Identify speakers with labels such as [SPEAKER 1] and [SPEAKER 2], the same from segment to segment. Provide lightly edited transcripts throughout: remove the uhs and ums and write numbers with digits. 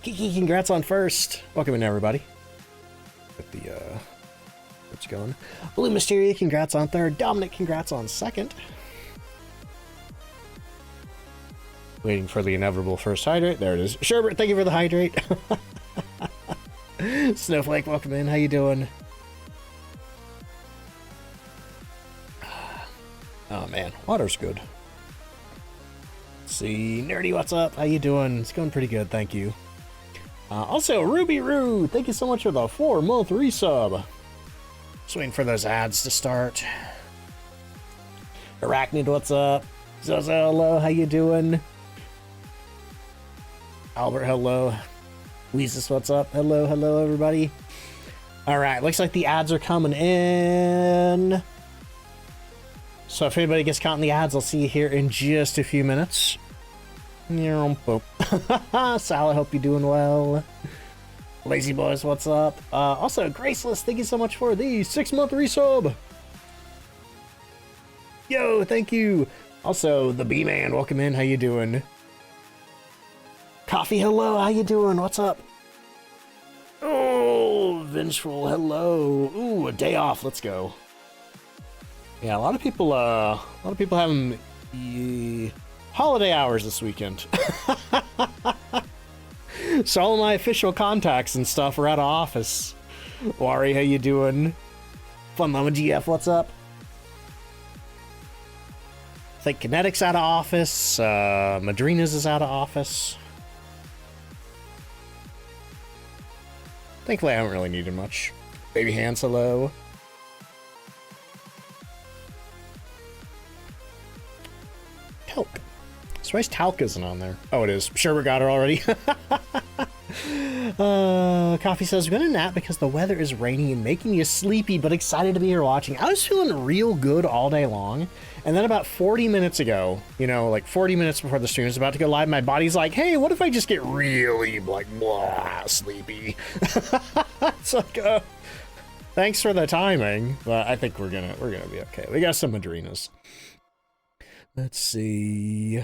[SPEAKER 1] Kiki, congrats on first. Welcome in, everybody. Get the, what's going? Blue Mysteria, congrats on third. Dominic, congrats on second. Waiting for the inevitable first hydrate. There it is. Sherbert, thank you for the hydrate. Snowflake, welcome in. How you doing? Oh man, water's good. Let's see, Nerdy, what's up? How you doing? It's going pretty good, thank you. Also, Ruby Roo, thank you so much for the 4-month resub. Just waiting for those ads to start. Arachnid, what's up? Zozo, hello, how you doing? Albert, hello. Weezus, what's up? Hello, hello, everybody. Alright, looks like the ads are coming in. So if anybody gets caught in the ads, I'll see you here in just a few minutes. Sal, I hope you're doing well. Lazy Boys, what's up? Also, Graceless, thank you so much for the 6-month resub. Yo, thank you. Also, the B-Man, welcome in. How you doing? Coffee, hello. How you doing? What's up? Oh, Vengeful, hello. Ooh, a day off. Let's go. Yeah, a lot of people having holiday hours this weekend. So all of my official contacts and stuff are out of office. Wari, how you doing? Fun Mama GF, what's up? I think Kinetic's out of office. Madrina's is out of office. Thankfully, I haven't really needed much. Baby Hands, hello. Talc. Surprised Talc isn't on there. Oh, it is. Sure, we got her already. Coffee says, I'm gonna nap because the weather is rainy and making me sleepy, but excited to be here watching. I was feeling real good all day long. And then about 40 minutes ago, you know, like 40 minutes before the stream was about to go live, my body's like, hey, what if I just get really, like, blah, sleepy? It's like, thanks for the timing, but I think we're gonna be okay. We got some Madrinas. Let's see.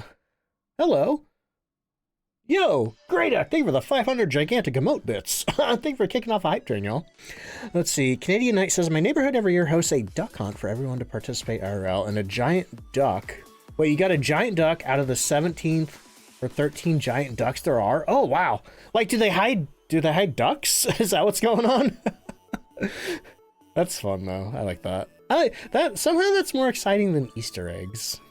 [SPEAKER 1] Hello. Yo, Greta, thank you for the 500 gigantic emote bits. Thank you for kicking off a hype train, y'all. Let's see. Canadian Knight says, my neighborhood every year hosts a duck hunt for everyone to participate IRL, and a giant duck. Wait, you got a giant duck out of the 17th or 13 giant ducks there are? Oh, wow. Like, do they hide ducks? Is that what's going on? That's fun, though. I like that. Somehow that's more exciting than Easter eggs.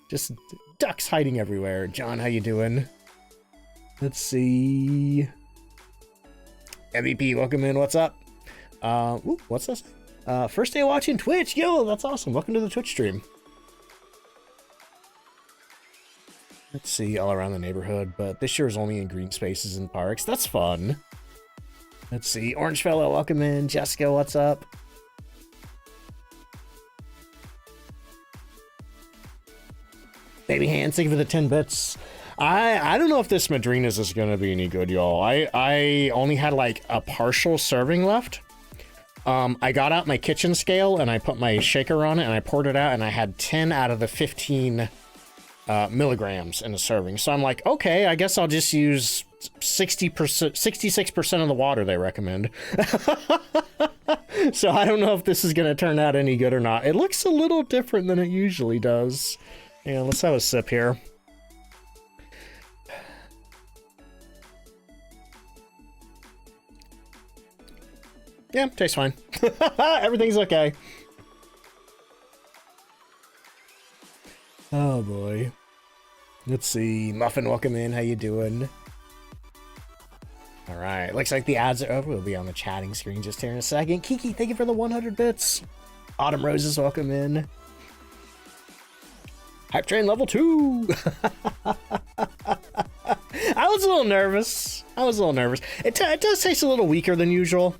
[SPEAKER 1] Just ducks hiding everywhere. John, how you doing? Let's see. MVP, welcome in. What's up? Ooh, what's this? First day watching Twitch. Yo, that's awesome. Welcome to the Twitch stream. Let's see, all around the neighborhood, but this year is only in green spaces and parks. That's fun. Let's see. Orange Fellow, welcome in. Jessica, what's up? Baby Hands, thank you for the 10 bits. I don't know if this Madrina's is gonna be any good, y'all. I only had like a partial serving left. I got out my kitchen scale and I put my shaker on it and I poured it out and I had 10 out of the 15 milligrams in a serving. So I'm like, okay, I guess I'll just use 60%, 66% of the water they recommend. So I don't know if this is gonna turn out any good or not. It looks a little different than it usually does. Yeah, let's have a sip here. Yeah, tastes fine. Everything's okay. Oh boy. Let's see. Muffin, welcome in. How you doing? All right. Looks like the ads are over. We'll be on the chatting screen just here in a second. Kiki, thank you for the 100 bits. Autumn Roses, welcome in. Hype Train level 2. I was a little nervous. It does taste a little weaker than usual.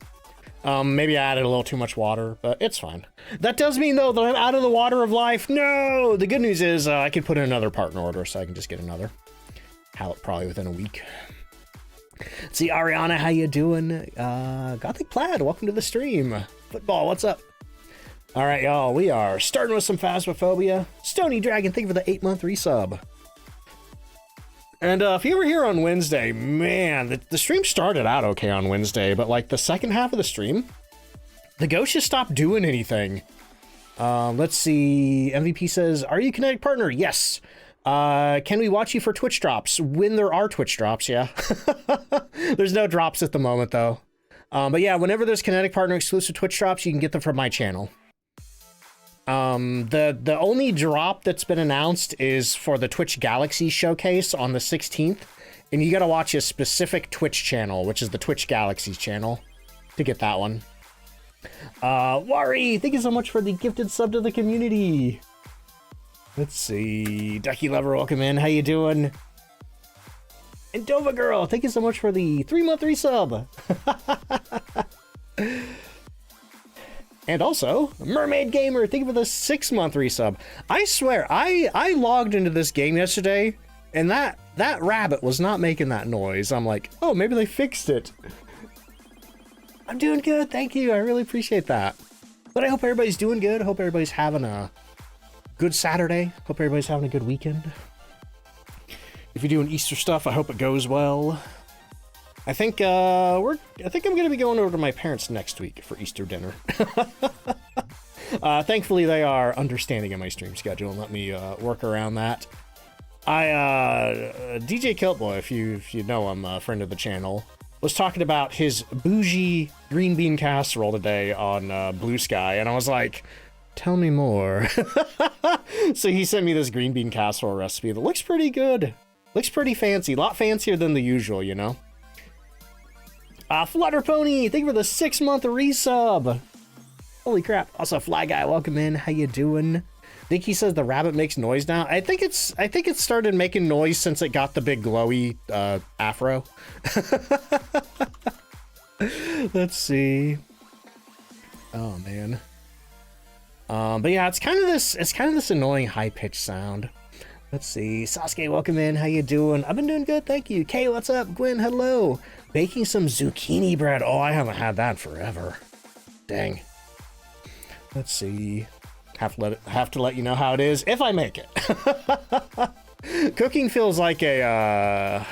[SPEAKER 1] Maybe I added a little too much water, but it's fine. That does mean, though, that I'm out of the water of life. No! The good news is I can put in another partner order, so I can just get another. Probably within a week. Let's see, Ariana, how you doing? Gothic Plaid, welcome to the stream. Football, what's up? All right, y'all, we are starting with some Phasmophobia. Stony Dragon, thank you for the 8-month resub. And if you were here on Wednesday, man, the stream started out okay on Wednesday, but like the second half of the stream, the ghost just stopped doing anything. Let's see. MVP says, are you Kinetic Partner? Yes. Can we watch you for Twitch drops? When there are Twitch drops, yeah. There's no drops at the moment, though. But yeah, whenever there's Kinetic Partner exclusive Twitch drops, you can get them from my channel. The only drop that's been announced is for the Twitch Galaxy Showcase on the 16th. And you gotta watch a specific Twitch channel, which is the Twitch Galaxy channel, to get that one. Wari, thank you so much for the gifted sub to the community. Let's see. Ducky Lover, welcome in. How you doing? And Dova Girl, thank you so much for the 3-month resub. And also, Mermaid Gamer, thank you for the 6-month resub. I swear, I logged into this game yesterday, and that rabbit was not making that noise. I'm like, oh, maybe they fixed it. I'm doing good, thank you. I really appreciate that. But I hope everybody's doing good. I hope everybody's having a good Saturday. Hope everybody's having a good weekend. If you're doing Easter stuff, I hope it goes well. I think I'm gonna be going over to my parents next week for Easter dinner. Thankfully, they are understanding of my stream schedule and let me work around that. DJ Keltboy, if you know him, a friend of the channel, was talking about his bougie green bean casserole today on Blue Sky, and I was like, tell me more. So he sent me this green bean casserole recipe that looks pretty good. Looks pretty fancy. A lot fancier than the usual, you know? Flutter Pony, thank you for the 6-month resub. Holy crap. Also, Fly Guy, welcome in. How you doing? Vicky says the rabbit makes noise now. I think it started making noise since it got the big glowy afro. Let's see. Oh man. But yeah, it's kind of this annoying high-pitched sound. Let's see. Sasuke, welcome in. How you doing? I've been doing good, thank you. Kay, what's up? Gwen, hello. Baking some zucchini bread. Oh, I haven't had that forever. Dang. Let's see. Have to let you know how it is if I make it. Cooking feels like a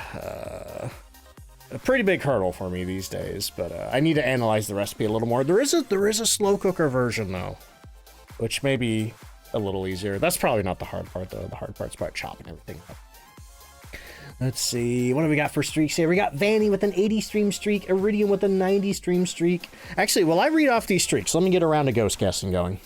[SPEAKER 1] pretty big hurdle for me these days, but I need to analyze the recipe a little more. There is a slow cooker version though, which may be a little easier. That's probably not the hard part though. The hard part's about chopping everything up. Let's see, what do we got for streaks here? We got Vanny with an 80 stream streak, Iridium with a 90 stream streak. Actually, while I read off these streaks, let me get around to ghost casting going.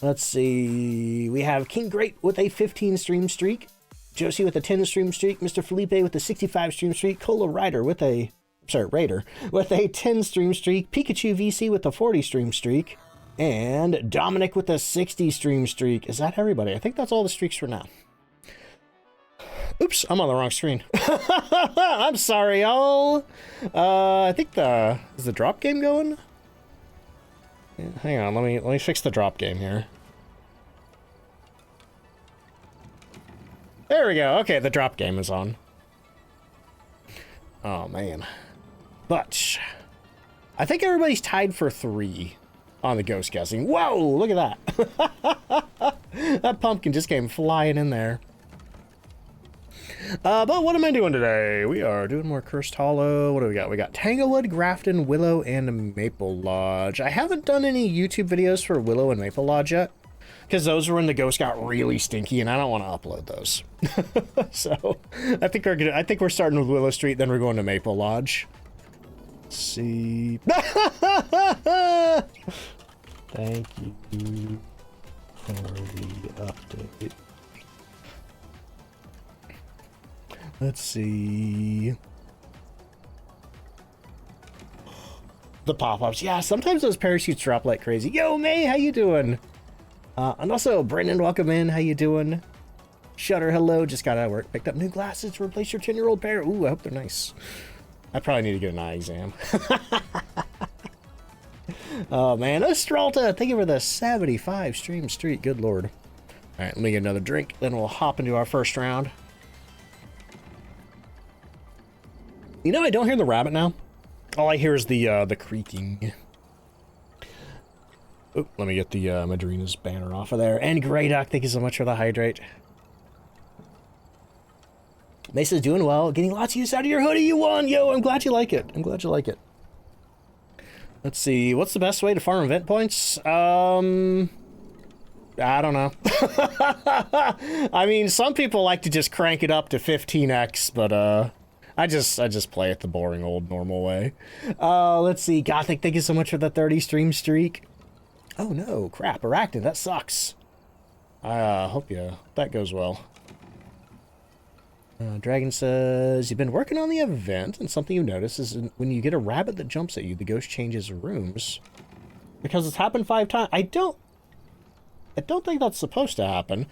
[SPEAKER 1] Let's see, we have King Great with a 15 stream streak, Josie with a 10 stream streak, Mr. Felipe with a 65 stream streak, Cola Raider with a 10 stream streak, Pikachu VC with a 40 stream streak, and Dominic with a 60 stream streak. Is that everybody? I think that's all the streaks for now. Oops, I'm on the wrong screen. I'm sorry, y'all. I think is the drop game going? Yeah, hang on, let me fix the drop game here. There we go. Okay, the drop game is on. Oh man. But I think everybody's tied for 3 on the ghost guessing. Whoa, look at that. That pumpkin just came flying in there. But what am I doing today? We are doing more Cursed Hollow. What do we got? We got Tanglewood, Grafton, Willow, and Maple Lodge. I haven't done any YouTube videos for Willow and Maple Lodge yet, because those were when the ghost got really stinky, and I don't want to upload those. So I think we're starting with Willow Street, then we're going to Maple Lodge. Let's see. Thank you for the update. Let's see. The pop-ups. Yeah, sometimes those parachutes drop like crazy. Yo, May, how you doing? And also, Brendan, welcome in. How you doing? Shutter, hello. Just got out of work. Picked up new glasses to replace your 10-year-old pair. Ooh, I hope they're nice. I probably need to get an eye exam. Oh, man. Estralta, thank you for the 75 stream streak. Good lord. All right, let me get another drink. Then we'll hop into our first round. You know, I don't hear the rabbit now. All I hear is the creaking. Oh, let me get the Madrina's banner off of there. And Greyduck, thank you so much for the hydrate. Mesa's doing well. Getting lots of use out of your hoodie you won. Yo, I'm glad you like it. I'm glad you like it. Let's see. What's the best way to farm event points? I don't know. I mean, some people like to just crank it up to 15x, but I just play it the boring old normal way. Let's see. Gothic, thank you so much for the 30 stream streak. Oh no, crap. Arachnid, that sucks. I hope that goes well. Dragon says, you've been working on the event, and something you notice is when you get a rabbit that jumps at you, the ghost changes rooms. Because it's happened 5 times. I don't think that's supposed to happen.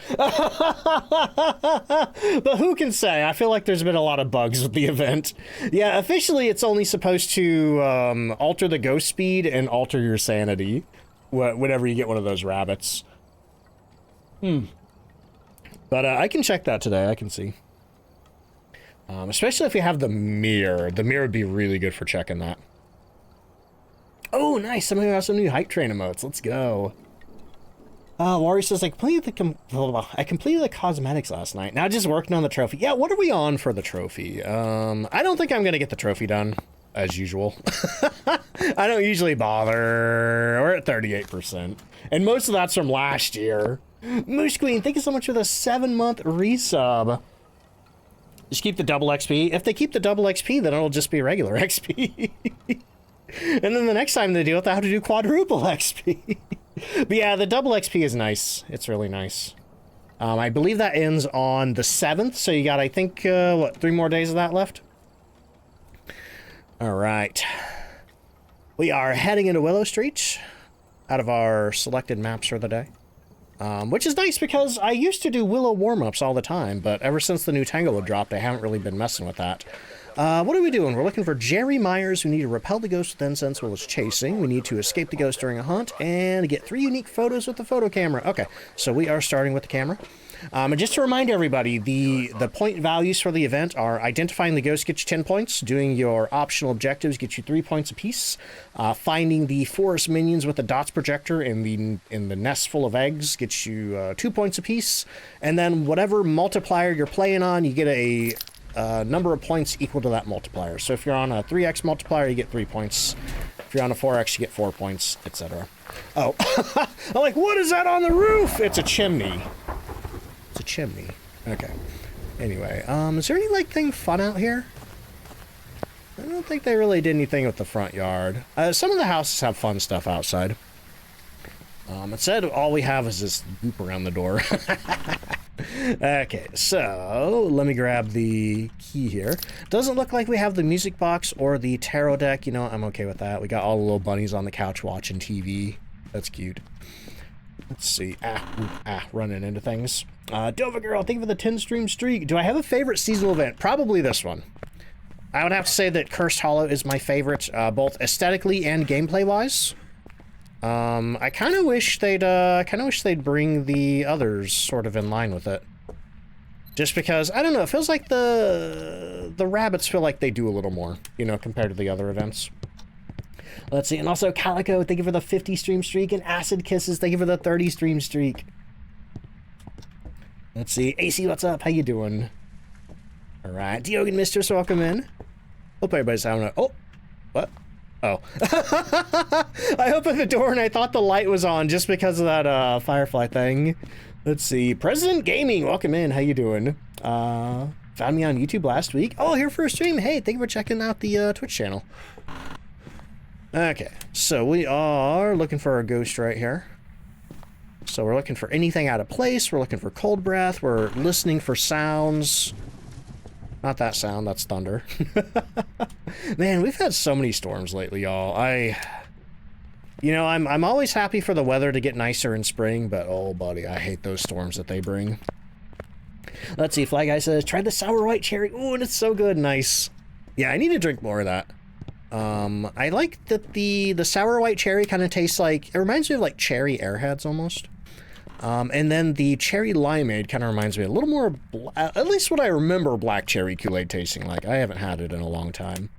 [SPEAKER 1] But who can say? I feel like there's been a lot of bugs with the event. Yeah, officially it's only supposed to alter the ghost speed and alter your sanity whenever you get one of those rabbits. But I can check that today, I can see. Especially if you have the mirror. The mirror would be really good for checking that. Oh, nice. Somebody has some new hype train emotes. Let's go. Warrior says, I completed the cosmetics last night. Now just working on the trophy. Yeah, what are we on for the trophy? I don't think I'm going to get the trophy done, as usual. I don't usually bother. We're at 38%. And most of that's from last year. Moose Queen, thank you so much for the 7-month resub. Just keep the double XP. If they keep the double XP, then it'll just be regular XP. And then the next time they do it, they'll have to do quadruple XP. But yeah, the double XP is nice. It's really nice. I believe that ends on the 7th, so you got, I think, what, 3 more days of that left? All right. We are heading into Willow Street out of our selected maps for the day. Which is nice because I used to do Willow warm-ups all the time, but ever since the new Tanglewood dropped, I haven't really been messing with that. What are we doing? We're looking for Jerry Myers. We need to repel the ghost with incense while it's chasing. We need to escape the ghost during a hunt and get 3 unique photos with the photo camera. Okay, so we are starting with the camera. And just to remind everybody, the point values for the event are identifying the ghost gets you 10 points, doing your optional objectives gets you 3 points apiece, finding the forest minions with the dots projector in the nest full of eggs gets you 2 points apiece, and then whatever multiplier you're playing on, you get a number of points equal to that multiplier. So if you're on a 3x multiplier, you get 3 points. If you're on a 4x, you get 4 points, etc. Oh, I'm like, what is that on the roof? It's a chimney. It's a chimney. Okay. Anyway, is there any, like, thing fun out here? I don't think they really did anything with the front yard. Some of the houses have fun stuff outside. Instead, all we have is this loop around the door. Okay, so let me grab the key here. Doesn't look like we have the music box or the tarot deck. You know, I'm okay with that. We got all the little bunnies on the couch watching TV. That's cute. Let's see. Running into things. Dova Girl, thank you for the 10 stream streak. Do I have a favorite seasonal event? Probably this one. I would have to say that Cursed Hollow is my favorite, both aesthetically and gameplay wise. I kind of wish they'd bring the others sort of in line with it. Just because, I don't know, it feels like the rabbits feel like they do a little more, you know, compared to the other events. Let's see, and also Calico, thank you for the 50 stream streak, and Acid Kisses, thank you for the 30 stream streak. Let's see, AC, what's up? How you doing? All right, Diogen Mistress, welcome in. Hope everybody's having a... Oh, what? Oh. I opened the door and I thought the light was on just because of that Firefly thing. Let's see, President Gaming, welcome in. How you doing? Found me on YouTube last week. Oh, here for a stream. Hey, thank you for checking out the Twitch channel. Okay, so we are looking for our ghost right here. So we're looking for anything out of place. We're looking for cold breath. We're listening for sounds. Not that sound, that's thunder. Man, we've had so many storms lately, y'all. You know, I'm always happy for the weather to get nicer in spring, but oh, buddy, I hate those storms that they bring. Let's see, Fly Guy says, try the sour white cherry. Ooh, and it's so good. Nice. Yeah, I need to drink more of that. I like that the sour white cherry kind of tastes like, it reminds me of like cherry Airheads almost. And then the cherry limeade kind of reminds me a little more, at least what I remember black cherry Kool-Aid tasting like. I haven't had it in a long time.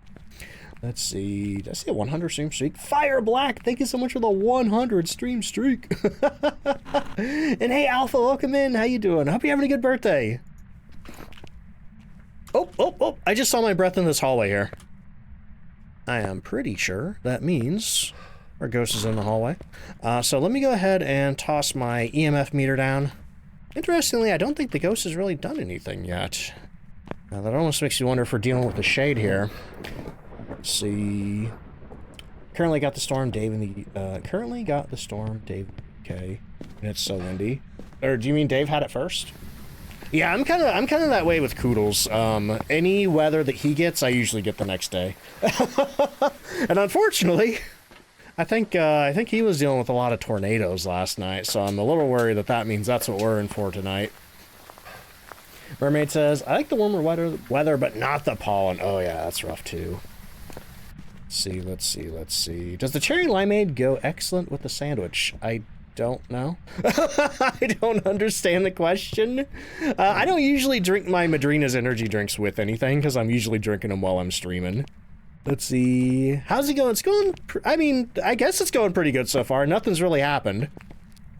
[SPEAKER 1] Let's see, did I see a 100 stream streak? Fire Black, thank you so much for the 100 stream streak. And hey, Alpha, welcome in. How you doing? I hope you're having a good birthday. Oh, I just saw my breath in this hallway here. I am pretty sure that means our ghost is in the hallway. So let me go ahead and toss my EMF meter down. Interestingly, I don't think the ghost has really done anything yet. That almost makes you wonder if we're dealing with the shade here. Let's see. Currently got the storm, Dave in the... currently got the storm, Dave... Okay. And it's so windy. Or do you mean Dave had it first? Yeah, I'm kind of that way with Koodles. Any weather that he gets, I usually get the next day. And unfortunately, I think he was dealing with a lot of tornadoes last night, so I'm a little worried that that means that's what we're in for tonight. Mermaid says, I like the warmer weather, but not the pollen. Oh yeah, that's rough too. Let's see. Does the cherry limeade go excellent with the sandwich? I don't know. I don't understand the question. I don't usually drink my Madrina's energy drinks with anything, because I'm usually drinking them while I'm streaming. Let's see. How's it going? It's going... I mean, I guess it's going pretty good so far. Nothing's really happened.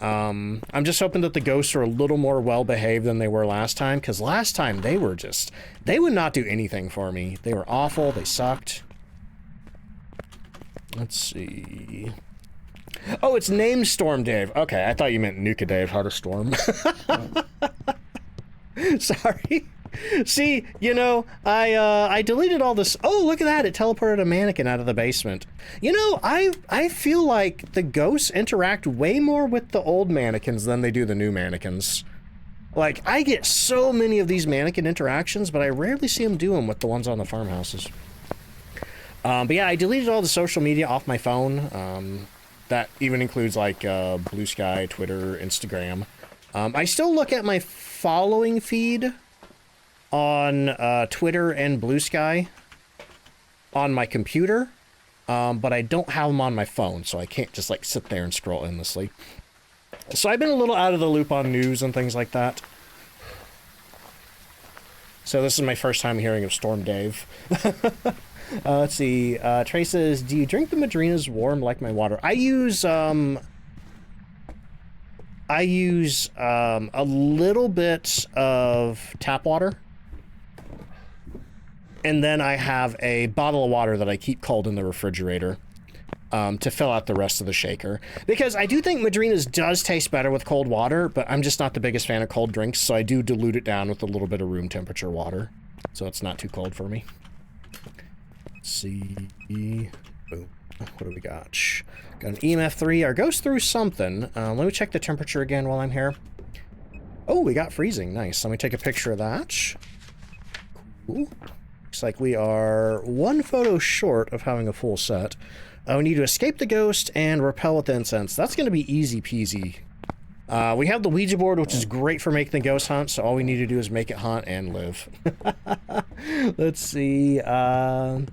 [SPEAKER 1] I'm just hoping that the ghosts are a little more well-behaved than they were last time, because last time they were just... They would not do anything for me. They were awful. They sucked. Let's see... Oh, it's named Storm Dave. Okay, I thought you meant Nuka Dave had a storm. Sorry. See, you know, I deleted all this. Oh, look at that. It teleported a mannequin out of the basement. You know, I feel like the ghosts interact way more with the old mannequins than they do the new mannequins. Like, I get so many of these mannequin interactions, but I rarely see them do them with the ones on the farmhouses. But yeah, I deleted all the social media off my phone. That even includes, like, Blue Sky, Twitter, Instagram. I still look at my following feed on Twitter and Blue Sky on my computer, but I don't have them on my phone, so I can't just, like, sit there and scroll endlessly. So I've been a little out of the loop on news and things like that. So this is my first time hearing of Storm Dave. Let's see. Trey says, do you drink the Madrinas warm like my water? I use a little bit of tap water. And then I have a bottle of water that I keep cold in the refrigerator to fill out the rest of the shaker. Because I do think Madrinas does taste better with cold water, but I'm just not the biggest fan of cold drinks, so I do dilute it down with a little bit of room temperature water. So it's not too cold for me. Let's see. Boom. What do we got? Got an EMF 3. Our ghost through something. Let me check the temperature again while I'm here. Oh, we got freezing. Nice. Let me take a picture of that. Cool. Looks like we are one photo short of having a full set. We need to escape the ghost and repel with incense. That's going to be easy peasy. We have the Ouija board, which is great for making the ghost hunt, so all we need to do is make it hunt and live. Let's see. Hang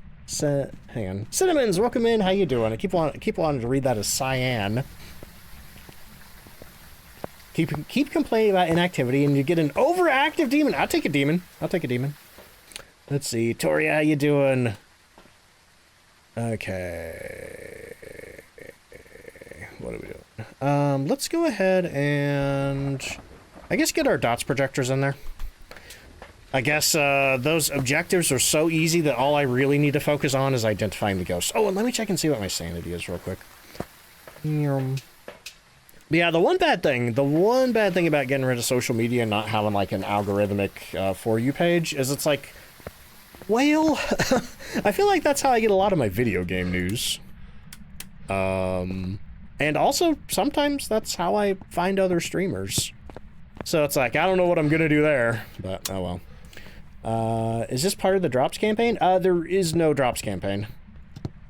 [SPEAKER 1] on. Cinnamons, welcome in. How you doing? I keep wanting to read that as cyan. Keep complaining about inactivity, and you get an overactive demon. I'll take a demon. Let's see. Tori, how you doing? Okay. What are we doing? Let's go ahead and I guess get our dots projectors in there. I guess those objectives are so easy that all I really need to focus on is identifying the ghosts. Oh, and let me check and see what my sanity is real quick. But yeah, the one bad thing about getting rid of social media and not having like an algorithmic For You page is it's like, well, I feel like that's how I get a lot of my video game news. And also, sometimes that's how I find other streamers. So it's like, I don't know what I'm gonna do there, but oh well. Is this part of the Drops campaign? There is no Drops campaign.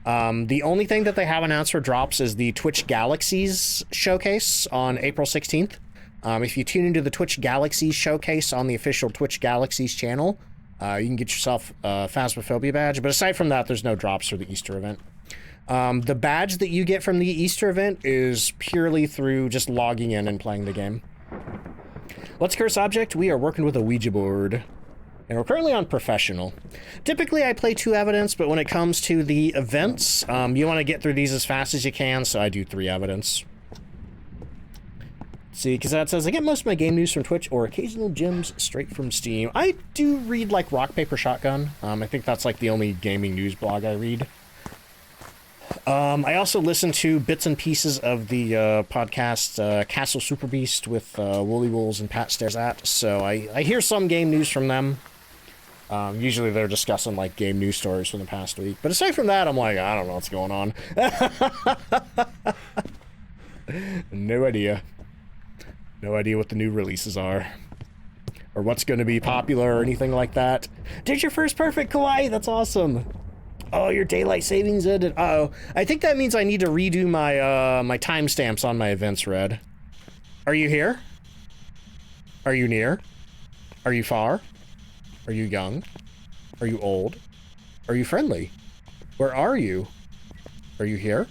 [SPEAKER 1] The only thing that they have announced for Drops is the Twitch Galaxies showcase on April 16th. If you tune into the Twitch Galaxies showcase on the official Twitch Galaxies channel, you can get yourself a Phasmophobia badge, but aside from that, there's no drops for the Easter event. The badge that you get from the Easter event is purely through just logging in and playing the game. What's Curse Object? We are working with a Ouija board, and we're currently on Professional. Typically, I play 2 evidence, but when it comes to the events, you want to get through these as fast as you can, so I do 3 evidence. Let's See, because that says, I get most of my game news from Twitch or occasional gems straight from Steam. I do read, like, Rock, Paper, Shotgun. I think that's, like, the only gaming news blog I read. I also listen to bits and pieces of the podcast Castle Super Beast with Woolly Wools and Pat Stares At, so I hear some game news from them. Usually they're discussing, like, game news stories from the past week. But aside from that, I'm like, I don't know what's going on. No idea. No idea what the new releases are. Or what's going to be popular or anything like that. Did your first perfect, Kawaii? That's awesome. Oh, your daylight savings ended. Uh-oh. I think that means I need to redo my, my timestamps on my events, Red. Are you here? Are you near? Are you far? Are you young? Are you old? Are you friendly? Where are you? Are you here?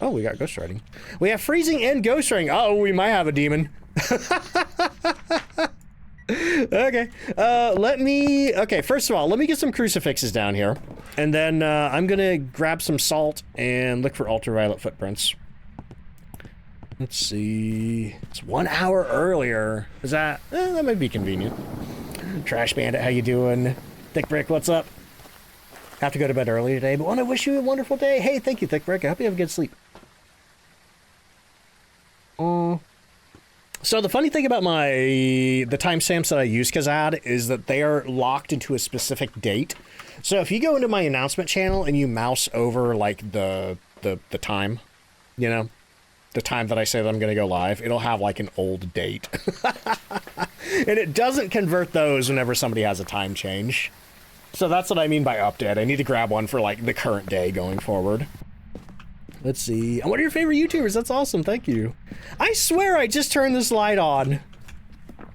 [SPEAKER 1] Oh, we got ghost writing. We have freezing and ghost writing. Oh, we might have a demon. Okay. Okay, first of all, let me get some crucifixes down here. And then I'm gonna grab some salt and look for ultraviolet footprints. Let's see. It's 1 hour earlier. Is that... that might be convenient. Trash Bandit, how you doing? Thick Brick, what's up? Have to go to bed early today, but want to wish you a wonderful day. Hey, thank you, Thick Brick. I hope you have a good sleep. So the funny thing about the timestamps that I use Kazad is that they are locked into a specific date. So if you go into my announcement channel and you mouse over like the time, you know, the time that I say that I'm going to go live, it'll have like an old date. And it doesn't convert those whenever somebody has a time change. So that's what I mean by update. I need to grab one for like the current day going forward. Let's see. What are your favorite YouTubers? That's awesome. Thank you. I swear I just turned this light on.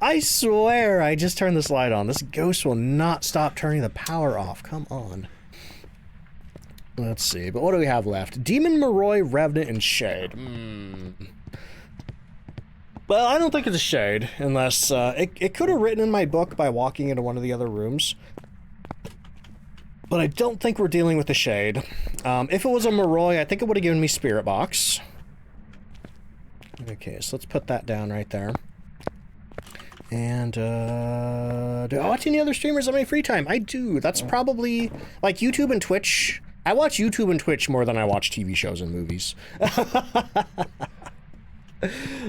[SPEAKER 1] I swear I just turned this light on. This ghost will not stop turning the power off. Come on. Let's see. But what do we have left? Demon, Moroi, Revenant, and Shade. Well, I don't think it's a Shade, unless it could have written in my book by walking into one of the other rooms. But I don't think we're dealing with a Shade. If it was a Moroi, I think it would have given me Spirit Box. Okay, so let's put that down right there. And, do I watch any other streamers on my free time? I do. That's probably, like, YouTube and Twitch. I watch YouTube and Twitch more than I watch TV shows and movies.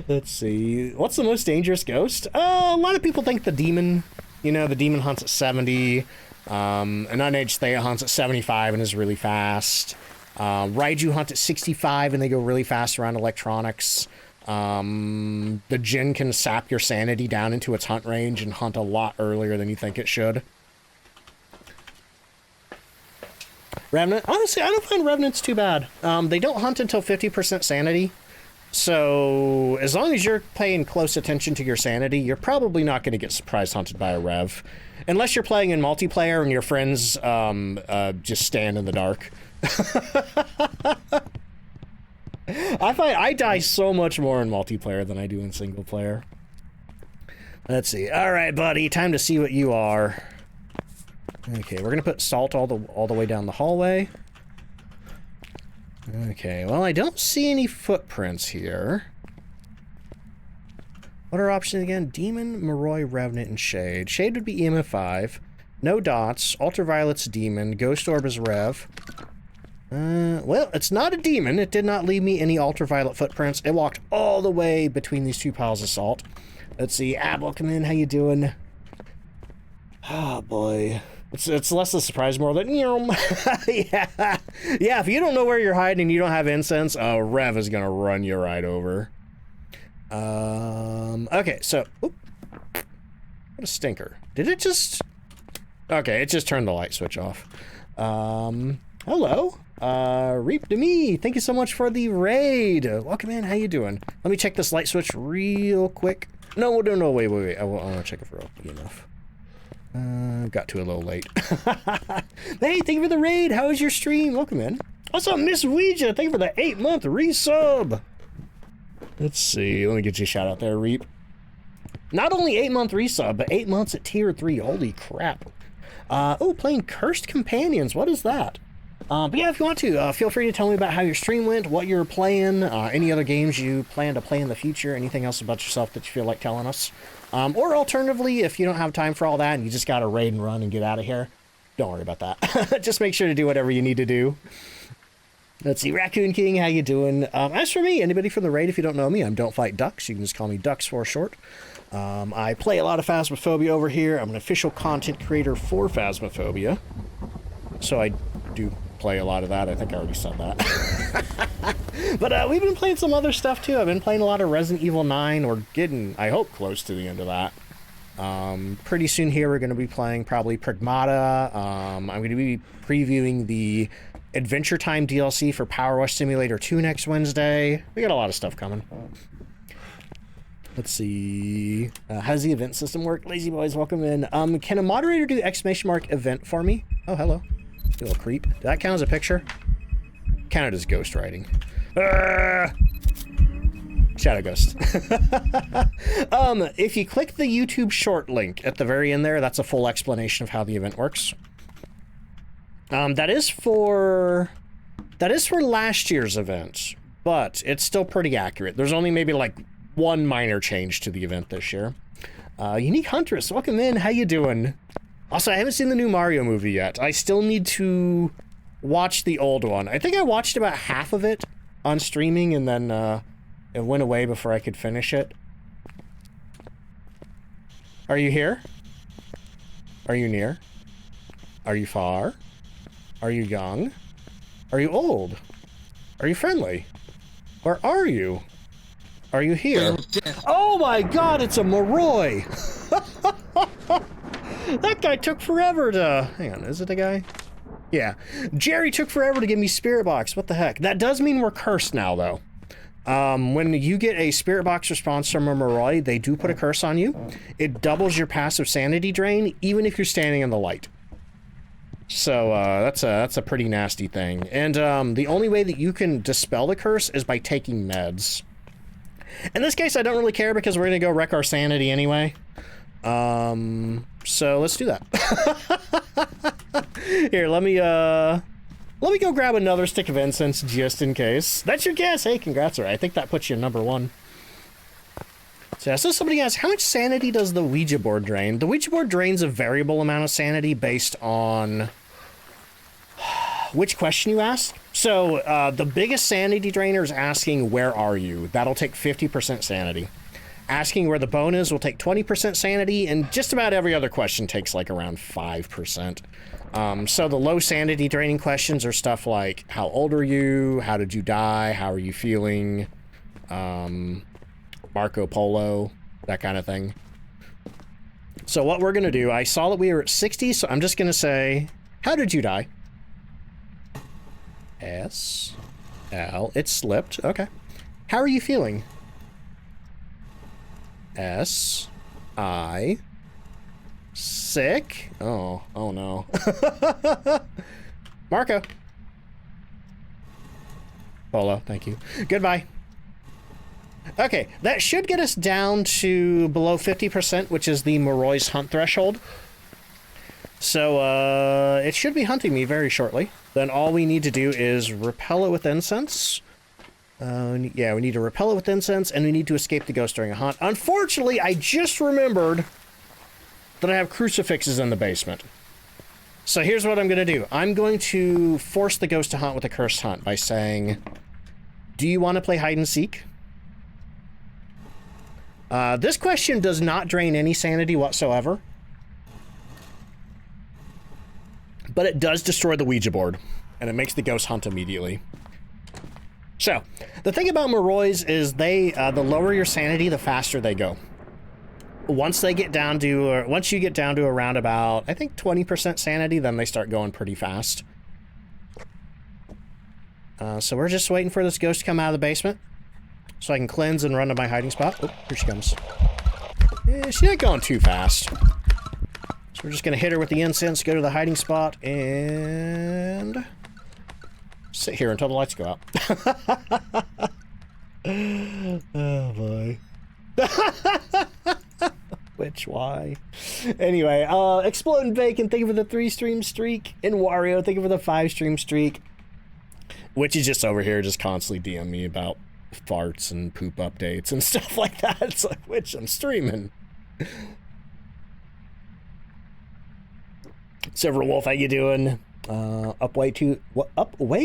[SPEAKER 1] Let's see. What's the most dangerous ghost? A lot of people think the demon. You know, the demon hunts at 70. An unaged Thea hunts at 75 and is really fast. Raiju hunt at 65 and they go really fast around electronics. The Jinn can sap your sanity down into its hunt range and hunt a lot earlier than you think it should. Revenant, honestly, I don't find Revenants too bad. They don't hunt until 50% sanity. So, as long as you're paying close attention to your sanity, you're probably not going to get surprise hunted by a Rev. Unless you're playing in multiplayer and your friends just stand in the dark. I find I die so much more in multiplayer than I do in single player. Let's see. All right, buddy, time to see what you are. Okay, we're gonna put salt all the way down the hallway. Okay, well, I don't see any footprints here. What are options again? Demon, Moroi, Revenant, and Shade. Shade would be EMF 5. No dots. Ultraviolet's Demon. Ghost Orb is Rev. Well, it's not a demon. It did not leave me any ultraviolet footprints. It walked all the way between these two piles of salt. Let's see. Ab, welcome in. How you doing? Oh, boy. It's less a surprise, more than, yeah. Yeah, if you don't know where you're hiding and you don't have incense, Rev is gonna run you right over. Okay, so, oop. What a stinker. Did it just... Okay, it just turned the light switch off. Hello. Reap to me. Thank you so much for the raid. Welcome in. How you doing? Let me check this light switch real quick. No, wait. I want to check it for real enough. Got to a little late. Hey, thank you for the raid. How was your stream? Welcome in. What's up, Miss Ouija? Thank you for the 8-month resub. Let's see. Let me get you a shout out there, Reap. Not only 8-month resub, but 8 months at tier 3. Holy crap. Oh, playing Cursed Companions. What is that? But yeah, if you want to, feel free to tell me about how your stream went, what you're playing, any other games you plan to play in the future, anything else about yourself that you feel like telling us. Or alternatively, if you don't have time for all that and you just gotta raid and run and get out of here, don't worry about that. Just make sure to do whatever you need to do. Let's see, Raccoon King, how you doing? As for me, anybody from the raid, if you don't know me, I'm DontFightDucks. You can just call me Ducks for short. I play a lot of Phasmophobia over here. I'm an official content creator for Phasmophobia. So I do play a lot of that. I think I already said that. But we've been playing some other stuff too. I've been playing a lot of Resident Evil 9. We're getting, I hope, close to the end of that. Pretty soon here we're going to be playing probably Pragmata. I'm going to be previewing the Adventure Time DLC for Power Wash Simulator 2 next Wednesday. We got a lot of stuff coming. Let's see. How does the event system work? Lazy boys, welcome in. Can a moderator do !event for me? Oh, hello. You little creep. Did that count as a picture? Counted as ghostwriting. Shadow Ghost. If you click the YouTube short link at the very end there, that's a full explanation of how the event works. That is for last year's event, but it's still pretty accurate. There's only maybe like one minor change to the event this year. Unique Huntress, welcome in. How you doing? Also, I haven't seen the new Mario movie yet. I still need to watch the old one. I think I watched about half of it on streaming, and then it went away before I could finish it. Are you here? Are you near? Are you far? Are you young? Are you old? Are you friendly? Where are you? Are you here? Oh my god, it's a Moroi! That guy took forever to... Hang on, is it a guy? Yeah. Jerry took forever to give me Spirit Box. What the heck? That does mean we're cursed now, though. When you get a Spirit Box response from a Moroi, they do put a curse on you. It doubles your passive sanity drain, even if you're standing in the light. So, that's a pretty nasty thing. And, the only way that you can dispel the curse is by taking meds. In this case, I don't really care because we're gonna go wreck our sanity anyway. So let's do that. Here, let me go grab another stick of incense just in case. That's your guess. Hey, congrats, I think that puts you number 1. So somebody asked, how much sanity does the Ouija board drain? The Ouija board drains a variable amount of sanity based on which question you asked. So the biggest sanity drainer is asking, where are you? That'll take 50% sanity. Asking where the bone is will take 20% sanity, and just about every other question takes like around 5%. So the low sanity draining questions are stuff like, how old are you? How did you die? How are you feeling? Marco Polo, that kind of thing. So what we're gonna do, I saw that we were at 60, so I'm just gonna say, how did you die? S L, it slipped, okay. How are you feeling? S I, sick? Oh no. Marco. Polo, thank you. Goodbye. Okay, that should get us down to below 50%, which is the Moroi's hunt threshold. So, it should be hunting me very shortly. Then all we need to do is repel it with incense. Yeah, we need to repel it with incense, and we need to escape the ghost during a hunt. Unfortunately, I just remembered that I have crucifixes in the basement. So here's what I'm going to do. I'm going to force the ghost to hunt with a cursed hunt by saying, do you want to play hide and seek? This question does not drain any sanity whatsoever. But it does destroy the Ouija board, and it makes the ghost hunt immediately. So, the thing about Morois is they, the lower your sanity, the faster they go. Once you get down to around about, I think 20% sanity, then they start going pretty fast. So we're just waiting for this ghost to come out of the basement, so I can cleanse and run to my hiding spot. Oh, here she comes. Yeah, she's not going too fast. So we're just gonna hit her with the incense, go to the hiding spot, and sit here until the lights go out. Oh boy. Which, why? Anyway, Exploding Bacon, thank you for the 3-stream streak. And Wario, thank you for the 5-stream streak. Which is just over here, just constantly DM me about farts and poop updates and stuff like that. It's like, which I'm streaming. Silver Wolf, how you doing? Up way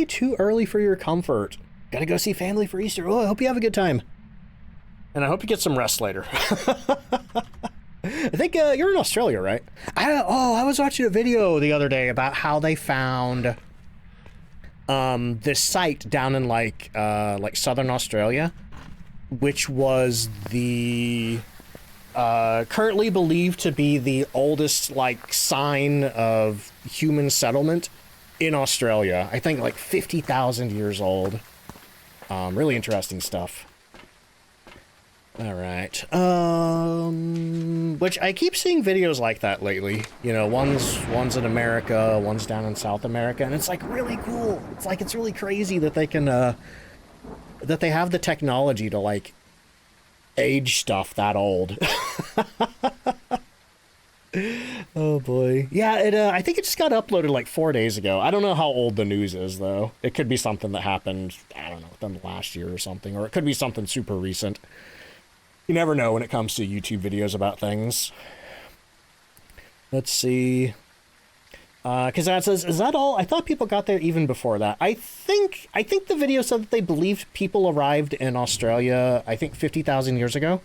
[SPEAKER 1] too early for your comfort. Gotta go see family for Easter. Oh, I hope you have a good time. And I hope you get some rest later. I think you're in Australia, right? I was watching a video the other day about how they found this site down in like southern Australia, which was the currently believed to be the oldest like sign of human settlement in Australia. I think like 50,000 years old. Really interesting stuff. All right. Which I keep seeing videos like that lately. You know, one's in America, one's down in South America, and it's like really cool. It's really crazy that they can that they have the technology to like age stuff that old. Oh boy. Yeah, I think it just got uploaded like 4 days ago. I don't know how old the news is though. It could be something that happened, I don't know, within the last year or something, or it could be something super recent. You never know when it comes to YouTube videos about things. Let's see. Because that says, is that all? I thought people got there even before that. I think the video said that they believed people arrived in Australia, I think 50,000 years ago.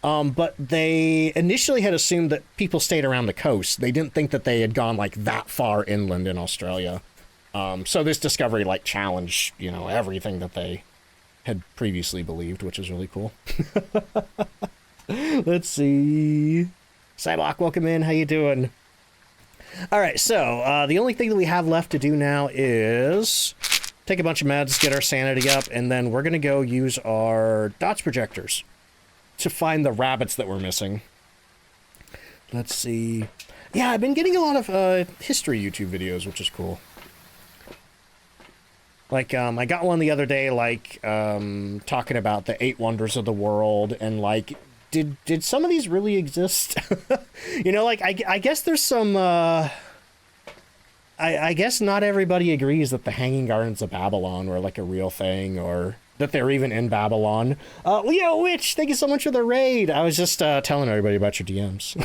[SPEAKER 1] But they initially had assumed that people stayed around the coast. They didn't think that they had gone like that far inland in Australia. So this discovery like challenged, you know, everything that they had previously believed, which is really cool. Let's see. Cyblock, welcome in. How you doing? All right, so the only thing that we have left to do now is take a bunch of meds, get our sanity up, and then we're going to go use our dots projectors to find the rabbits that we're missing. Let's see. Yeah, I've been getting a lot of history YouTube videos, which is cool. Like, I got one the other day, like, talking about the 8 wonders of the world, and, like, did some of these really exist? You know, like, I guess there's some, I guess not everybody agrees that the Hanging Gardens of Babylon were, like, a real thing, or that they're even in Babylon. Leo Witch, thank you so much for the raid! I was just, telling everybody about your DMs.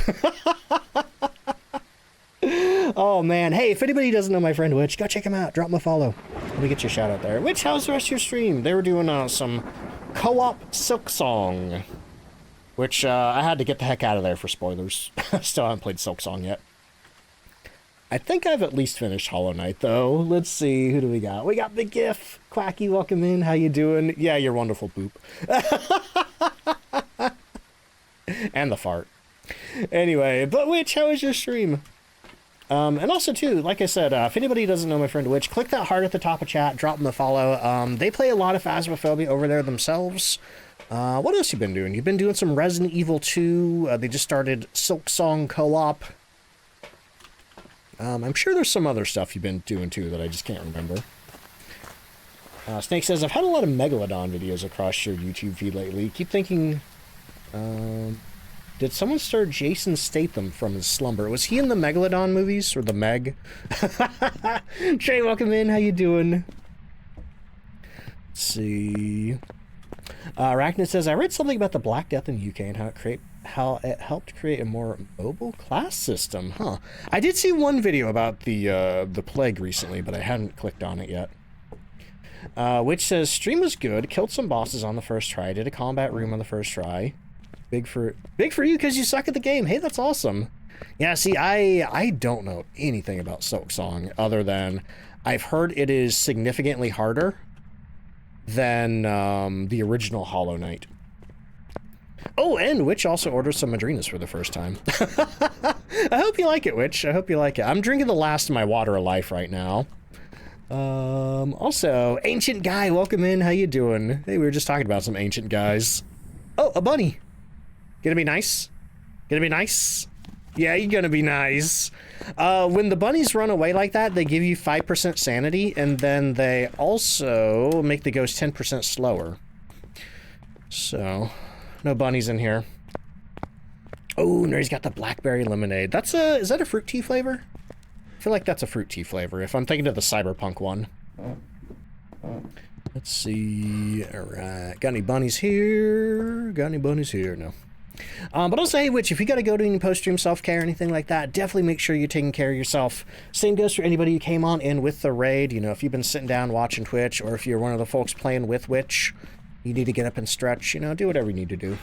[SPEAKER 1] Oh, man. Hey, if anybody doesn't know my friend Witch, go check him out. Drop him a follow. Let me get your shout out there. Witch, how's the rest of your stream? They were doing some co-op Silk Song, which I had to get the heck out of there for spoilers. Still haven't played Silk Song yet. I think I've at least finished Hollow Knight, though. Let's see. Who do we got? We got Big Gif. Quacky, welcome in. How you doing? Yeah, you're wonderful, Boop. And the fart. Anyway, but Witch, how was your stream? And also, too, like I said, if anybody doesn't know my friend Witch, click that heart at the top of chat, drop them a follow. They play a lot of Phasmophobia over there themselves. What else you been doing? You've been doing some Resident Evil 2. They just started Silk Song co-op. I'm sure there's some other stuff you've been doing, too, that I just can't remember. Snake says, I've had a lot of Megalodon videos across your YouTube feed lately. Keep thinking... Did someone start Jason Statham from his slumber? Was he in the Megalodon movies, or the Meg? Trey, welcome in. How you doing? Let's see. Arachnid says, I read something about the Black Death in the UK and how it helped create a more mobile class system. Huh. I did see one video about the plague recently, but I hadn't clicked on it yet. Which says, stream was good, killed some bosses on the first try, did a combat room on the first try. Big for you because you suck at the game. Hey, that's awesome. Yeah, see, I don't know anything about Silk Song other than I've heard it is significantly harder than the original Hollow Knight. Oh, and Witch also ordered some Madrinas for the first time. I hope you like it, Witch. I hope you like it. I'm drinking the last of my Water of Life right now. Also, Ancient Guy, welcome in. How you doing? Hey, we were just talking about some ancient guys. Oh, a bunny. Gonna be nice? Gonna be nice? Yeah, you're gonna be nice. When the bunnies run away like that, they give you 5% sanity, and then they also make the ghost 10% slower. So, no bunnies in here. Oh, Nerdy's got the blackberry lemonade. That's a, is that a fruit tea flavor? I feel like that's a fruit tea flavor, if I'm thinking of the cyberpunk one. Let's see. All right. Got any bunnies here? Got any bunnies here? No. But also, hey, Witch, if you got to go to any post-stream self-care or anything like that, definitely make sure you're taking care of yourself. Same goes for anybody who came on in with the raid. You know, if you've been sitting down watching Twitch, or if you're one of the folks playing with Witch, you need to get up and stretch, you know, do whatever you need to do.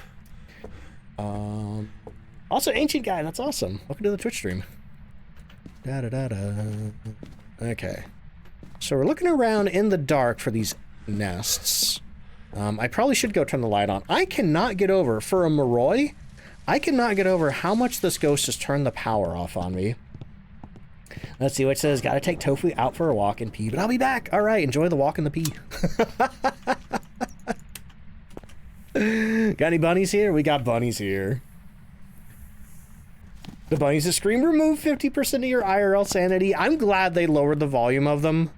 [SPEAKER 1] Also, Ancient Guy, that's awesome. Welcome to the Twitch stream. Da-da-da-da. Okay. So we're looking around in the dark for these nests. I probably should go turn the light on. I cannot get over, for a Moroi, I cannot get over how much this ghost has turned the power off on me. Let's see what it says. Gotta take Tofu out for a walk and pee, but I'll be back. All right, enjoy the walk and the pee. Got any bunnies here? We got bunnies here. The bunnies that scream, remove 50% of your IRL sanity. I'm glad they lowered the volume of them.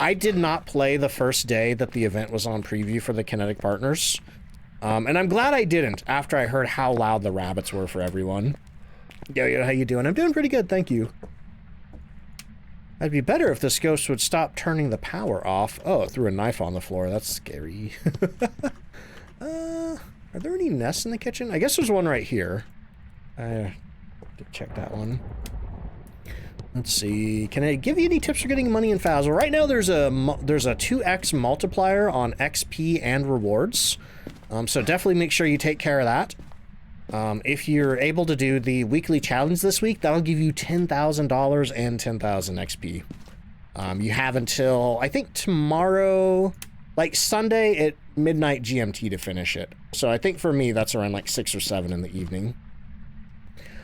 [SPEAKER 1] I did not play the first day that the event was on preview for the Kinetic Partners. And I'm glad I didn't after I heard how loud the rabbits were for everyone. Yo, how you doing? I'm doing pretty good, thank you. It'd be better if this ghost would stop turning the power off. Oh, it threw a knife on the floor. That's scary. Are there any nests in the kitchen? I guess there's one right here. Check that one. Let's see. Can I give you any tips for getting money in Phasmo? Right now, there's a 2x multiplier on XP and rewards. So definitely make sure you take care of that. If you're able to do the weekly challenge this week, that'll give you $10,000 and 10,000 XP. You have until, I think, tomorrow, like Sunday at midnight GMT to finish it. So I think for me, that's around like 6 or 7 in the evening.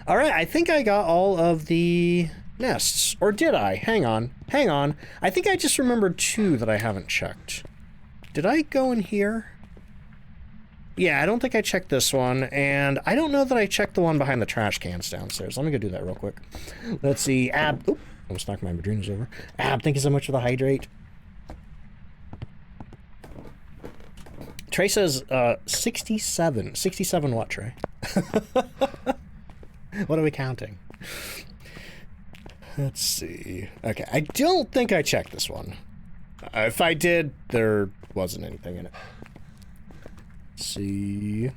[SPEAKER 1] All right, I think I got all of the nests. Or did I? Hang on. I think I just remembered 2 that I haven't checked. Did I go in here? Yeah, I don't think I checked this one, and I don't know that I checked the one behind the trash cans downstairs. Let me go do that real quick. Let's see. Ab. Oop, almost knocked my Madrinas over. Ab, thank you so much for the hydrate. Trey says 67. 67 what, Trey? What are we counting? Let's see. Okay, I don't think I checked this one. If I did, there wasn't anything in it. Let's see.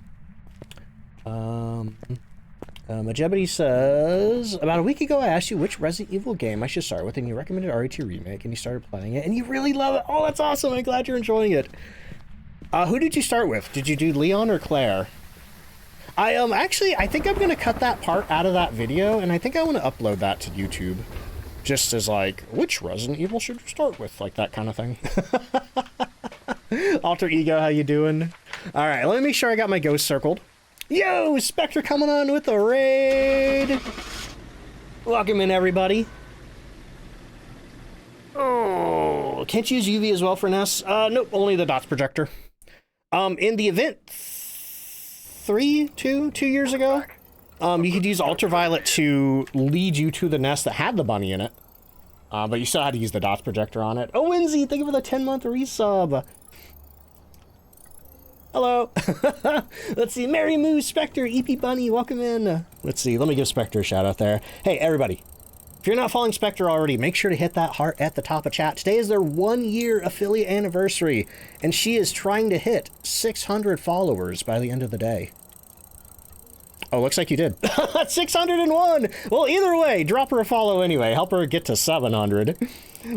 [SPEAKER 1] Majebity says, about a week ago I asked you which Resident Evil game I should start with, and you recommended RE2 Remake, and you started playing it, and you really love it. Oh, that's awesome. I'm glad you're enjoying it. Who did you start with? Did you do Leon or Claire? Actually, I think I'm gonna cut that part out of that video, and I think I want to upload that to YouTube. Just as like, which Resident Evil should you start with? Like that kind of thing. Alter Ego, how you doing? Alright, let me make sure I got my ghost circled. Yo, Spectre coming on with the raid! Welcome in, everybody. Oh, can't you use UV as well for NES? Nope, only the dots projector. In the event 2 years ago, you could use ultraviolet to lead you to the nest that had the bunny in it. But you still had to use the dots projector on it. Oh, Winsy, thank you for the 10-month resub. Hello. Let's see. Mary Moo, Spectre, EP Bunny, welcome in. Let's see. Let me give Spectre a shout out there. Hey, everybody. If you're not following Spectre already, make sure to hit that heart at the top of chat. Today is their 1-year affiliate anniversary, and she is trying to hit 600 followers by the end of the day. Oh, looks like you did. 601! Well, either way, drop her a follow anyway. Help her get to 700.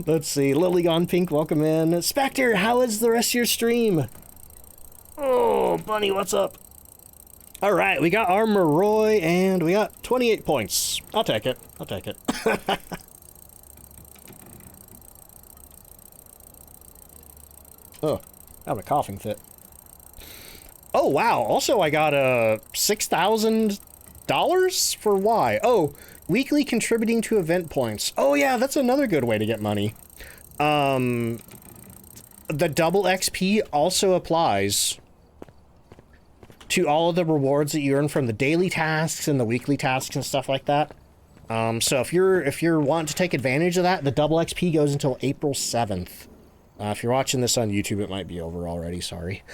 [SPEAKER 1] Let's see. Lily Gone Pink, welcome in. Spectre, how is the rest of your stream? Oh, Bunny, what's up? All right, we got our Moroi, and we got 28 points. I'll take it. I'll take it. Oh, I have a coughing fit. Oh, wow. Also, I got $6,000 for why? Oh, weekly contributing to event points. Oh, yeah, that's another good way to get money. The double XP also applies to all of the rewards that you earn from the daily tasks and the weekly tasks and stuff like that. So if you're wanting to take advantage of that, the double XP goes until April 7th. If you're watching this on YouTube, it might be over already, sorry.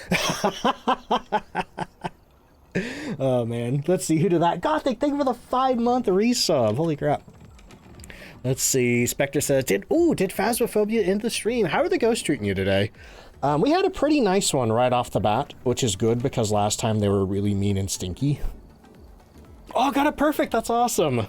[SPEAKER 1] Oh, man. Let's see. Who did that? Gothic, thank you for the 5-month resub. Holy crap. Let's see. Spectre says, did Phasmophobia end the stream? How are the ghosts treating you today? We had a pretty nice one right off the bat, which is good because last time they were really mean and stinky. Oh, got it perfect. That's awesome.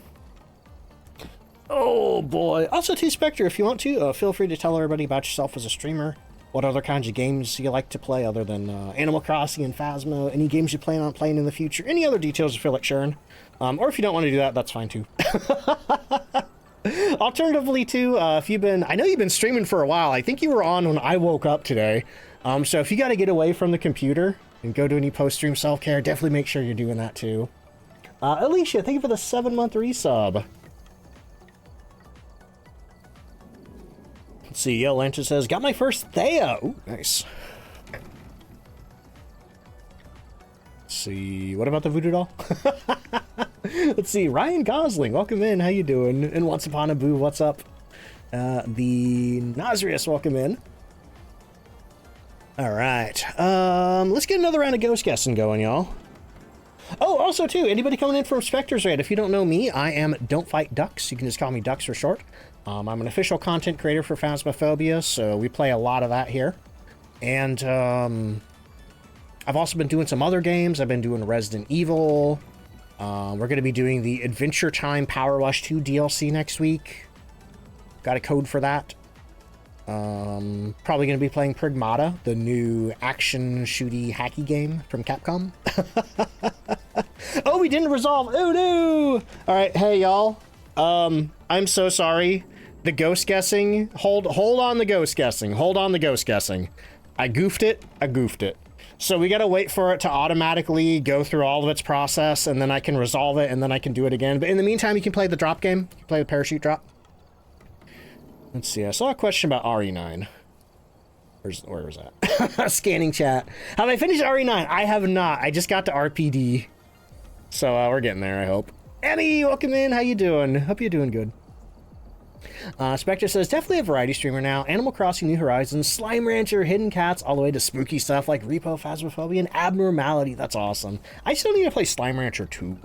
[SPEAKER 1] Oh, boy. Also, too, Spectre, if you want to, feel free to tell everybody about yourself as a streamer. What other kinds of games you like to play other than Animal Crossing and Phasmo? Any games you plan on playing in the future? Any other details you feel like sharing? Or if you don't want to do that, that's fine, too. Alternatively, too, if you've been... I know you've been streaming for a while. I think you were on when I woke up today. So if you got to get away from the computer and go do any post-stream self-care, definitely make sure you're doing that, too. Alicia, thank you for the 7-month resub. Let's see, Yo Lantern says, got my first Thea. Ooh, nice. Let's see, what about the voodoo doll? Let's see, Ryan Gosling, welcome in, how you doing? And Once Upon a Boo, what's up? The Nazarius, welcome in. All right, let's get another round of ghost guessing going, y'all. Oh, also, too, anybody coming in from Spectre's Raid, if you don't know me, I am DontFightDucks. You can just call me Ducks for short. I'm an official content creator for Phasmophobia, so we play a lot of that here. And I've also been doing some other games. I've been doing Resident Evil. We're going to be doing the Adventure Time Power Wash 2 DLC next week. Got a code for that. Probably going to be playing Pragmata, the new action shooty hacky game from Capcom. Oh, we didn't resolve. Oh no! All right, hey y'all. I'm so sorry. The ghost guessing. Hold on the ghost guessing. Hold on the ghost guessing. I goofed it. So we gotta wait for it to automatically go through all of its process, and then I can resolve it, and then I can do it again. But in the meantime, you can play the drop game. You can play the parachute drop. Let's see. I saw a question about RE9. Where was that? Scanning chat. Have I finished RE9? I have not. I just got to RPD. So we're getting there, I hope. Emmy, welcome in. How you doing? Hope you're doing good. Spectre says, definitely a variety streamer now. Animal Crossing New Horizons, Slime Rancher, Hidden Cats, all the way to spooky stuff like Repo, Phasmophobia, and Abnormality. That's awesome. I still need to play Slime Rancher 2.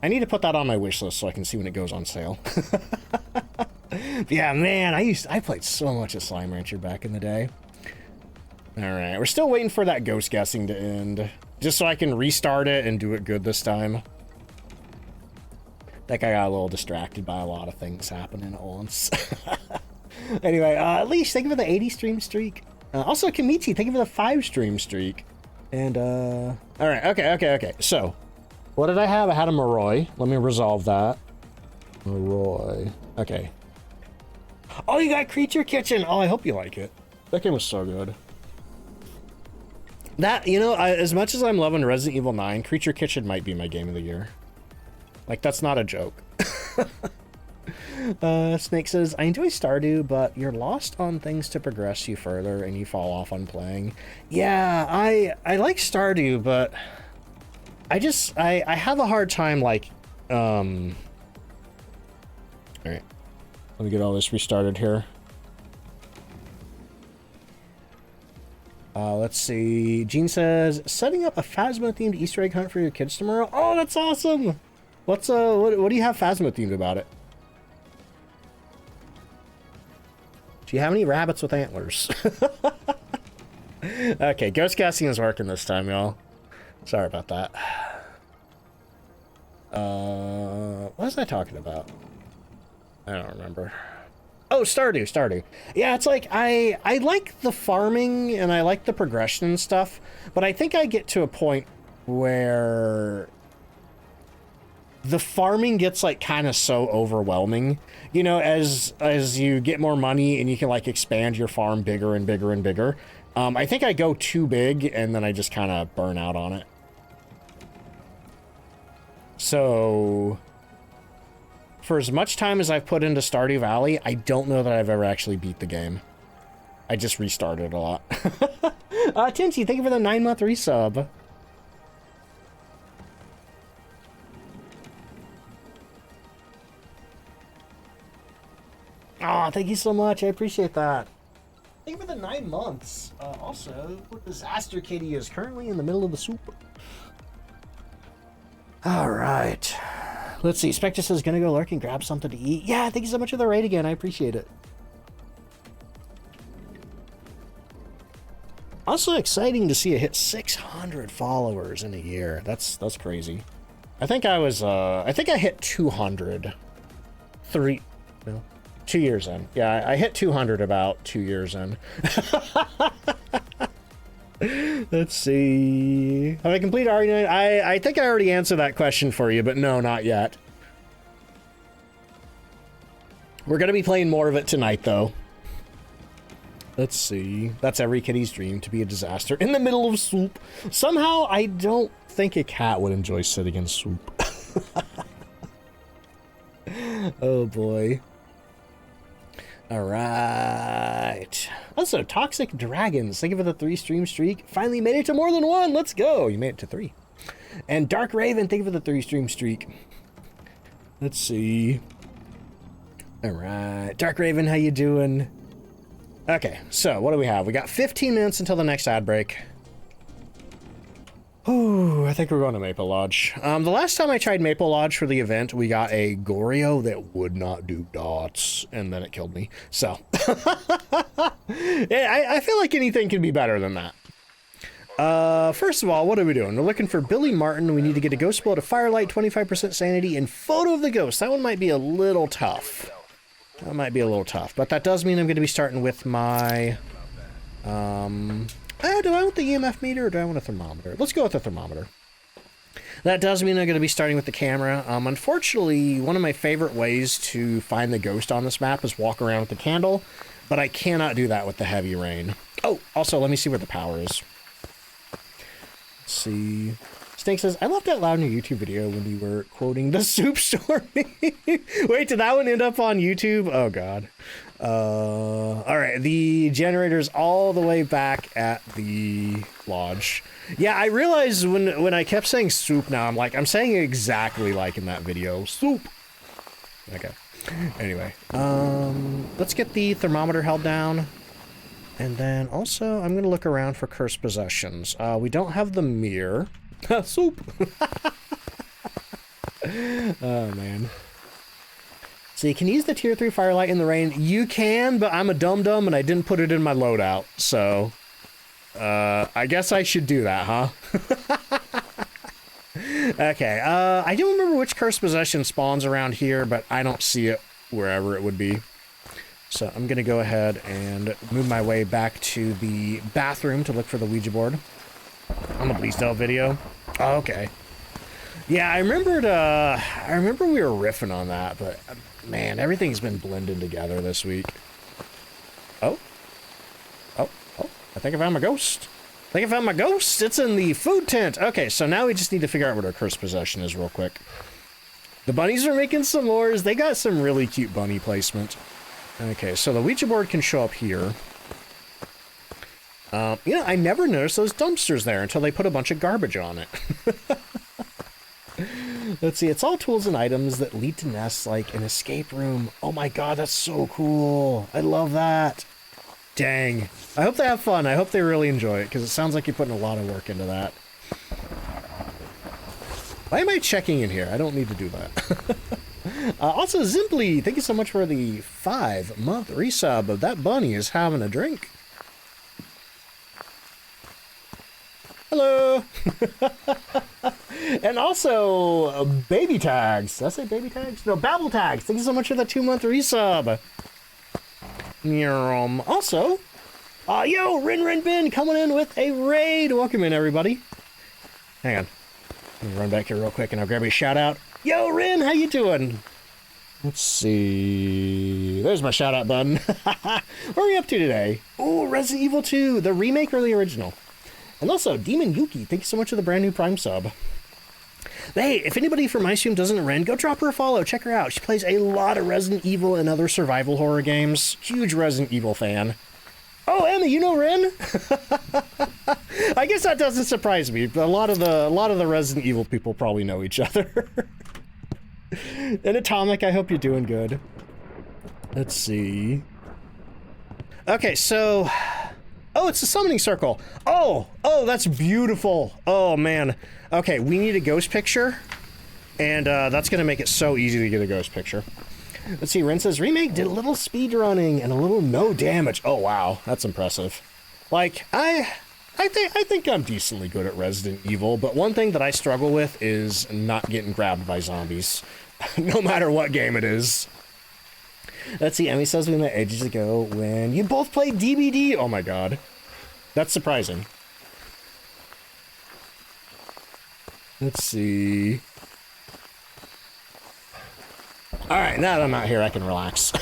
[SPEAKER 1] I need to put that on my wish list so I can see when it goes on sale. Yeah, man, I played so much of Slime Rancher back in the day. Alright, we're still waiting for that ghost guessing to end. Just so I can restart it and do it good this time. I think I got a little distracted by a lot of things happening at once. Anyway, Leash, thank you for the 80 stream streak. Also, Kamichi, thank you for the 5 stream streak. And, alright, okay. So, what did I have? I had a Moroi. Let me resolve that. Moroi. Okay. Oh, you got Creature Kitchen! Oh, I hope you like it. That game was so good. That, you know, as much as I'm loving Resident Evil 9, Creature Kitchen might be my game of the year. Like, that's not a joke. Snake says, I enjoy Stardew, but you're lost on things to progress you further and you fall off on playing. Yeah, I like Stardew, but I have a hard time, like, Alright. Let me get all this restarted here. Let's see. Gene says, setting up a Phasmo-themed Easter egg hunt for your kids tomorrow? Oh, that's awesome! What's, what do you have Phasmo-themed about it? Do you have any rabbits with antlers? Okay, ghost casting is working this time, y'all. Sorry about that. What was I talking about? I don't remember. Oh, Stardew. Yeah, it's like, I like the farming and I like the progression and stuff, but I think I get to a point where the farming gets like kind of so overwhelming, you know, as you get more money and you can like expand your farm bigger and bigger and bigger. I think I go too big and then I just kind of burn out on it. So for as much time as I've put into Stardew Valley, I don't know that I've ever actually beat the game. I just restarted a lot. Tinchi, thank you for the 9-month resub. Oh, thank you so much. I appreciate that. Thank you for the 9 months. Also, Disaster Kitty is currently in the middle of the soup. All right. Let's see. Spectre says, gonna go lurk and grab something to eat. Yeah, thank you so much for the raid again. I appreciate it. Also exciting to see it hit 600 followers in a year. That's crazy. I think I hit 200. 2 years in. Yeah, I hit 200 about 2 years in. Let's see. Have I completed RE9? I think I already answered that question for you, but no, not yet. We're going to be playing more of it tonight, though. Let's see. That's every kitty's dream, to be a disaster in the middle of soup. Somehow, I don't think a cat would enjoy sitting in soup. Oh, boy. All right. Also, Toxic Dragons. Thank you for the 3-stream streak. Finally made it to more than 1. Let's go. You made it to 3. And Dark Raven, thank you for the 3-stream streak. Let's see. All right. Dark Raven, how you doing? Okay, so what do we have? We got 15 minutes until the next ad break. Ooh, I think we're going to Maple Lodge. The last time I tried Maple Lodge for the event, we got a Goryo that would not do dots, and then it killed me. So, yeah, I feel like anything can be better than that. First of all, what are we doing? We're looking for Billy Martin. We need to get a ghost bullet, a firelight, 25% sanity, and photo of the ghost. That one might be a little tough. That might be a little tough, but that does mean I'm going to be starting with my, do I want the EMF meter or do I want a thermometer? Let's go with the thermometer. That does mean I'm going to be starting with the camera. Unfortunately, one of my favorite ways to find the ghost on this map is walk around with the candle, but I cannot do that with the heavy rain. Oh, also, let me see where the power is. Let's see. Snake says, I laughed out loud in your YouTube video when you were quoting the soup story. Wait, did that one end up on YouTube? Oh, God. All right, the generator's all the way back at the lodge. Yeah, I realized when I kept saying soup now, I'm saying it exactly like in that video. Soup. Okay. Anyway, let's get the thermometer held down. And then also, I'm going to look around for cursed possessions. We don't have the mirror. Soup. Oh, man. So you can use the tier 3 firelight in the rain. You can, but I'm a dum-dum and I didn't put it in my loadout. So, I guess I should do that, huh? Okay, I don't remember which cursed possession spawns around here, but I don't see it wherever it would be. So I'm going to go ahead and move my way back to the bathroom to look for the Ouija board. On the Bleasdale video. Oh, okay. Yeah, I remember we were riffing on that, but man, everything's been blending together this week. Oh. I think I found my ghost. It's in the food tent. Okay, so now we just need to figure out what our cursed possession is real quick. The bunnies are making s'mores. They got some really cute bunny placement. Okay, so the Ouija board can show up here. You know, I never noticed those dumpsters there until they put a bunch of garbage on it. Let's see, it's all tools and items that lead to nests like an escape room. Oh my god, that's so cool. I love that. Dang. I hope they have fun. I hope they really enjoy it, because it sounds like you're putting a lot of work into that. Why am I checking in here? I don't need to do that. Also, Zimply, thank you so much for the 5-month resub. That bunny is having a drink. Hello! And also, baby tags. Did I say baby tags? No, Babble tags. Thank you so much for the 2-month resub. Also, yo, Rin Bin coming in with a raid. Welcome in, everybody. Hang on. Let me run back here real quick and I'll grab a shout out. Yo, Rin, how you doing? Let's see. There's my shout out button. What are we up to today? Oh, Resident Evil 2, the remake or the original? And also, Demon Yuki, thank you so much for the brand new Prime sub. Hey, if anybody from my stream doesn't rent, go drop her a follow. Check her out. She plays a lot of Resident Evil and other survival horror games. Huge Resident Evil fan. Oh, Emma, you know Ren? I guess that doesn't surprise me. But a lot of the Resident Evil people probably know each other. And Atomic, I hope you're doing good. Let's see. Okay, so... Oh, it's a summoning circle. Oh, that's beautiful. Oh, man. Okay, we need a ghost picture. And that's going to make it so easy to get a ghost picture. Let's see, Ren says, remake did a little speed running and a little no damage. Oh, wow. That's impressive. Like, I think I'm decently good at Resident Evil, but one thing that I struggle with is not getting grabbed by zombies. No matter what game it is. Let's see, Emmy says we met ages ago when you both played DBD. Oh my god. That's surprising. Let's see. Alright, now that I'm out here, I can relax.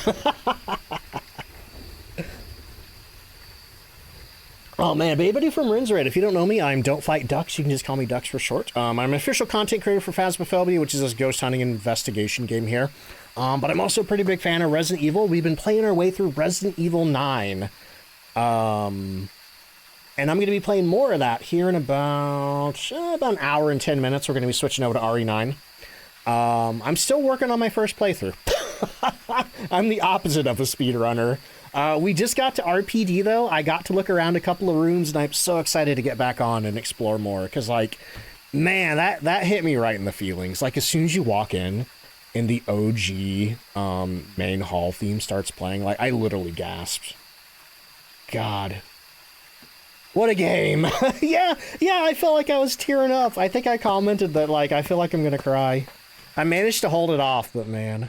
[SPEAKER 1] Oh man, anybody from Rinsred, if you don't know me, I'm DontFightDucks. You can just call me Ducks for short. I'm an official content creator for Phasmophobia, which is this ghost hunting investigation game here. But I'm also a pretty big fan of Resident Evil. We've been playing our way through Resident Evil 9. And I'm going to be playing more of that here in about an hour and 10 minutes. We're going to be switching over to RE9. I'm still working on my first playthrough. I'm the opposite of a speedrunner. We just got to RPD, though. I got to look around a couple of rooms, and I'm so excited to get back on and explore more. Because, like, man, that hit me right in the feelings. Like, as soon as you walk in, and the OG main hall theme starts playing, like, I literally gasped. God. What a game. yeah, I felt like I was tearing up. I think I commented that, like, I feel like I'm gonna cry. I managed to hold it off, but man.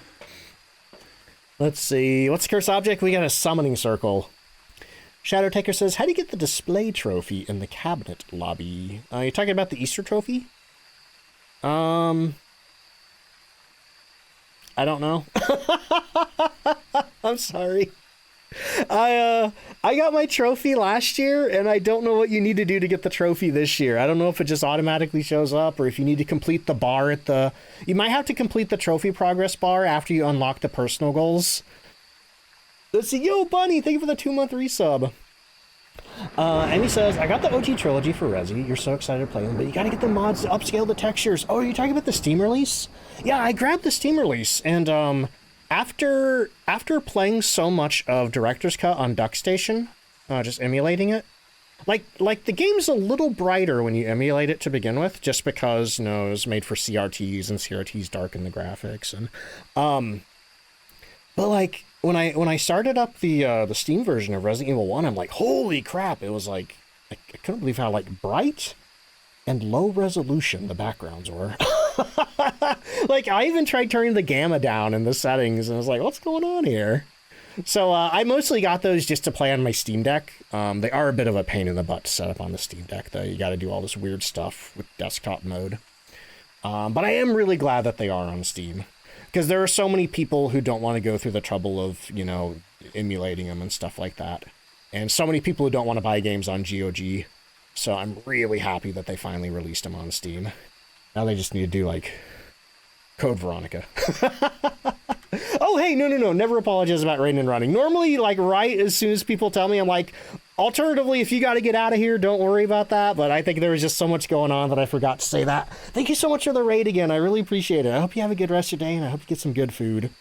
[SPEAKER 1] Let's see. What's the curse object? We got a summoning circle. Shadow Taker says, how do you get the display trophy in the cabinet lobby? You're talking about the Easter trophy? I don't know. I'm sorry. I got my trophy last year, and I don't know what you need to do to get the trophy this year. I don't know if it just automatically shows up, or if you need to complete the bar at the... You might have to complete the trophy progress bar after you unlock the personal goals. Let's see. Yo, Bunny, thank you for the 2-month resub. Amy says, I got the OG trilogy for Resi. You're so excited to play them, but you gotta get the mods to upscale the textures. Oh, are you talking about the Steam release? Yeah, I grabbed the Steam release, and after playing so much of Director's Cut on DuckStation, just emulating it, like the game's a little brighter when you emulate it to begin with, just because, you know, it was made for CRTs, and CRTs darken the graphics, and but like when I started up the Steam version of Resident Evil 1, I'm like, holy crap! It was like I couldn't believe how like bright and low resolution the backgrounds were. Like, I even tried turning the gamma down in the settings, and I was like, what's going on here? So I mostly got those just to play on my Steam Deck. They are a bit of a pain in the butt to set up on the Steam Deck, though. You got to do all this weird stuff with desktop mode. But I am really glad that they are on Steam, because there are so many people who don't want to go through the trouble of, you know, emulating them and stuff like that. And so many people who don't want to buy games on GOG. So I'm really happy that they finally released them on Steam. Now they just need to do, like, Code Veronica. Oh, hey, no, never apologize about rain and running. Normally, like, right as soon as people tell me, I'm like, alternatively, if you got to get out of here, don't worry about that. But I think there was just so much going on that I forgot to say that. Thank you so much for the raid again. I really appreciate it. I hope you have a good rest of your day, and I hope you get some good food.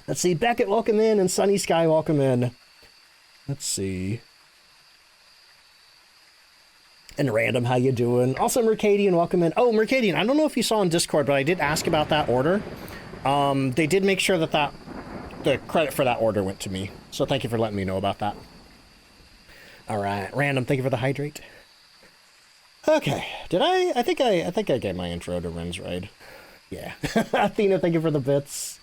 [SPEAKER 1] Let's see. Beckett, welcome in, and Sunny Sky, welcome in. Let's see. And Random, how you doing? Also, Mercadian, welcome in. Oh, Mercadian, I don't know if you saw on Discord, but I did ask about that order. They did make sure that the credit for that order went to me. So thank you for letting me know about that. All right, Random, thank you for the hydrate. Okay, did I think I gave my intro to Ren's Raid. Yeah. Athena, thank you for the bits.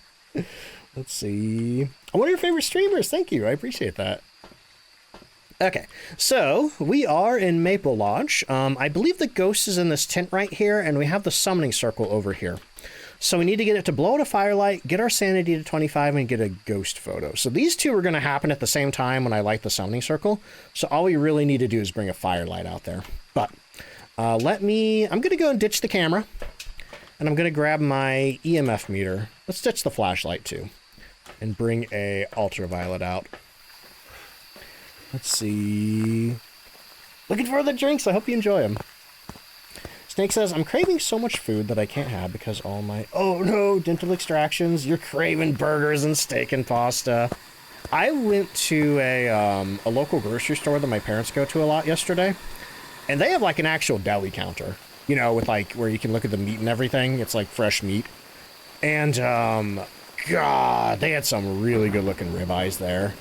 [SPEAKER 1] Let's see. One of your favorite streamers, thank you. I appreciate that. Okay, so we are in Maple Lodge. I believe the ghost is in this tent right here, and we have the summoning circle over here. So we need to get it to blow out a firelight, get our sanity to 25, and get a ghost photo. So these two are going to happen at the same time when I light the summoning circle. So all we really need to do is bring a firelight out there. But I'm going to go and ditch the camera, and I'm going to grab my EMF meter. Let's ditch the flashlight too, and bring a ultraviolet out. Let's see. Looking for the drinks. I hope you enjoy them. Snake says, I'm craving so much food that I can't have because all my... Oh no, dental extractions. You're craving burgers and steak and pasta. I went to a local grocery store that my parents go to a lot yesterday, and they have like an actual deli counter. you know, with like where you can look at the meat and everything. It's like fresh meat. And God, they had some really good looking ribeyes there.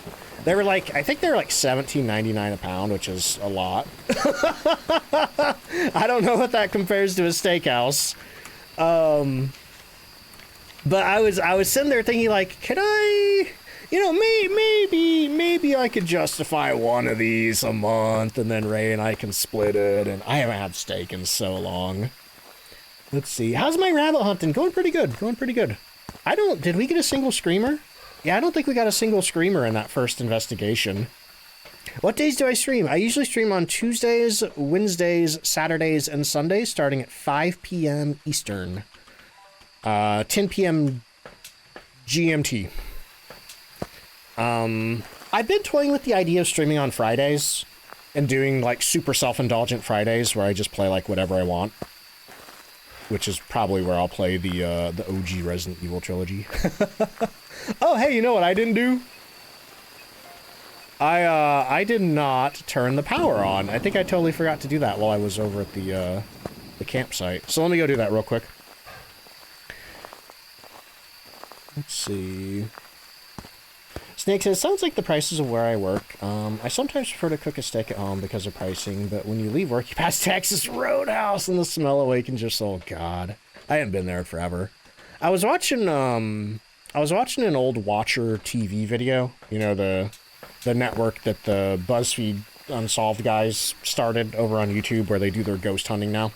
[SPEAKER 1] They were like, I think they were like $17.99 a pound, which is a lot. I don't know what that compares to a steakhouse. But I was sitting there thinking like, could I, you know, maybe I could justify one of these a month, and then Ray and I can split it. And I haven't had steak in so long. Let's see. How's my rabbit hunting? Going pretty good. Going pretty good. Did we get a single screamer? Yeah, I don't think we got a single screamer in that first investigation. What days do I stream? I usually stream on Tuesdays, Wednesdays, Saturdays, and Sundays, starting at 5 p.m. Eastern. 10 p.m. GMT. I've been toying with the idea of streaming on Fridays and doing like super self-indulgent Fridays where I just play like whatever I want. Which is probably where I'll play the OG Resident Evil trilogy. Oh, hey, you know what I didn't do? I did not turn the power on. I think I totally forgot to do that while I was over at the campsite. So let me go do that real quick. Let's see. Snake says, sounds like the prices of where I work. I sometimes prefer to cook a steak at home because of pricing, but when you leave work, you pass Texas Roadhouse and the smell awakens your soul. God, I haven't been there forever. I was watching an old Watcher TV video, you know, the network that the BuzzFeed Unsolved guys started over on YouTube where they do their ghost hunting now.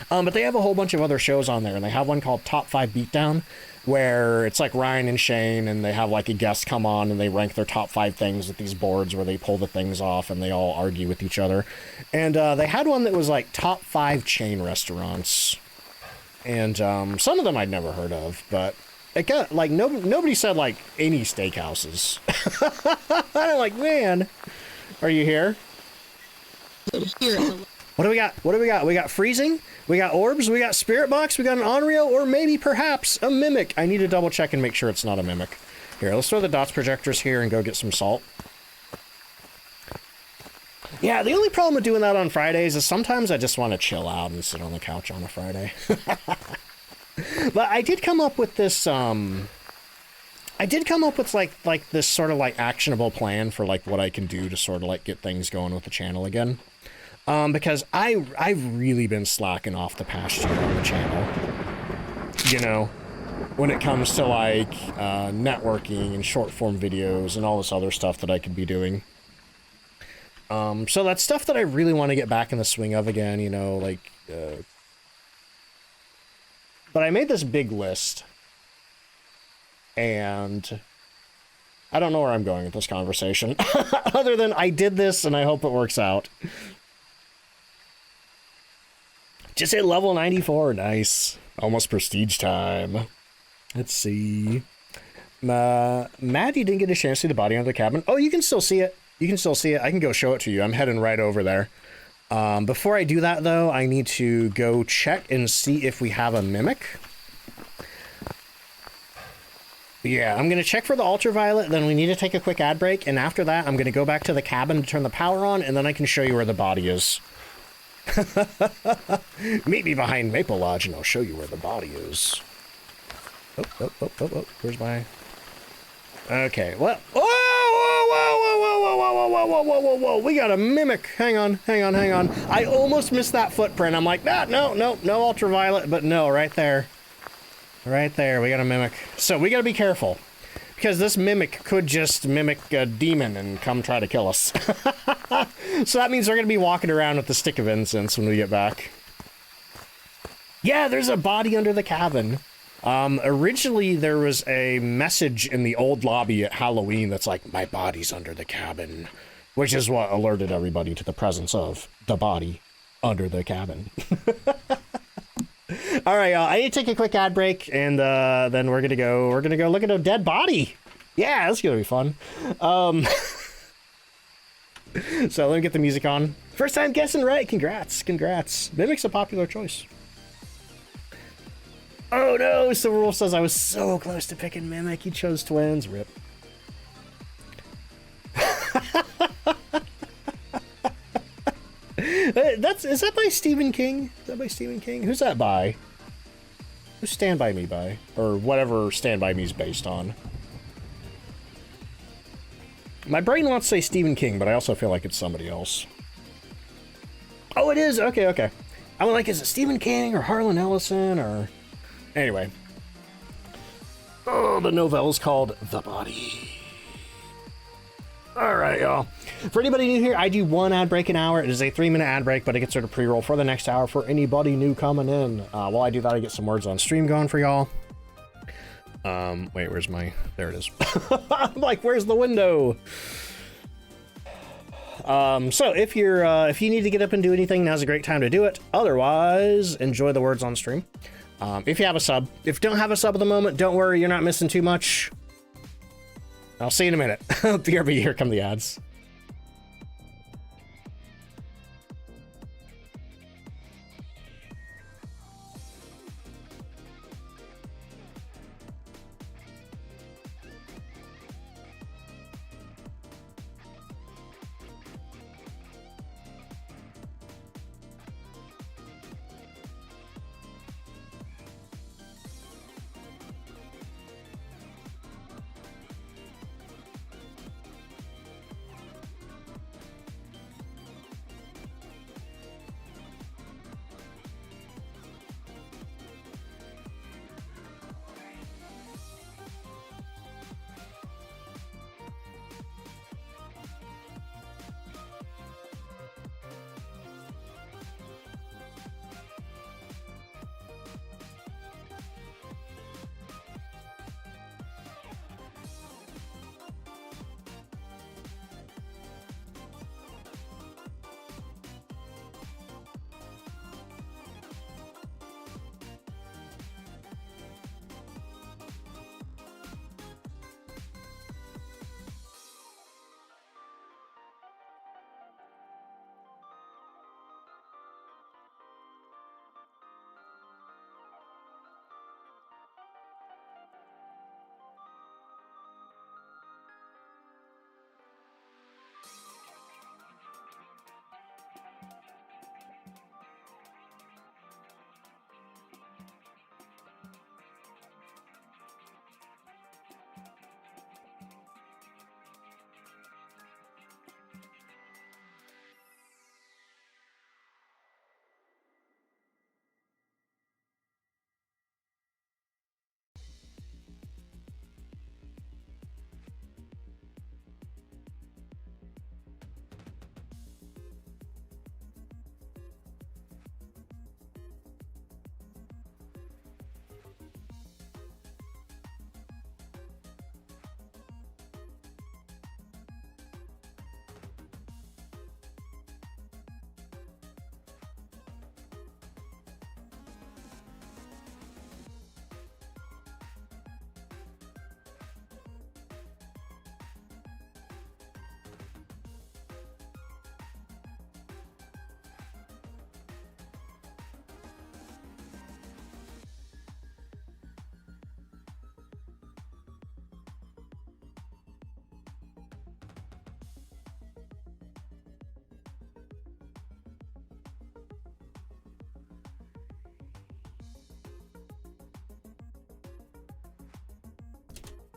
[SPEAKER 1] But they have a whole bunch of other shows on there, and they have one called Top 5 Beatdown, where it's like Ryan and Shane, and they have like a guest come on, and they rank their top 5 things with these boards where they pull the things off, and they all argue with each other. And they had one that was like top 5 chain restaurants, and some of them I'd never heard of, but it got like nobody said like any steakhouses. I'm like, man, are you here? What do we got? What do we got? We got freezing, we got orbs, we got spirit box, we got an Onryo, or maybe perhaps a mimic. I need to double check and make sure it's not a mimic. Here, let's throw the dots projectors here and go get some salt. Yeah, the only problem with doing that on Fridays is sometimes I just want to chill out and sit on the couch on a Friday. But I did come up with this, like this sort of like actionable plan for like what I can do to sort of like get things going with the channel again. Because I've really been slacking off the past year on the channel, you know, when it comes to like networking and short form videos and all this other stuff that I could be doing. So that's stuff that I really want to get back in the swing of again, you know, like, but I made this big list, and I don't know where I'm going with this conversation, other than I did this and I hope it works out. Just hit level 94, nice. Almost prestige time. Let's see. Matt, you didn't get a chance to see the body under the cabin. Oh, you can still see it. You can still see it. I can go show it to you. I'm heading right over there. Before I do that, though, I need to go check and see if we have a mimic. Yeah, I'm going to check for the ultraviolet, then we need to take a quick ad break, and after that, I'm going to go back to the cabin to turn the power on, and then I can show you where the body is. Meet me behind Maple Lodge, and I'll show you where the body is. Oh, where's my... Okay, well... Whoa, we got a mimic. Hang on. I almost missed that footprint. I'm like, no ultraviolet, but no, right there. Right there, we got a mimic. So we gotta be careful, because this mimic could just mimic a demon and come try to kill us. So that means we're gonna be walking around with the stick of incense when we get back. Yeah, there's a body under the cabin. Originally there was a message in the old lobby at Halloween that's like, my body's under the cabin, which is what alerted everybody to the presence of the body under the cabin. All right, y'all, I need to take a quick ad break, and then we're gonna go look at a dead body. Yeah, that's gonna be fun. So let me get the music on. First time guessing right. Congrats. Mimic's a popular choice. Oh no, Silverwolf says I was so close to picking Mimic. He chose twins. Rip. Is that by Stephen King? Is that by Stephen King? Who's that by? Who's Stand By Me by? Or whatever Stand By Me is based on. My brain wants to say Stephen King, but I also feel like it's somebody else. Oh, it is? Okay, okay. I'm like, is it Stephen King or Harlan Ellison or... Anyway. Oh, the novelle is called The Body. Alright, y'all. For anybody new here, I do one ad break an hour. It is a 3-minute ad break, but it gets sort of pre-roll for the next hour for anybody new coming in. While I do that, I get some words on stream going for y'all. Wait, where's my... There it is. I'm like, where's the window? So if you need to get up and do anything, now's a great time to do it. Otherwise, enjoy the words on stream. If you have a sub. If you don't have a sub at the moment, don't worry, you're not missing too much. I'll see you in a minute. BRB, here come the ads.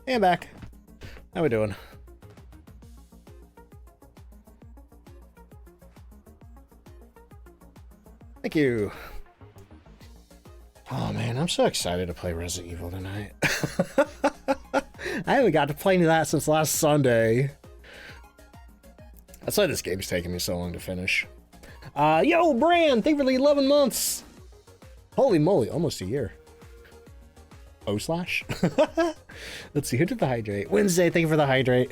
[SPEAKER 1] Hey, I'm back. How we doing? Thank you. Oh man, I'm so excited to play Resident Evil tonight. I haven't got to play any of that since last Sunday. That's why this game's taking me so long to finish. Yo, Bran, thank you for the 11 months. Holy moly, almost a year. O slash. Let's see, who did the hydrate? Wednesday, thank you for the hydrate.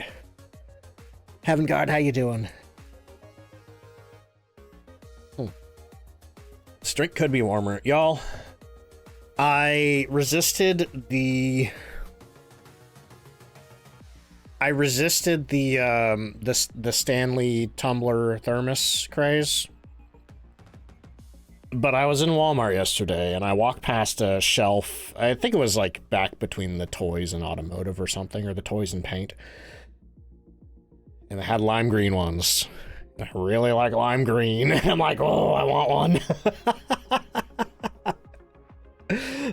[SPEAKER 1] Heaven Guard, how you doing? This drink could be warmer. Y'all, I resisted the Stanley tumbler thermos craze. But I was in Walmart yesterday and I walked past a shelf. I think it was like back between the toys and automotive or something, or the toys and paint. And they had lime green ones. I really like lime green. I'm like, oh, I want one.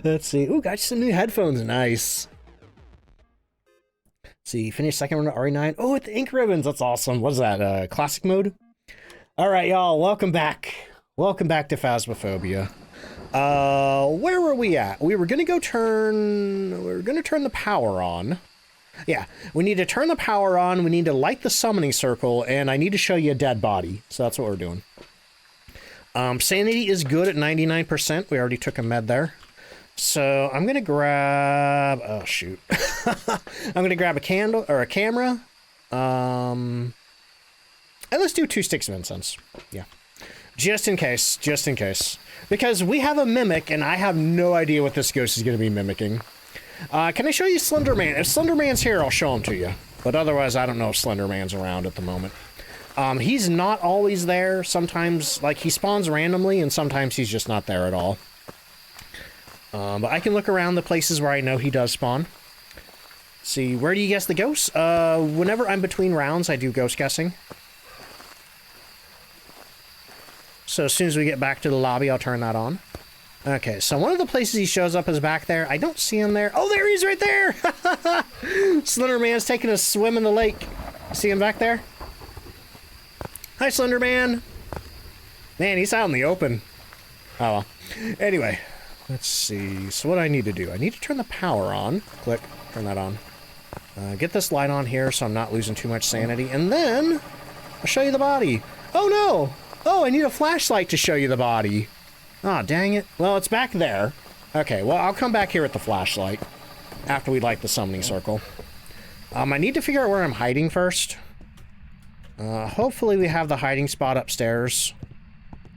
[SPEAKER 1] Let's see. Ooh, got you some new headphones. Nice. Let's see, finish second run at RE9. Oh, with the ink ribbons. That's awesome. What is that? Classic mode? All right, y'all. Welcome back. Welcome back to Phasmophobia. Where were we at? We were gonna go turn... We were gonna turn the power on. Yeah, we need to turn the power on, we need to light the summoning circle, and I need to show you a dead body. So that's what we're doing. Sanity is good at 99%. We already took a med there. So I'm gonna grab... Oh, shoot. I'm gonna grab a candle, or a camera. And let's do 2 sticks of incense. Yeah. Just in case, just in case. Because we have a mimic, and I have no idea what this ghost is going to be mimicking. Can I show you Slender Man? If Slender Man's here, I'll show him to you. But otherwise, I don't know if Slender Man's around at the moment. He's not always there. Sometimes, like, he spawns randomly, and sometimes he's just not there at all. But I can look around the places where I know he does spawn. See, where do you guess the ghosts? Whenever I'm between rounds, I do ghost guessing. So as soon as we get back to the lobby, I'll turn that on. Okay, so one of the places he shows up is back there. I don't see him there. Oh, there he is right there! Slender Man's taking a swim in the lake. See him back there? Hi, Slender Man. Man, he's out in the open. Oh, well. Anyway, let's see. So what do I need to do? I need to turn the power on. Click. Turn that on. Get this light on here so I'm not losing too much sanity. And then I'll show you the body. Oh, no! Oh, I need a flashlight to show you the body. Aw, dang it. Well, it's back there. Okay, well, I'll come back here with the flashlight after we light the summoning circle. I need to figure out where I'm hiding first. Hopefully we have the hiding spot upstairs.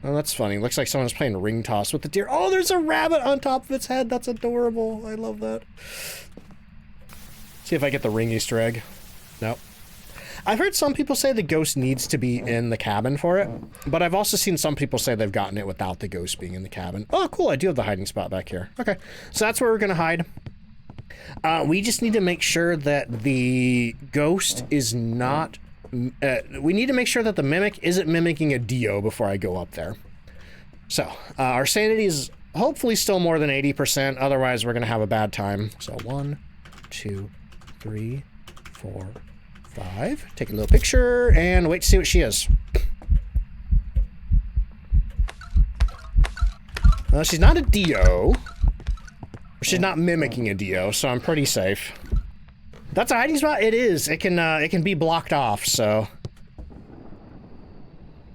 [SPEAKER 1] Oh, that's funny. Looks like someone's playing ring toss with the deer. Oh, there's a rabbit on top of its head. That's adorable. I love that. See if I get the ring Easter egg. Nope. I've heard some people say the ghost needs to be in the cabin for it, but I've also seen some people say they've gotten it without the ghost being in the cabin. Oh, cool. I do have the hiding spot back here. Okay. So that's where we're going to hide. We just need to make sure that the ghost is not... we need to make sure that the mimic isn't mimicking a Dio before I go up there. So, our sanity is hopefully still more than 80%. Otherwise, we're going to have a bad time. So, 1, 2, 3, 4... 5. Take a little picture and wait to see what she is. Well, she's not a Dio. She's not mimicking a Dio, so I'm pretty safe. That's a hiding spot? It is. It can be blocked off, so.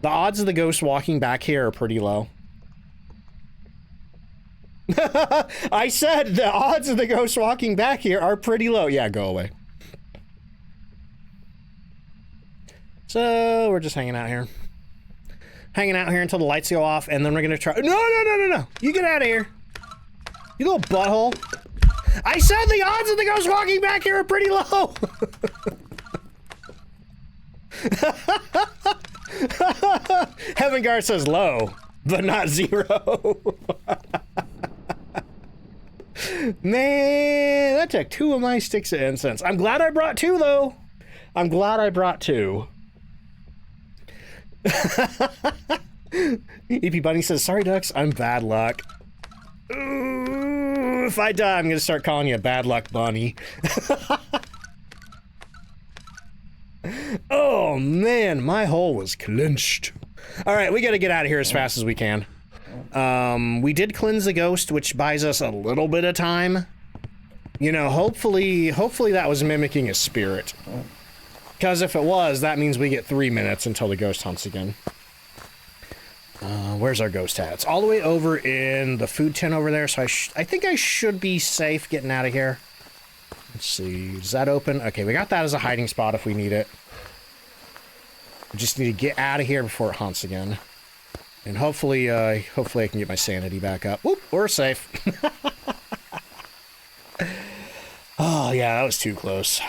[SPEAKER 1] The odds of the ghost walking back here are pretty low. I said the odds of the ghost walking back here are pretty low. Yeah, go away. So, we're just hanging out here. Hanging out here until the lights go off, and then we're gonna try- No! You get out of here! You little butthole! I said the odds of the ghost walking back here are pretty low! Heaven Guard says low, but not 0. Man, that took 2 of my sticks of incense. I'm glad I brought 2, though. I'm glad I brought 2. EP Bunny says, sorry, Ducks, I'm bad luck. Ooh, if I die, I'm gonna start calling you a bad luck bunny. Oh, man, my hole was clinched. All right, we gotta get out of here as fast as we can. We did cleanse the ghost, which buys us a little bit of time. You know, hopefully that was mimicking a spirit. Because if it was, that means we get 3 minutes until the ghost hunts again. Where's our ghost at? It's all the way over in the food tin over there, so I think I should be safe getting out of here. Let's see, is that open? Okay, we got that as a hiding spot if we need it. We just need to get out of here before it hunts again. And hopefully I can get my sanity back up. Whoop, we're safe. Oh yeah, that was too close.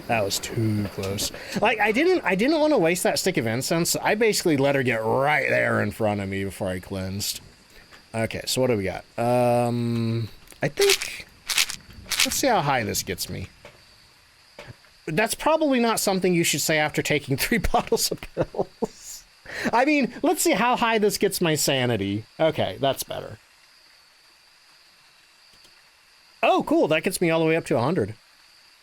[SPEAKER 1] That was too close. Like, I didn't want to waste that stick of incense. I basically let her get right there in front of me before I cleansed. Okay, so what do we got? I think... Let's see how high this gets me. That's probably not something you should say after taking 3 bottles of pills. I mean, let's see how high this gets my sanity. Okay, that's better. Oh, cool. That gets me all the way up to 100.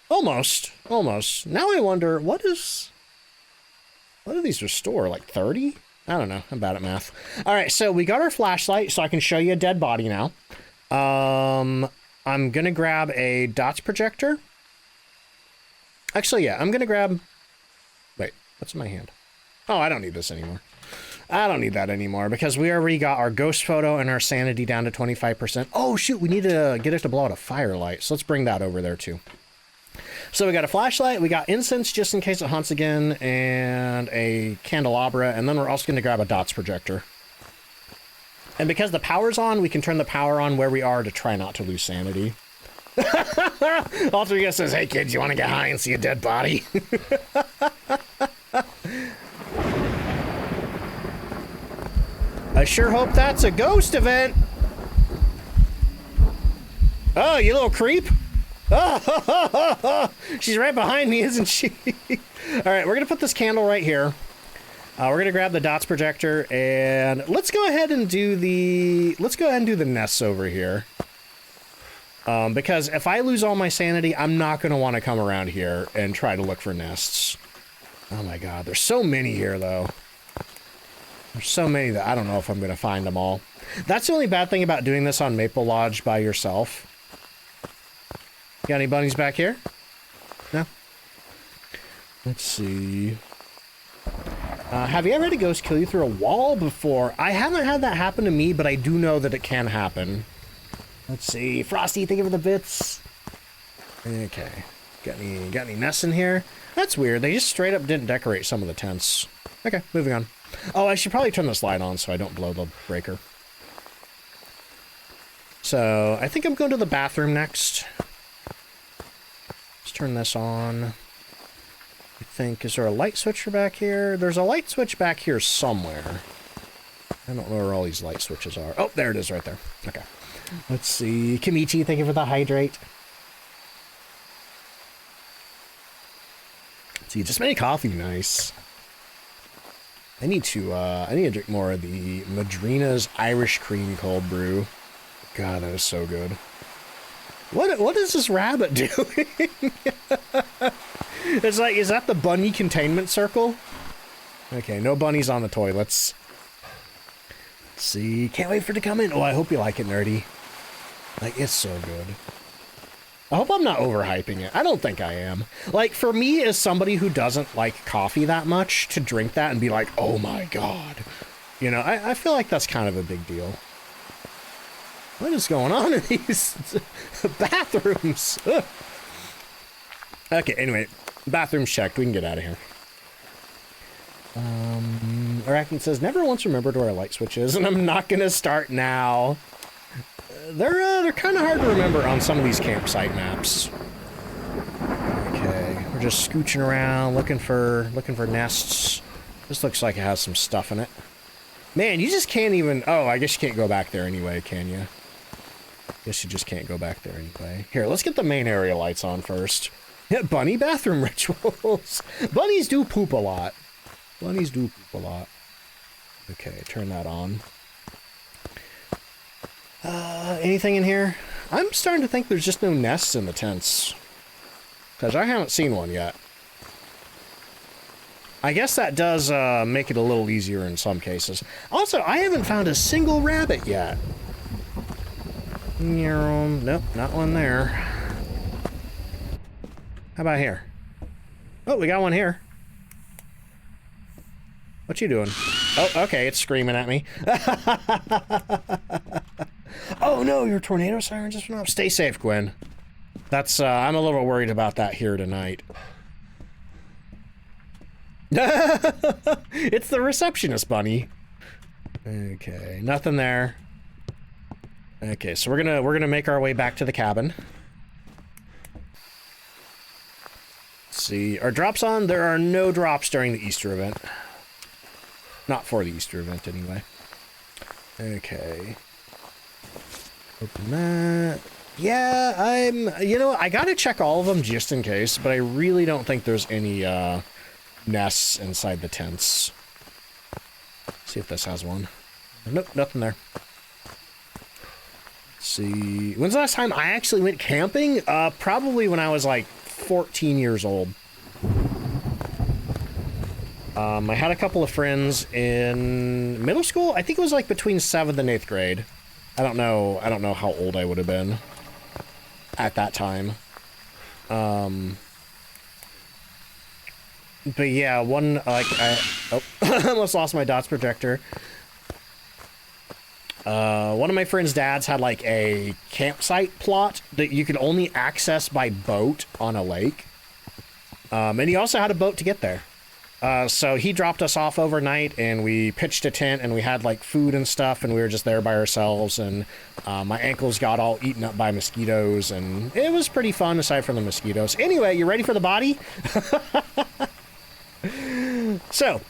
[SPEAKER 1] Almost. Almost. Now I wonder, what do these restore? Like 30? I don't know. I'm bad at math. All right, so we got our flashlight, so I can show you a dead body now. I'm going to grab a dots projector. Actually, yeah, I'm going to grab... Wait, what's in my hand? Oh, I don't need this anymore. I don't need that anymore because we already got our ghost photo and our sanity down to 25%. Oh, shoot, we need to get it to blow out a firelight. So let's bring that over there, too. So we got a flashlight, we got incense just in case it haunts again, and a candelabra, and then we're also going to grab a dots projector. And because the power's on, we can turn the power on where we are to try not to lose sanity. Alter says, hey kids, you want to get high and see a dead body? I sure hope that's a ghost event. Oh, you little creep. Oh, she's right behind me, isn't she? All right, we're going to put this candle right here. We're going to grab the dots projector and let's go ahead and do the nests over here. Because if I lose all my sanity, I'm not going to want to come around here and try to look for nests. Oh my god, there's so many here though. There's so many that I don't know if I'm going to find them all. That's the only bad thing about doing this on Maple Lodge by yourself. Got any bunnies back here? No? Let's see. Have you ever had a ghost kill you through a wall before? I haven't had that happen to me, but I do know that it can happen. Let's see. Frosty, thank you for the bits. Okay. Got any nests in here? That's weird. They just straight up didn't decorate some of the tents. Okay, moving on. Oh, I should probably turn this light on so I don't blow the breaker. So, I think I'm going to the bathroom next. Let's turn this on. I think, is there a light switcher back here? There's a light switch back here somewhere. I don't know where all these light switches are. Oh, there it is right there. Okay. Let's see. Kimichi, thank you for the hydrate. Let's see, just made coffee nice. I need to drink more of the Madrina's Irish Cream Cold Brew. God, that is so good. What is this rabbit doing? It's like, is that the bunny containment circle? Okay, no bunnies on the toilets. Let's see, can't wait for it to come in. Oh, I hope you like it, Nerdy. Like, it's so good. I hope I'm not overhyping it. I don't think I am. Like, for me, as somebody who doesn't like coffee that much, to drink that and be like, oh my god. You know, I feel like that's kind of a big deal. What is going on in these bathrooms? Ugh. Okay, anyway, bathroom's checked. We can get out of here. Arachne says, never once remembered where a light switch is, and I'm not gonna start now. They're kind of hard to remember on some of these campsite maps. Okay, we're just scooching around, looking for nests. This looks like it has some stuff in it. Man, you just can't even... Oh, I guess you can't go back there anyway, can you? Guess you just can't go back there anyway. Here, let's get the main area lights on first. Yeah, bunny bathroom rituals. Bunnies do poop a lot. Bunnies do poop a lot. Okay, turn that on. Anything in here? I'm starting to think there's just no nests in the tents. Because I haven't seen one yet. I guess that does make it a little easier in some cases. Also, I haven't found a single rabbit yet. Nope, not one there. How about here? Oh, we got one here. What you doing? Oh, okay, it's screaming at me. Oh no, your tornado siren just went off. Stay safe, Gwen. That's, I'm a little worried about that here tonight. It's the receptionist bunny. Okay, nothing there. Okay, so we're gonna make our way back to the cabin. Let's see, are drops on? There are no drops during the Easter event. Not for the Easter event, anyway. Okay. Open that. Yeah, you know, I gotta check all of them just in case, but I really don't think there's any, nests inside the tents. See if this has one. Nope, nothing there. Let's see. When's the last time I actually went camping? Probably when I was like 14 years old. I had a couple of friends in middle school. I think it was like between 7th and 8th grade. I don't know how old I would have been at that time. But yeah, I almost lost my dots projector. One of my friend's dads had like a campsite plot that you could only access by boat on a lake. And he also had a boat to get there. So he dropped us off overnight and we pitched a tent and we had like food and stuff and we were just there by ourselves and my ankles got all eaten up by mosquitoes and it was pretty fun aside from the mosquitoes. Anyway, you ready for the body? So,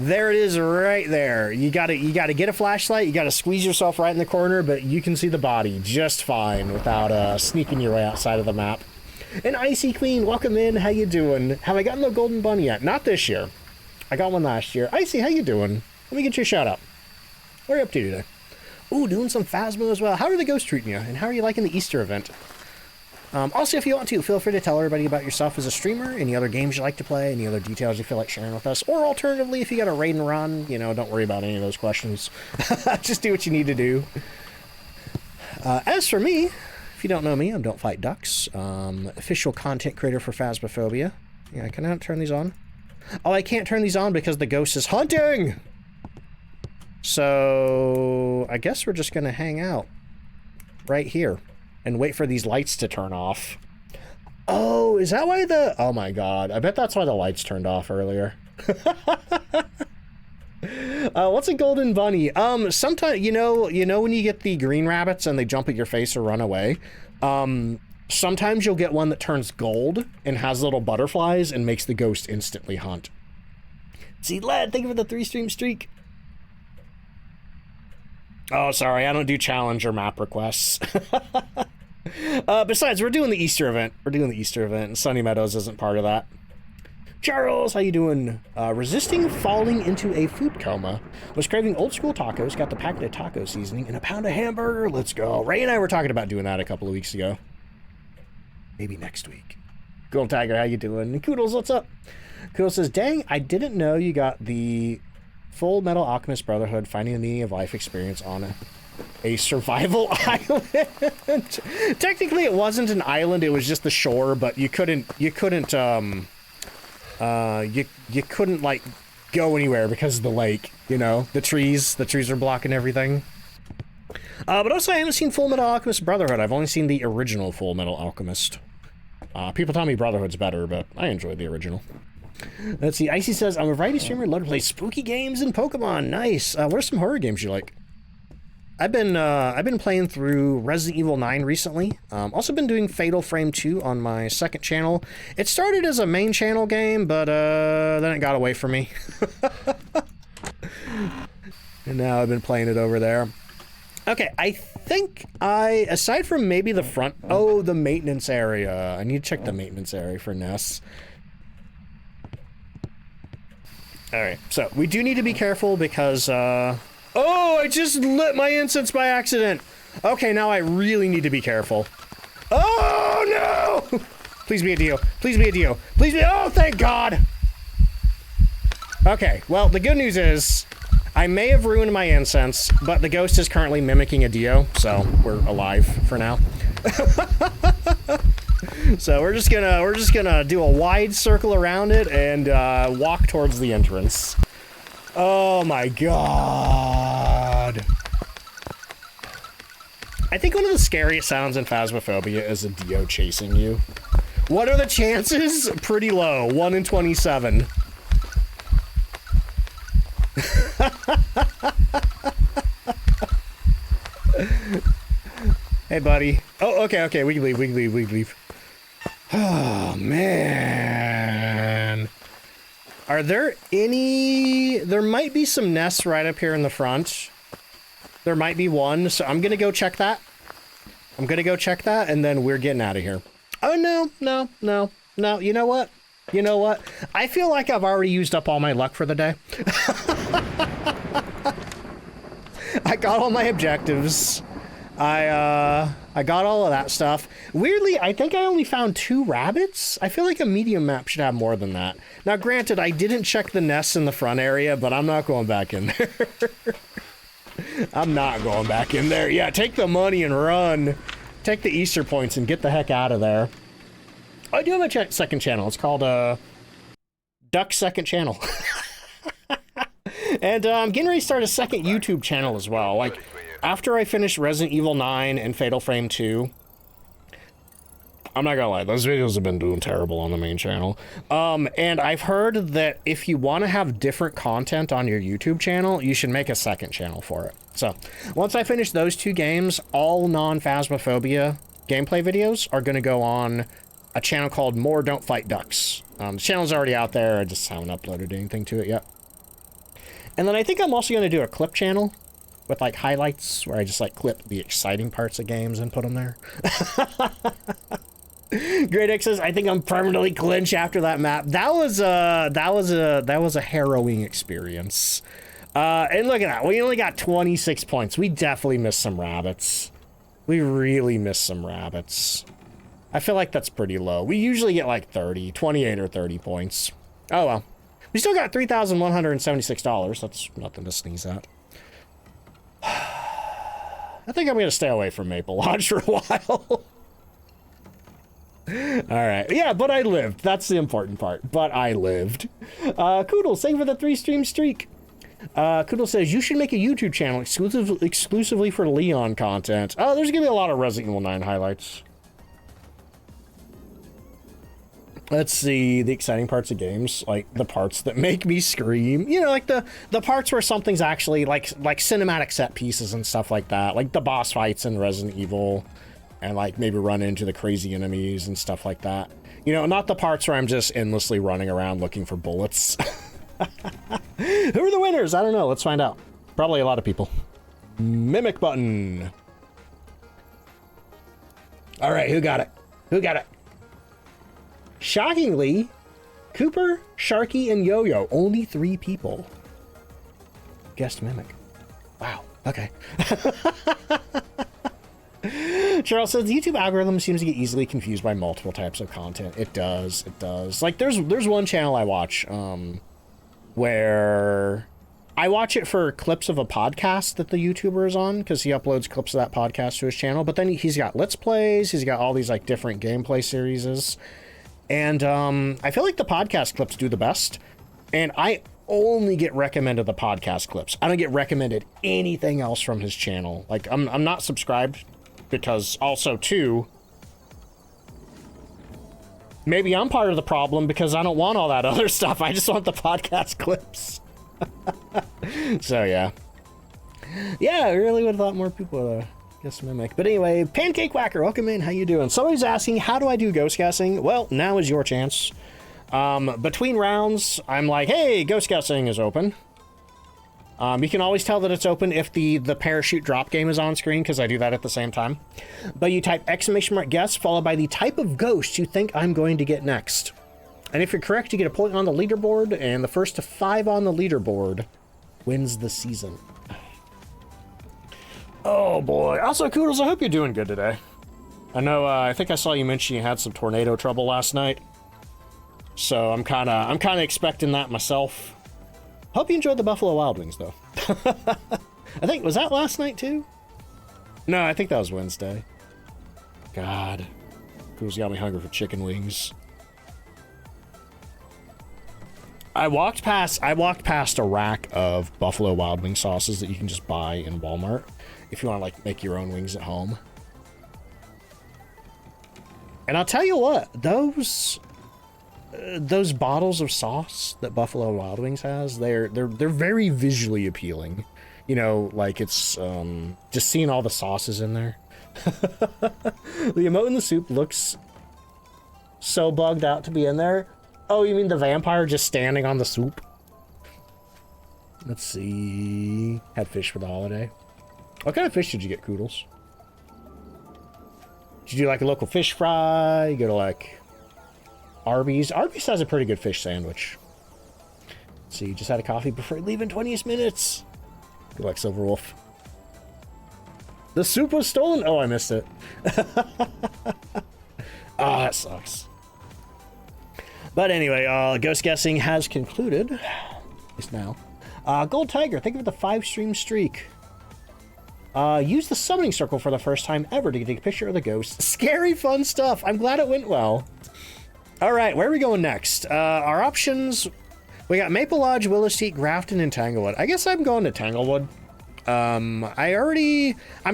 [SPEAKER 1] there it is right there. You gotta get a flashlight, you gotta squeeze yourself right in the corner, but you can see the body just fine without sneaking your way outside of the map. And Icy Queen, welcome in, how you doing? Have I gotten the golden bunny yet? Not this year. I got one last year. Icy, how you doing? Let me get you a shout out. What are you up to today? Ooh, doing some Phasmo as well. How are the ghosts treating you? And how are you liking the Easter event? Also, if you want to, feel free to tell everybody about yourself as a streamer, any other games you like to play, any other details you feel like sharing with us, or alternatively, if you got a raid and run, you know, don't worry about any of those questions. Just do what you need to do. As for me, if you don't know me, I'm DontFightDucks, official content creator for Phasmophobia. Yeah, can I not turn these on? Oh, I can't turn these on because the ghost is hunting! So, I guess we're just gonna hang out right here and wait for these lights to turn off. Oh, is that why oh my god, I bet that's why the lights turned off earlier. What's a golden bunny? Sometimes, you know when you get the green rabbits and they jump at your face or run away? Sometimes you'll get one that turns gold and has little butterflies and makes the ghost instantly hunt. See, Led, thank you for the 3-stream streak. Oh, sorry, I don't do challenge or map requests. Besides, we're doing the Easter event. And Sunny Meadows isn't part of that. Charles, how you doing? Resisting falling into a food coma. Was craving old school tacos, got the packet of taco seasoning, and a pound of hamburger. Let's go. Ray and I were talking about doing that a couple of weeks ago. Maybe next week. Cool Tiger, how you doing? And Koodles, what's up? Koodles says, dang, I didn't know you got the Full Metal Alchemist Brotherhood Finding the Meaning of Life experience on a survival island. Technically, it wasn't an island, it was just the shore, but you couldn't like go anywhere because of the lake, you know, the trees are blocking everything. But also I haven't seen Full Metal Alchemist Brotherhood. I've only seen the original Full Metal Alchemist. People tell me Brotherhood's better, but I enjoyed the original. Let's see, Icy says, I'm a variety streamer, love to play spooky games and Pokemon. Nice. What are some horror games you like? I've been playing through Resident Evil 9 recently. Also been doing Fatal Frame 2 on my second channel. It started as a main channel game, but then it got away from me. And now I've been playing it over there. Okay, I think aside from maybe the front, the maintenance area. I need to check the maintenance area for nests. Alright, so we do need to be careful because, oh, I just lit my incense by accident. Okay, now I really need to be careful. Oh, no! Please be a Dio. Please be a Dio. Please be, oh, thank God! Okay, well, the good news is, I may have ruined my incense, but the ghost is currently mimicking a Dio, so we're alive for now. So we're just gonna do a wide circle around it and walk towards the entrance. Oh my god. I think one of the scariest sounds in Phasmophobia is a Dio chasing you. What are the chances? Pretty low. 1 in 27. Hey, buddy. Oh, okay, we can leave. Oh, man. Are there any... There might be some nests right up here in the front. There might be one, so I'm gonna go check that. I'm gonna go check that, and then we're getting out of here. Oh, no. You know what? You know what? I feel like I've already used up all my luck for the day. I got all my objectives. I got all of that stuff. Weirdly, I think I only found 2 rabbits. I feel like a medium map should have more than that. Now, granted, I didn't check the nests in the front area, but I'm not going back in there. I'm not going back in there. Yeah, take the money and run. Take the Easter points and get the heck out of there. I do have a second channel. It's called Duck Second Channel. And I'm getting ready to start a second YouTube channel as well. Like, after I finish Resident Evil 9 and Fatal Frame 2, I'm not gonna lie, those videos have been doing terrible on the main channel. And I've heard that if you want to have different content on your YouTube channel, you should make a second channel for it. So, once I finish those 2 games, all non-Phasmophobia gameplay videos are gonna go on a channel called More Don't Fight Ducks. The channel's already out there, I just haven't uploaded anything to it yet. And then I think I'm also gonna do a clip channel with like highlights where I just like clip the exciting parts of games and put them there. Great X says, I think I'm permanently clinch after that map. That was a harrowing experience. And look at that, we only got 26 points. We definitely missed some rabbits. We really missed some rabbits. I feel like that's pretty low. We usually get like 28 or 30 points. Oh well. We still got $3,176. That's nothing to sneeze at. I think I'm gonna stay away from Maple Lodge for a while. Alright. Yeah, but I lived. That's the important part. But I lived. Koodle, thank you for the 3-stream streak. Koodle says, you should make a YouTube channel exclusively for Leon content. Oh, there's gonna be a lot of Resident Evil 9 highlights. Let's see, the exciting parts of games, like the parts that make me scream. You know, like the parts where something's actually like cinematic set pieces and stuff like that. Like the boss fights in Resident Evil and like maybe run into the crazy enemies and stuff like that. You know, not the parts where I'm just endlessly running around looking for bullets. Who are the winners? I don't know. Let's find out. Probably a lot of people. Mimic button. All right, who got it? Who got it? Shockingly, Cooper, Sharky, and Yo-Yo. Only 3 people. Guessed Mimic. Wow. Okay. Charles says, the YouTube algorithm seems to get easily confused by multiple types of content. It does. It does. Like, there's one channel I watch, where I watch it for clips of a podcast that the YouTuber is on, because he uploads clips of that podcast to his channel. But then he's got Let's Plays. He's got all these, like, different gameplay series. And I feel like the podcast clips do the best, and I only get recommended the podcast clips. I don't get recommended anything else from his channel. Like, I'm not subscribed, because also, too, maybe I'm part of the problem because I don't want all that other stuff. I just want the podcast clips. So, yeah. Yeah, I really would have thought more people guess Mimic. But anyway, Pancake Whacker, welcome in. How you doing? Somebody's asking, how do I do ghost guessing? Well, now is your chance. Between rounds, I'm like, hey, ghost guessing is open. You can always tell that it's open if the parachute drop game is on screen, because I do that at the same time. But you type ! guess followed by the type of ghost you think I'm going to get next. And if you're correct, you get a point on the leaderboard, and the first to 5 on the leaderboard wins the season. Oh boy. Also, Koodles, I hope you're doing good today. I know, I think I saw you mention you had some tornado trouble last night. So I'm kinda expecting that myself. Hope you enjoyed the Buffalo Wild Wings, though. I think, was that last night, too? No, I think that was Wednesday. God. Koodles got me hungry for chicken wings. I walked past a rack of Buffalo Wild Wing sauces that you can just buy in Walmart if you want to like make your own wings at home. And I'll tell you what, those bottles of sauce that Buffalo Wild Wings has, they're very visually appealing. You know, like it's just seeing all the sauces in there. The emote in the soup looks so bugged out to be in there. Oh, you mean the vampire just standing on the soup? Let's see. Had fish for the holiday. What kind of fish did you get, Koodles? You do like a local fish fry, you go to like Arby's. Arby's has a pretty good fish sandwich. So you just had a coffee before leaving 20 minutes. Good luck, Silverwolf. The soup was stolen? Oh, I missed it. Ah, that sucks. But anyway, ghost guessing has concluded. At least now. Gold Tiger, thank you for the 5-stream streak. Use the summoning circle for the first time ever to take a picture of the ghost. Scary, fun stuff. I'm glad it went well. All right, where are we going next? Our options, we got Maple Lodge, Willow Seat, Grafton, and Tanglewood. I guess I'm going to Tanglewood. I'm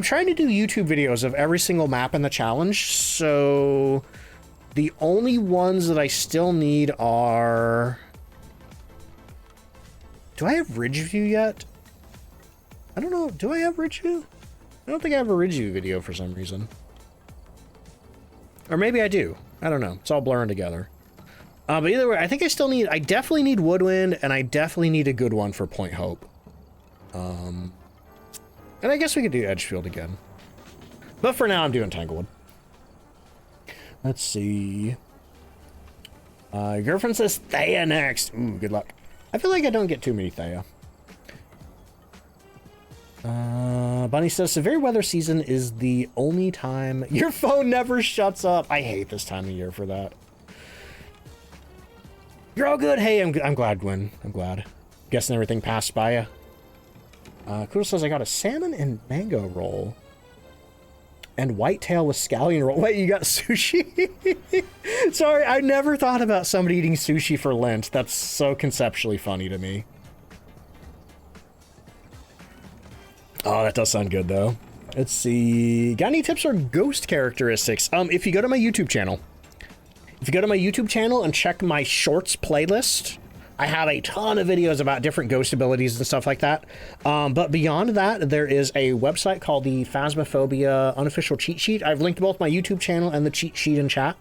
[SPEAKER 1] trying to do YouTube videos of every single map in the challenge, so the only ones that I still need are... Do I have Ridgeview yet? I don't know. Do I have Ridgeview? I don't think I have a Ridgeview video for some reason. Or maybe I do. I don't know. It's all blurring together. But either way, I think I definitely need Woodwind, and I definitely need a good one for Point Hope. And I guess we could do Edgefield again. But for now, I'm doing Tanglewood. Let's see. Your girlfriend says Thea next. Ooh, good luck. I feel like I don't get too many Thea. Bunny says, severe weather season is the only time your phone never shuts up. I hate this time of year for that. You're all good. Hey, I'm glad, Gwen. I'm glad. Guessing everything passed by you. Cool says, I got a salmon and mango roll. And whitetail with scallion roll. Wait, you got sushi? Sorry, I never thought about somebody eating sushi for Lent. That's so conceptually funny to me. Oh, that does sound good, though. Let's see. Got any tips for ghost characteristics? If you go to my YouTube channel. If you go to my YouTube channel and check my shorts playlist, I have a ton of videos about different ghost abilities and stuff like that. But beyond that, there is a website called the Phasmophobia unofficial cheat sheet. I've linked both my YouTube channel and the cheat sheet in chat.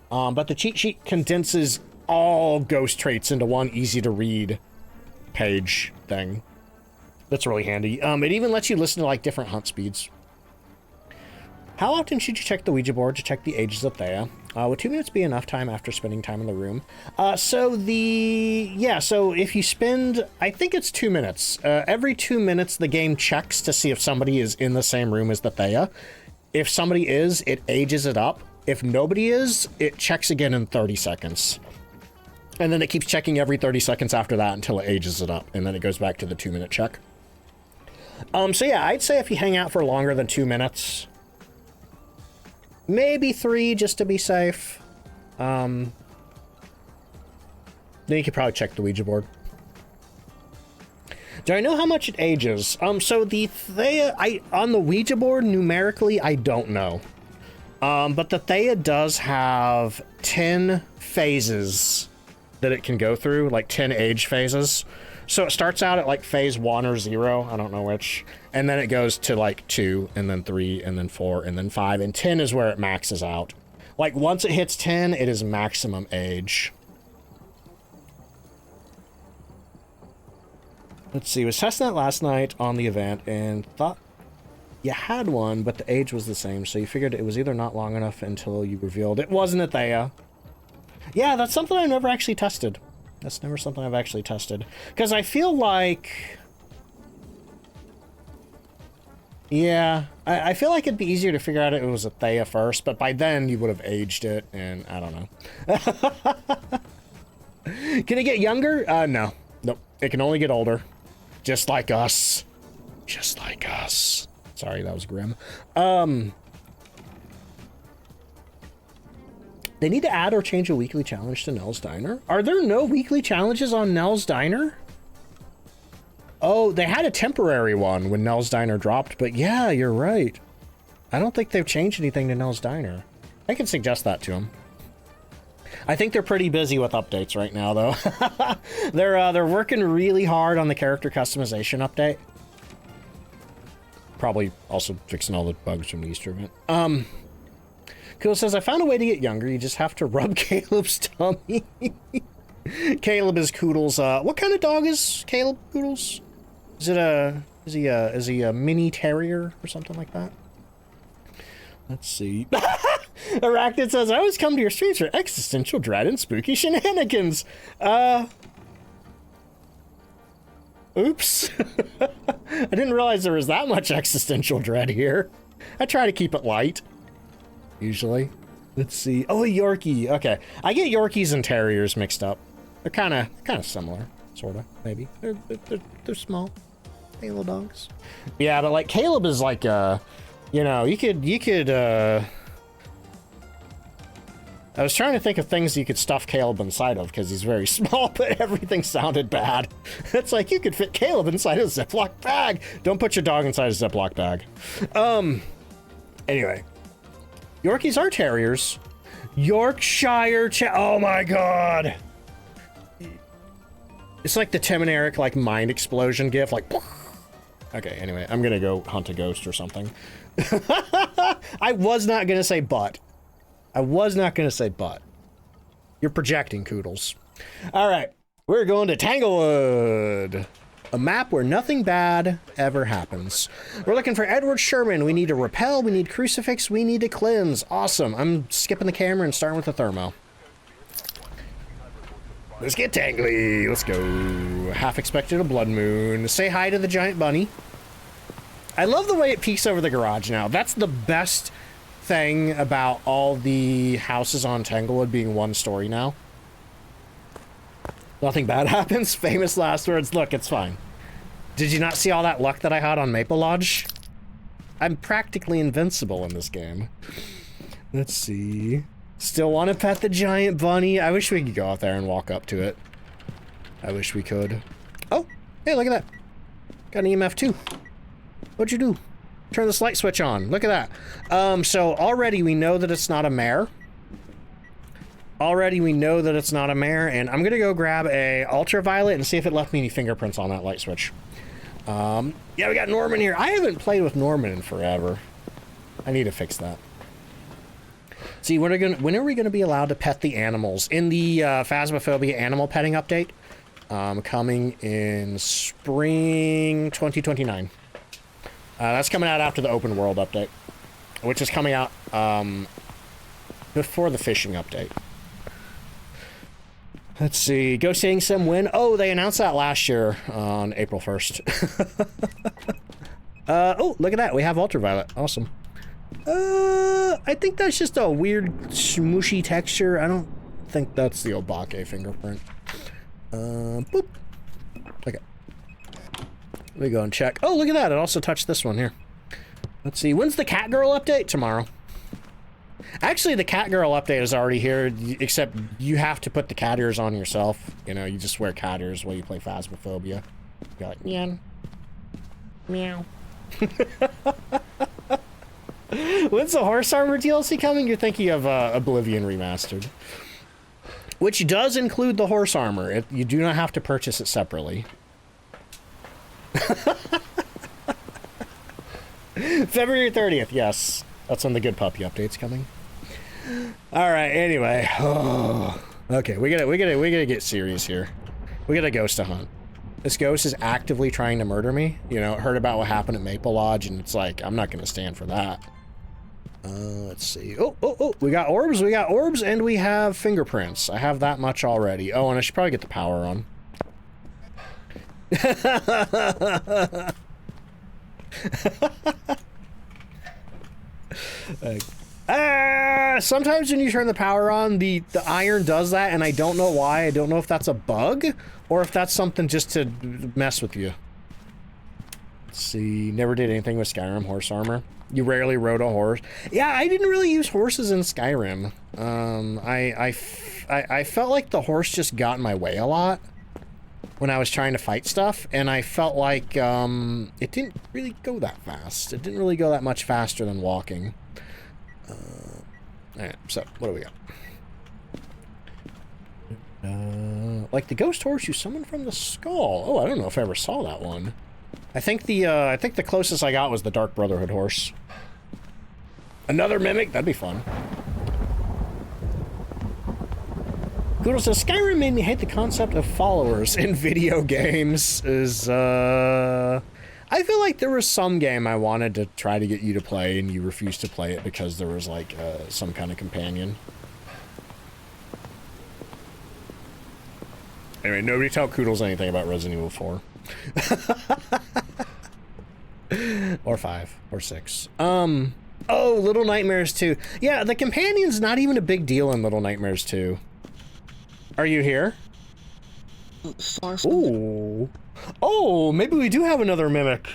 [SPEAKER 1] But the cheat sheet condenses all ghost traits into one easy to read page thing. That's really handy. It even lets you listen to like different hunt speeds. How often should you check the Ouija board to check the ages of Thea? Would 2 minutes be enough time after spending time in the room? So if you spend, I think it's 2 minutes. Every 2 minutes, the game checks to see if somebody is in the same room as the Thea. If somebody is, it ages it up. If nobody is, it checks again in 30 seconds. And then it keeps checking every 30 seconds after that until it ages it up. And then it goes back to the 2 minute check. So yeah, I'd say if you hang out for longer than 2 minutes, maybe 3 just to be safe. Then you could probably check the Ouija board. Do I know how much it ages? So the Thea, on the Ouija board, numerically, I don't know. But the Thea does have 10 phases that it can go through, like 10 age phases. So it starts out at like phase 1 or 0, I don't know which, and then it goes to like 2, and then 3, and then 4, and then 5, and 10 is where it maxes out. Like once it hits 10, it is maximum age. Let's see, I was testing that last night on the event and thought you had one, but the age was the same, so you figured it was either not long enough until you revealed it wasn't a Thea. Yeah, that's something I've never actually tested. That's never something I've actually tested. Because I feel like... Yeah, I feel like it'd be easier to figure out if it was a Thea first, but by then you would have aged it, and I don't know. Can it get younger? No. Nope. It can only get older. Just like us. Just like us. Sorry, that was grim. They need to add or change a weekly challenge to Nell's Diner. Are there no weekly challenges on Nell's Diner? Oh, they had a temporary one when Nell's Diner dropped, but yeah, you're right. I don't think they've changed anything to Nell's Diner. I can suggest that to them. I think they're pretty busy with updates right now, though. They're working really hard on the character customization update. Probably also fixing all the bugs from the Easter event. Cool says, I found a way to get younger. You just have to rub Caleb's tummy. Caleb is Koodles. What kind of dog is Caleb Koodles? Is he a mini terrier or something like that? Let's see. Arachnid says, I always come to your streams for existential dread and spooky shenanigans. Oops. I didn't realize there was that much existential dread here. I try to keep it light. Usually. Let's see. Oh, a Yorkie. Okay. I get Yorkies and Terriers mixed up. They're kind of similar. Sort of, maybe. They're small. Hey, little dogs. Yeah, but like Caleb is like, you know, you could, I was trying to think of things you could stuff Caleb inside of because he's very small, but everything sounded bad. It's like you could fit Caleb inside a Ziploc bag. Don't put your dog inside a Ziploc bag. Anyway. Yorkies are Terriers. Yorkshire oh my god. It's like the Tim and Eric like mind explosion gif, like. Okay, anyway, I'm gonna go hunt a ghost or something. I was not gonna say but. I was not gonna say but. You're projecting, Koodles. All right, we're going to Tanglewood. A map where nothing bad ever happens. We're looking for Edward Sherman. We need to repel, we need crucifix, we need to cleanse. Awesome. I'm skipping the camera and starting with the thermo. Let's get tangly. Let's go. Half expected a blood moon. Say hi to the giant bunny. I love the way it peeks over the garage now. That's the best thing about all the houses on Tanglewood being one story now. Nothing bad happens. Famous last words. Look, it's fine. Did you not see all that luck that I had on Maple Lodge? I'm practically invincible in this game. Let's see. Still want to pet the giant bunny? I wish we could go out there and walk up to it. I wish we could. Oh, hey, look at that. Got an EMF too. What'd you do? Turn this light switch on. Look at that. So already we know that it's not a mare. Already we know that it's not a mare, and I'm gonna go grab a ultraviolet and see if it left me any fingerprints on that light switch. Yeah, we got Norman here. I haven't played with Norman in forever. I need to fix that. See, when are we gonna be allowed to pet the animals? In the Phasmophobia animal petting update, coming in spring 2029. That's coming out after the open world update, which is coming out before the fishing update. Let's see. Go seeing some win. Oh, they announced that last year on April 1st. Oh, look at that. We have ultraviolet. Awesome. I think that's just a weird smooshy texture. I don't think that's the Obake fingerprint. Boop. Okay. Let me go and check. Oh, look at that. It also touched this one here. Let's see. When's the Cat Girl update? Tomorrow. Actually, the Cat Girl update is already here, except you have to put the cat ears on yourself. You know, you just wear cat ears while you play Phasmophobia. You're like, meow. Meow. When's the Horse Armor DLC coming? You're thinking of Oblivion Remastered. Which does include the Horse Armor. You do not have to purchase it separately. February 30th, yes. That's when the Good Puppy update's coming. All right. Anyway, okay, we gotta get serious here. We got a ghost to hunt. This ghost is actively trying to murder me. You know, heard about what happened at Maple Lodge, and it's like I'm not gonna stand for that. Let's see. Oh, we got orbs. We got orbs, and we have fingerprints. I have that much already. Oh, and I should probably get the power on. Sometimes when you turn the power on, the iron does that, and I don't know why. I don't know if that's a bug or if that's something just to mess with you. Let's see. Never did anything with Skyrim horse armor. You rarely rode a horse. Yeah, I didn't really use horses in Skyrim. I felt like the horse just got in my way a lot when I was trying to fight stuff, and I felt like it didn't really go that fast. It didn't really go that much faster than walking. Alright, so what do we got? Like the ghost horse you summoned from the skull. Oh, I don't know if I ever saw that one. I think the closest I got was the Dark Brotherhood horse. Another mimic? That'd be fun. Google says, Skyrim made me hate the concept of followers in video games. I I feel like there was some game I wanted to try to get you to play and you refused to play it because there was like some kind of companion. Anyway, nobody tell Koodles anything about Resident Evil 4. Or 5 or 6. Oh, Little Nightmares 2. Yeah, the companion's not even a big deal in Little Nightmares 2. Are you here? Ooh. Oh, maybe we do have another mimic.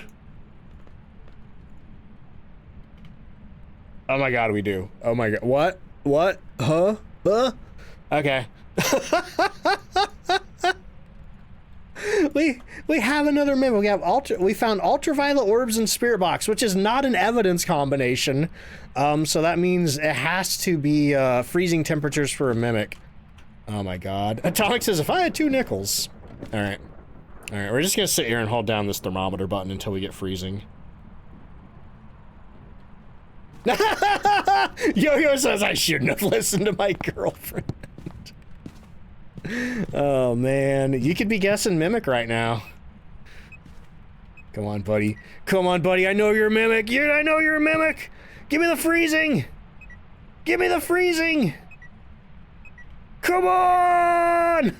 [SPEAKER 1] Oh my god, we do. Oh my god. What? What? Huh? Huh? Okay. We have another mimic. We found ultraviolet orbs and spirit box, which is not an evidence combination. So that means it has to be freezing temperatures for a mimic. Oh my god. Atomic says if I had 2 nickels. Alright. Alright, we're just gonna sit here and hold down this thermometer button until we get freezing. Yo-Yo says I shouldn't have listened to my girlfriend. Oh man, you could be guessing mimic right now. Come on, buddy. Come on, buddy. I know you're a mimic. I know you're a mimic. Give me the freezing. Give me the freezing. Come on.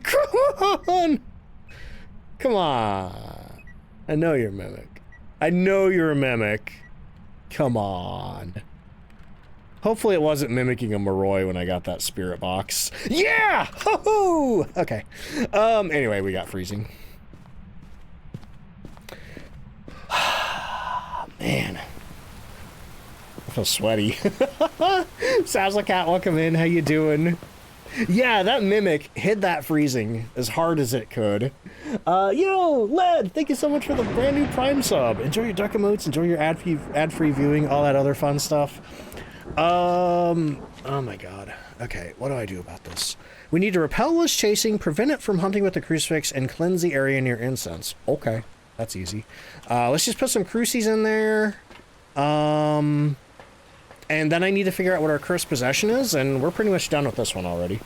[SPEAKER 1] Come on. Come on. I know you're a mimic. I know you're a mimic. Come on. Hopefully it wasn't mimicking a Moroi when I got that spirit box. Yeah! Ho-ho! Okay. Anyway, we got freezing. Man. I feel sweaty. Cat, welcome in. How you doing? Yeah, that mimic hit that freezing as hard as it could. Yo, Led, thank you so much for the brand new Prime sub. Enjoy your duck emotes, enjoy your ad-free viewing, all that other fun stuff. Oh my god. Okay, what do I do about this? We need to repel this chasing, prevent it from hunting with the crucifix, and cleanse the area near incense. Okay, that's easy. Let's just put some crucies in there. And then I need to figure out what our cursed possession is, and we're pretty much done with this one already.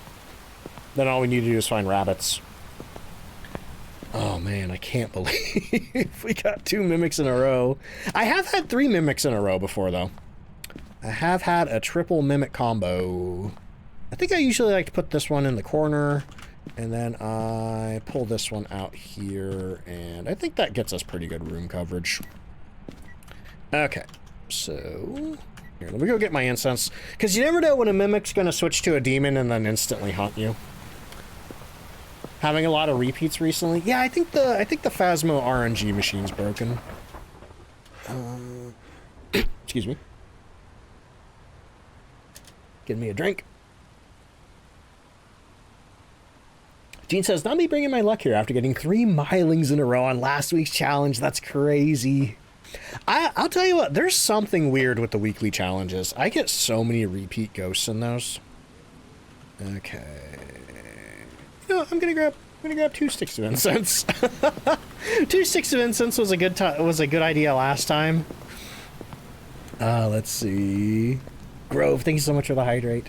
[SPEAKER 1] Then all we need to do is find rabbits. Oh man, I can't believe we got 2 mimics in a row. I have had 3 mimics in a row before, though. I have had a triple mimic combo. I think I usually like to put this one in the corner, and then I pull this one out here, and I think that gets us pretty good room coverage. Okay, so here, let me go get my incense, because you never know when a mimic's going to switch to a demon and then instantly hunt you. Having a lot of repeats recently. Yeah, I think the Phasmo RNG machine's broken. Excuse me. Give me a drink. Gene says, not me bringing my luck here after getting 3 milings in a row on last week's challenge. That's crazy. I'll tell you what, there's something weird with the weekly challenges. I get so many repeat ghosts in those. Okay. You know, I'm gonna grab 2 sticks of incense. 2 sticks of incense was a good idea last time. Let's see. Grove, thank you so much for the hydrate.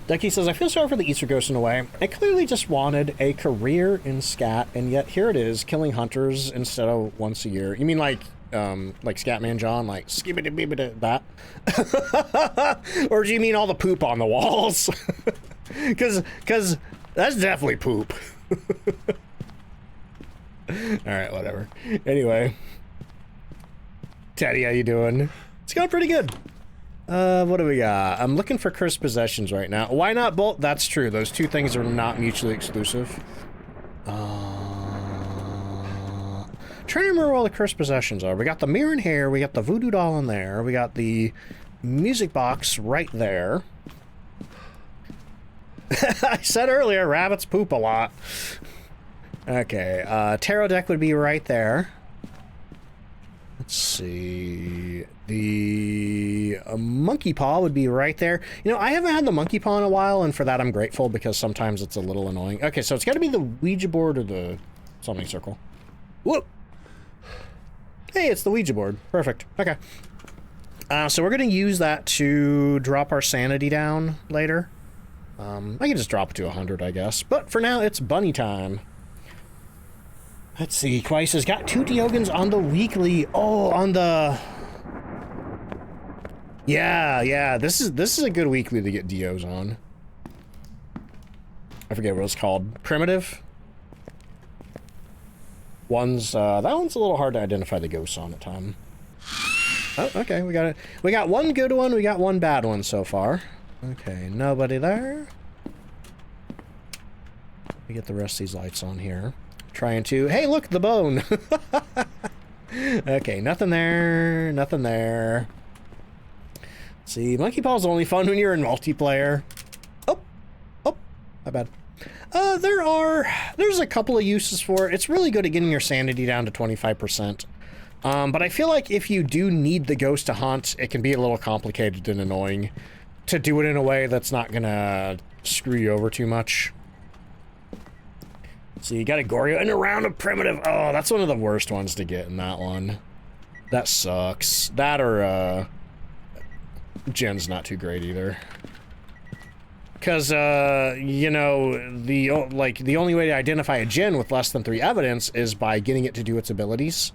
[SPEAKER 1] Ducky says, I feel sorry for the Easter Ghost in a way. I clearly just wanted a career in scat, and yet here it is, killing hunters instead of once a year. You mean like Scatman John, like skibbity-bibbity that? Or do you mean all the poop on the walls? Because that's definitely poop. Alright, whatever. Anyway. Teddy, how you doing? It's going pretty good. What do we got? I'm looking for cursed possessions right now. Why not bolt? That's true. Those 2 things are not mutually exclusive. Trying to remember where all the cursed possessions are. We got the mirror in here. We got the voodoo doll in there. We got the music box right there. I said earlier, rabbits poop a lot. Okay, tarot deck would be right there. Let's see. The monkey paw would be right there. You know, I haven't had the monkey paw in a while, and for that I'm grateful because sometimes it's a little annoying. Okay, so it's got to be the Ouija board or the summoning circle. Whoop! Hey, it's the Ouija board. Perfect. Okay. So we're going to use that to drop our sanity down later. I can just drop it to 100, I guess. But for now, it's bunny time. Let's see. Twice has got 2 Diogans on the weekly. Oh, on the... Yeah. This is a good weekly to get Dios on. I forget what it's called. Primitive? That one's a little hard to identify the ghosts on at time. Oh, okay, we got it. We got one good one, we got one bad one so far. Okay, nobody there. We get the rest of these lights on here. Trying to... Hey, look, the bone! Okay, nothing there, nothing there. Let's see, Monkey Paw's only fun when you're in multiplayer. Oh, my bad. There's a couple of uses for it. It's really good at getting your sanity down to 25%. But I feel like if you do need the ghost to hunt, it can be a little complicated and annoying to do it in a way that's not gonna screw you over too much. So you got a Goryo and a round of primitive. Oh, that's one of the worst ones to get in that one. That sucks. That or, Gen's not too great either. Because, you know, the only way to identify a Gen with less than 3 evidence is by getting it to do its abilities.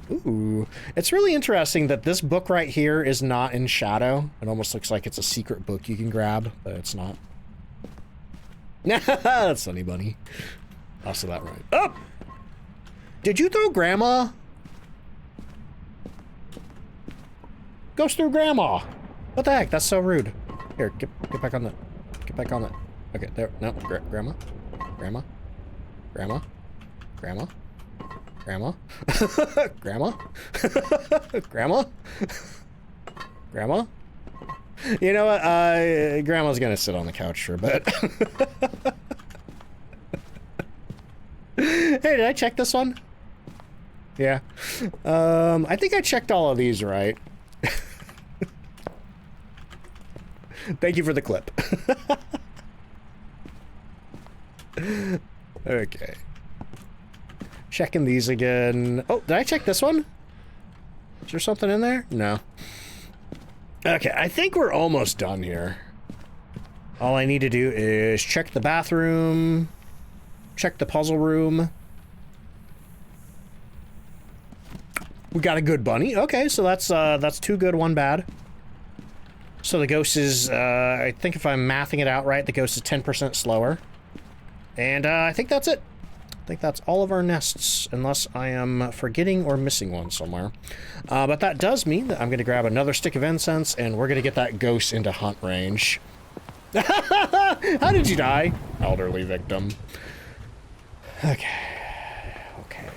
[SPEAKER 1] Ooh. It's really interesting that this book right here is not in shadow. It almost looks like it's a secret book you can grab, but it's not. That's Sunny Bunny. Also that right. Oh! Did you throw Grandma? Goes through Grandma. What the heck? That's so rude. Here, get back on the... Get back on that. Okay, there. No, Grandma. Grandma. Grandma. Grandma. Grandma. Grandma. Grandma. Grandma. You know what? Grandma's gonna sit on the couch for a bit. Hey, did I check this one? Yeah. I think I checked all of these right. Thank you for the clip. Okay. Checking these again. Oh, did I check this one? Is there something in there? No. Okay, I think we're almost done here. All I need to do is check the bathroom, check the puzzle room. We got a good bunny. Okay, so that's 2 good, 1 bad. So the ghost is, I think if I'm mathing it out right, the ghost is 10% slower. And I think that's it. I think that's all of our nests, unless I am forgetting or missing one somewhere. But that does mean that I'm going to grab another stick of incense, and we're going to get that ghost into hunt range. How did you die? Elderly victim. Okay. Okay.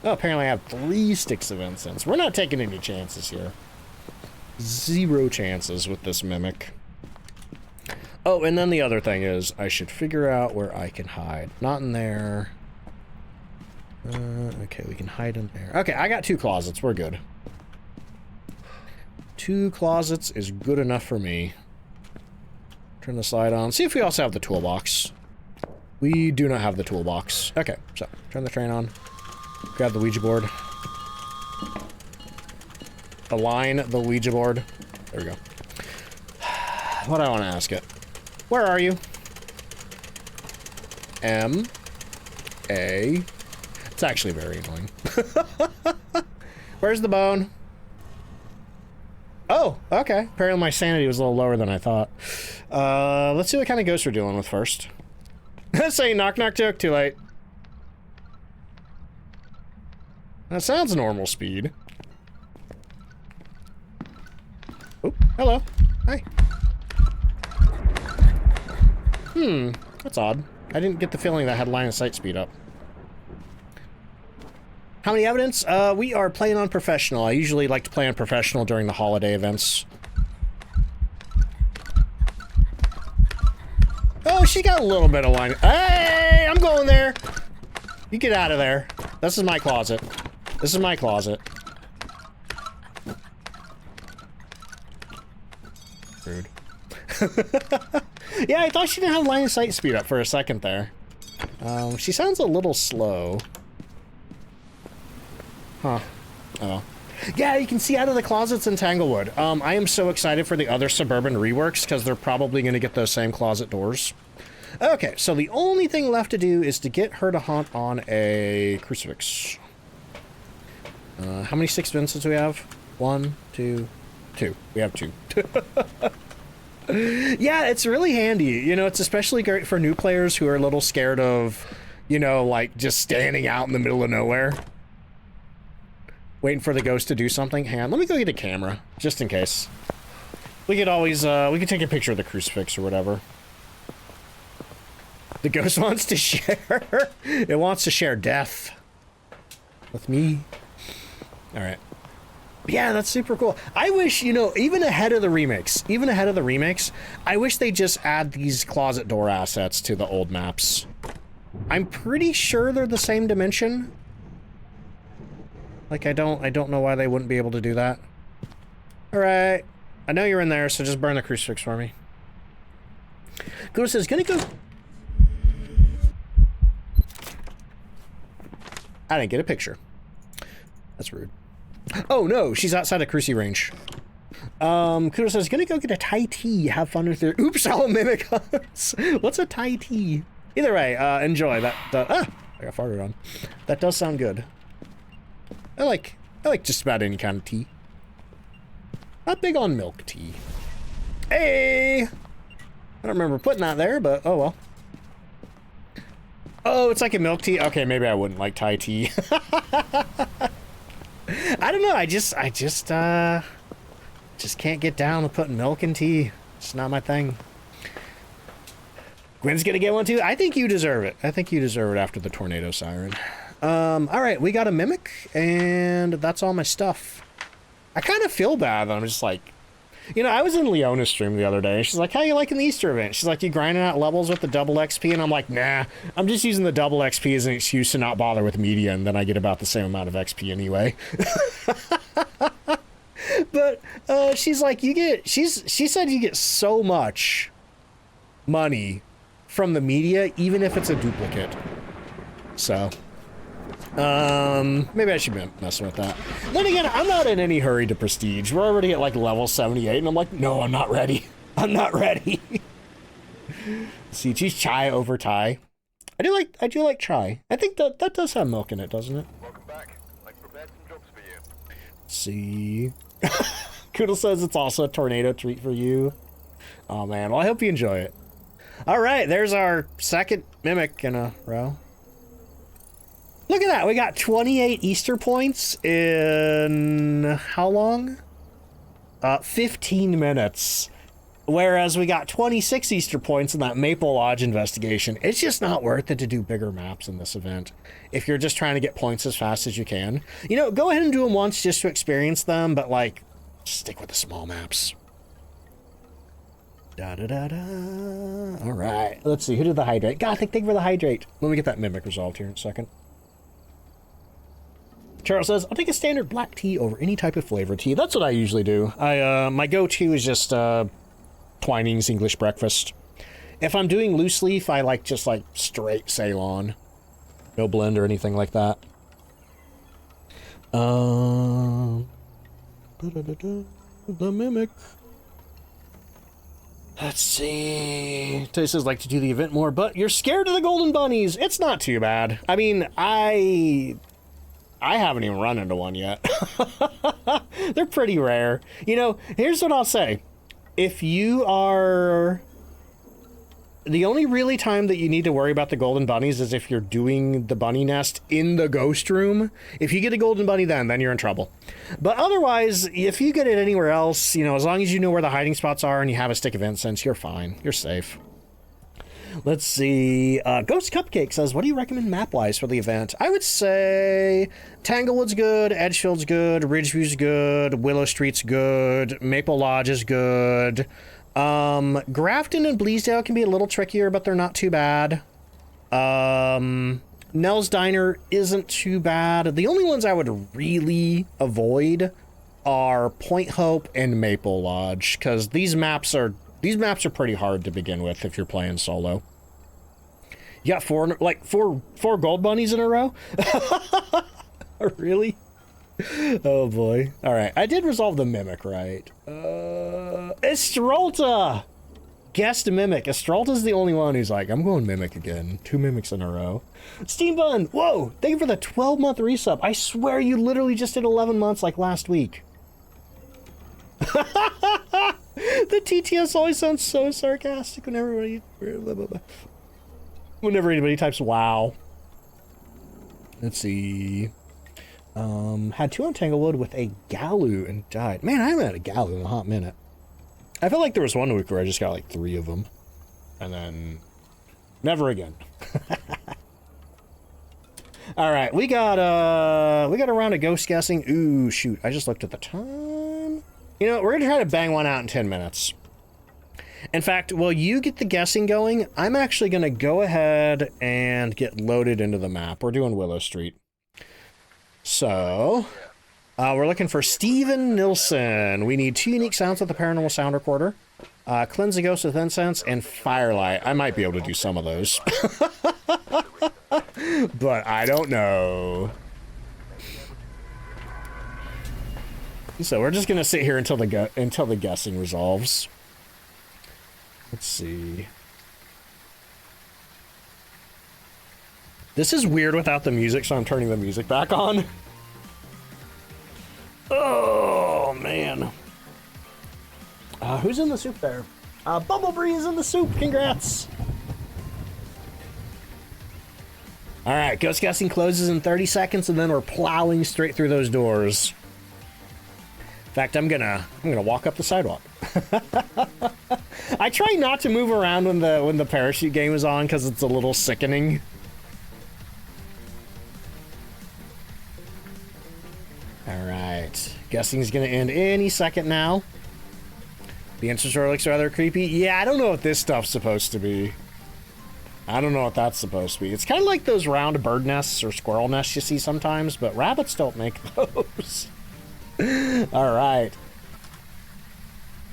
[SPEAKER 1] Oh, apparently I have 3 sticks of incense. We're not taking any chances here. 0 chances with this mimic. Oh, and then the other thing is, I should figure out where I can hide. Not in there. Okay, we can hide in there. Okay, I got 2 closets. We're good. 2 closets is good enough for me. Turn the slide on. See if we also have the toolbox. We do not have the toolbox. Okay, so turn the train on. Grab the Ouija board. Align the Ouija board. There we go. What do I want to ask it? Where are you? M. A. It's actually very annoying. Where's the bone? Oh, okay. Apparently my sanity was a little lower than I thought. Let's see what kind of ghost we're dealing with first. Say knock knock joke, too late. That sounds normal speed. Oh, hello. Hi. That's odd. I didn't get the feeling that I had line of sight speed up. How many evidence? We are playing on professional. I usually like to play on professional during the holiday events. Oh, she got a little bit of line. Hey, I'm going there. You get out of there. This is my closet. This is my closet. Rude. Yeah, I thought she didn't have line of sight speed up for a second there. She sounds a little slow. Huh. Oh. Yeah, you can see out of the closets in Tanglewood. I am so excited for the other Suburban reworks, because they're probably going to get those same closet doors. Okay, so the only thing left to do is to get her to hunt on a crucifix. How many 6th Vincents do we have? 1, 2, 2. We have 2. Yeah, it's really handy. You know, it's especially great for new players who are a little scared of, you know, like just standing out in the middle of nowhere. Waiting for the ghost to do something. Hang on, let me go get a camera, just in case. We could always, we could take a picture of the crucifix or whatever. The ghost wants to share. It wants to share death. With me. Alright. Yeah, that's super cool. I wish, you know, even ahead of the remakes, I wish they just add these closet door assets to the old maps. I'm pretty sure they're the same dimension. Like, I don't know why they wouldn't be able to do that. Alright. I know you're in there, so just burn the crucifix for me. Go says, gonna go... I didn't get a picture. That's rude. Oh no, she's outside of Cruci range. Kudo says, gonna go get a Thai tea. Have fun with your... Oops, all mimic hunts. What's a Thai tea? Either way, enjoy. I got farted on. That does sound good. I like just about any kind of tea. Not big on milk tea. Hey! I don't remember putting that there, but oh well. Oh, it's like a milk tea? Okay, maybe I wouldn't like Thai tea. I don't know, I just can't get down with putting milk in tea. It's not my thing. Gwen's gonna get one too? I think you deserve it. I think you deserve it after the tornado siren. Alright, we got a mimic, and that's all my stuff. I kind of feel bad that I'm just like... You know, I was in Leona's stream the other day, and she's like, how you liking the Easter event? She's like, you grinding out levels with the double XP? And I'm like, nah, I'm just using the double XP as an excuse to not bother with media, and then I get about the same amount of XP anyway. But, she's like, she said you get so much money from the media, even if it's a duplicate. So... maybe I should be messing with that. Then again, I'm not in any hurry to prestige. We're already at like level 78, and I'm like, no, I'm not ready. I'm not ready. See, choose chai over Thai. I do like chai. I think that does have milk in it, doesn't it?
[SPEAKER 2] Welcome back. I prepared some jobs for you.
[SPEAKER 1] Let's see. Koodle says it's also a tornado treat for you. Oh man, well I hope you enjoy it. All right, there's our second mimic in a row. Look at that, we got 28 Easter points in how long? 15 minutes. Whereas we got 26 Easter points in that Maple Lodge investigation. It's just not worth it to do bigger maps in this event if you're just trying to get points as fast as you can. You know, go ahead and do them once just to experience them, but like, stick with the small maps. Da-da-da-da. All right, let's see, who did the hydrate? God, thank you for the hydrate. Let me get that mimic resolved here in a second. Charles says, I'll take a standard black tea over any type of flavored tea. That's what I usually do. My go-to is just Twinings English breakfast. If I'm doing loose leaf, I like just like straight Ceylon. No blend or anything like that. The mimic. Let's see. Tay says, like to do the event more, but you're scared of the golden bunnies. It's not too bad. I mean, I haven't even run into one yet. They're pretty rare. You know, here's what I'll say. If you are... The only really time that you need to worry about the golden bunnies is if you're doing the bunny nest in the ghost room. If you get a golden bunny then you're in trouble. But otherwise, if you get it anywhere else, you know, as long as you know where the hiding spots are and you have a stick of incense, you're fine. You're safe. Let's see. Ghost Cupcake says, what do you recommend map-wise for the event? I would say Tanglewood's good, Edgefield's good, Ridgeview's good, Willow Street's good, Maple Lodge is good. Grafton and Bleasdale can be a little trickier, but they're not too bad. Nell's Diner isn't too bad. The only ones I would really avoid are Point Hope and Maple Lodge, because these maps are pretty hard to begin with if you're playing solo. You got four gold bunnies in a row? Really? Oh boy. Alright, I did resolve the mimic, right? Estrolta! Guest Mimic. Astralta's the only one who's like, I'm going Mimic again. 2 Mimics in a row. Steam Bun, whoa! Thank you for the 12-month resub. I swear you literally just did 11 months like last week. The TTS always sounds so sarcastic whenever anybody types wow. Let's see. Had 2 Entanglewood with a Galu and died. Man, I haven't had a Galu in a hot minute. I feel like there was one week where I just got like 3 of them. And then never again. All right, we got a round of ghost guessing. Ooh, shoot, I just looked at the time. You know, we're gonna try to bang one out in 10 minutes. In fact, while you get the guessing going, I'm actually gonna go ahead and get loaded into the map. We're doing Willow Street. So, we're looking for Steven Nilsson. We need 2 unique sounds with the paranormal sound recorder. Cleanse a ghost with incense and firelight. I might be able to do some of those. But I don't know. So we're just gonna sit here until the guessing resolves. Let's see. This is weird without the music, so I'm turning the music back on. Oh man. Who's in the soup there? Bumblebree's in the soup. Congrats. All right, ghost guessing closes in 30 seconds, and then we're plowing straight through those doors. In fact, I'm gonna walk up the sidewalk. I try not to move around when the parachute game is on because it's a little sickening. All right, guessing's gonna end any second now. The entrance door looks rather creepy. Yeah, I don't know what this stuff's supposed to be. I don't know what that's supposed to be. It's kind of like those round bird nests or squirrel nests you see sometimes, but rabbits don't make those. All right.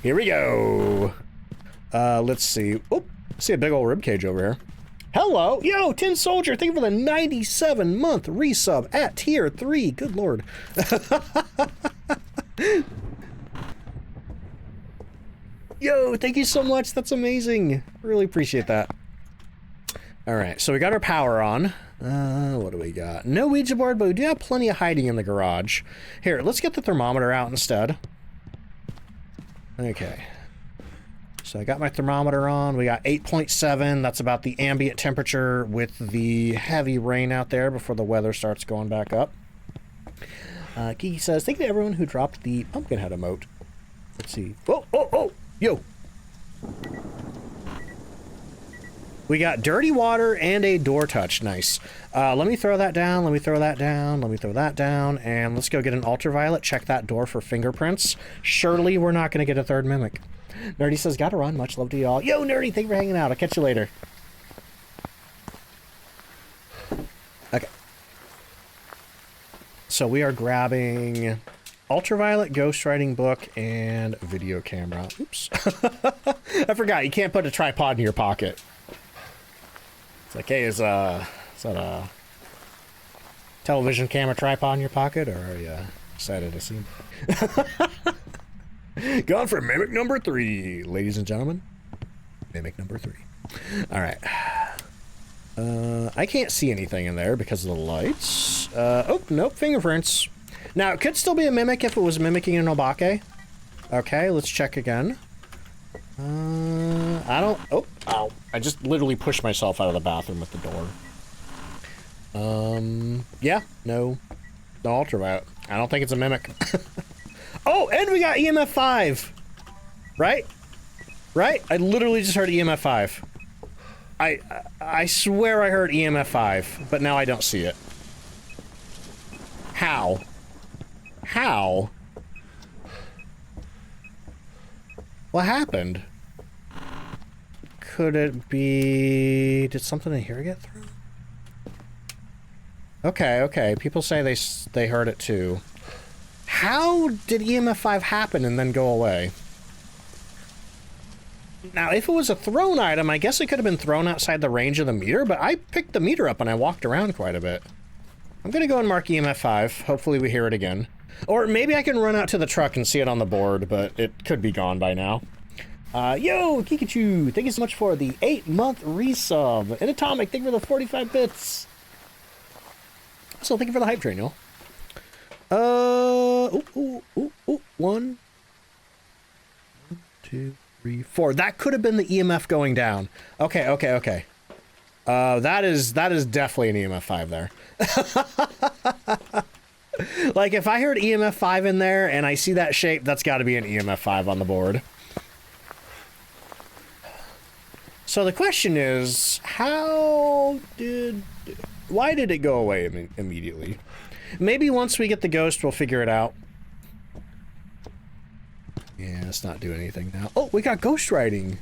[SPEAKER 1] Here we go. Let's see. Oop, see a big old rib cage over here. Hello. Yo, Tin Soldier, thank you for the 97-month resub at tier 3. Good lord. Yo, thank you so much. That's amazing. Really appreciate that. All right, so we got our power on. What do we got? No Ouija board, but we do have plenty of hiding in the garage. Here, let's get the thermometer out instead. Okay. So I got my thermometer on. We got 8.7. That's about the ambient temperature with the heavy rain out there before the weather starts going back up. Kiki says, thank you to everyone who dropped the pumpkin head emote. Let's see. Oh, oh, oh! Yo! We got dirty water and a door touch. Nice. Let me throw that down. Let me throw that down. Let me throw that down. And let's go get an ultraviolet. Check that door for fingerprints. Surely we're not going to get a third mimic. Nerdy says, gotta run. Much love to y'all. Yo, Nerdy, thank you for hanging out. I'll catch you later. Okay. So we are grabbing ultraviolet, ghostwriting book, and video camera. Oops. I forgot. You can't put a tripod in your pocket. It's like, hey, is that a television camera tripod in your pocket, or are you excited to see? Gone for mimic number 3, ladies and gentlemen. Mimic number 3. All right. I can't see anything in there because of the lights. Oh, nope, fingerprints. Now, it could still be a mimic if it was mimicking an obake. Okay, let's check again. I don't... Oh, ow. I just literally pushed myself out of the bathroom with the door. Yeah, no ultraviolet. I don't think it's a mimic. Oh, and we got EMF 5. Right? Right? I literally just heard EMF 5. I swear I heard EMF 5, but now I don't see it. How? How? What happened? Could it be... Did something in here get through? Okay, okay. People say they heard it too. How did EMF 5 happen and then go away? Now, if it was a thrown item, I guess it could have been thrown outside the range of the meter, but I picked the meter up and I walked around quite a bit. I'm gonna go and mark EMF 5. Hopefully we hear it again. Or maybe I can run out to the truck and see it on the board, but it could be gone by now. Yo, Kikachu, thank you so much for the 8-month resub. And Atomic, thank you for the 45 bits. So thank you for the hype train, y'all. One, two, three, four. That could have been the EMF going down. Okay. That is definitely an EMF 5 there. Like, if I heard EMF 5 in there and I see that shape, that's got to be an EMF 5 on the board. So the question is, why did it go away immediately? Maybe once we get the ghost, we'll figure it out. Yeah, let's not do anything now. Oh, we got ghost writing.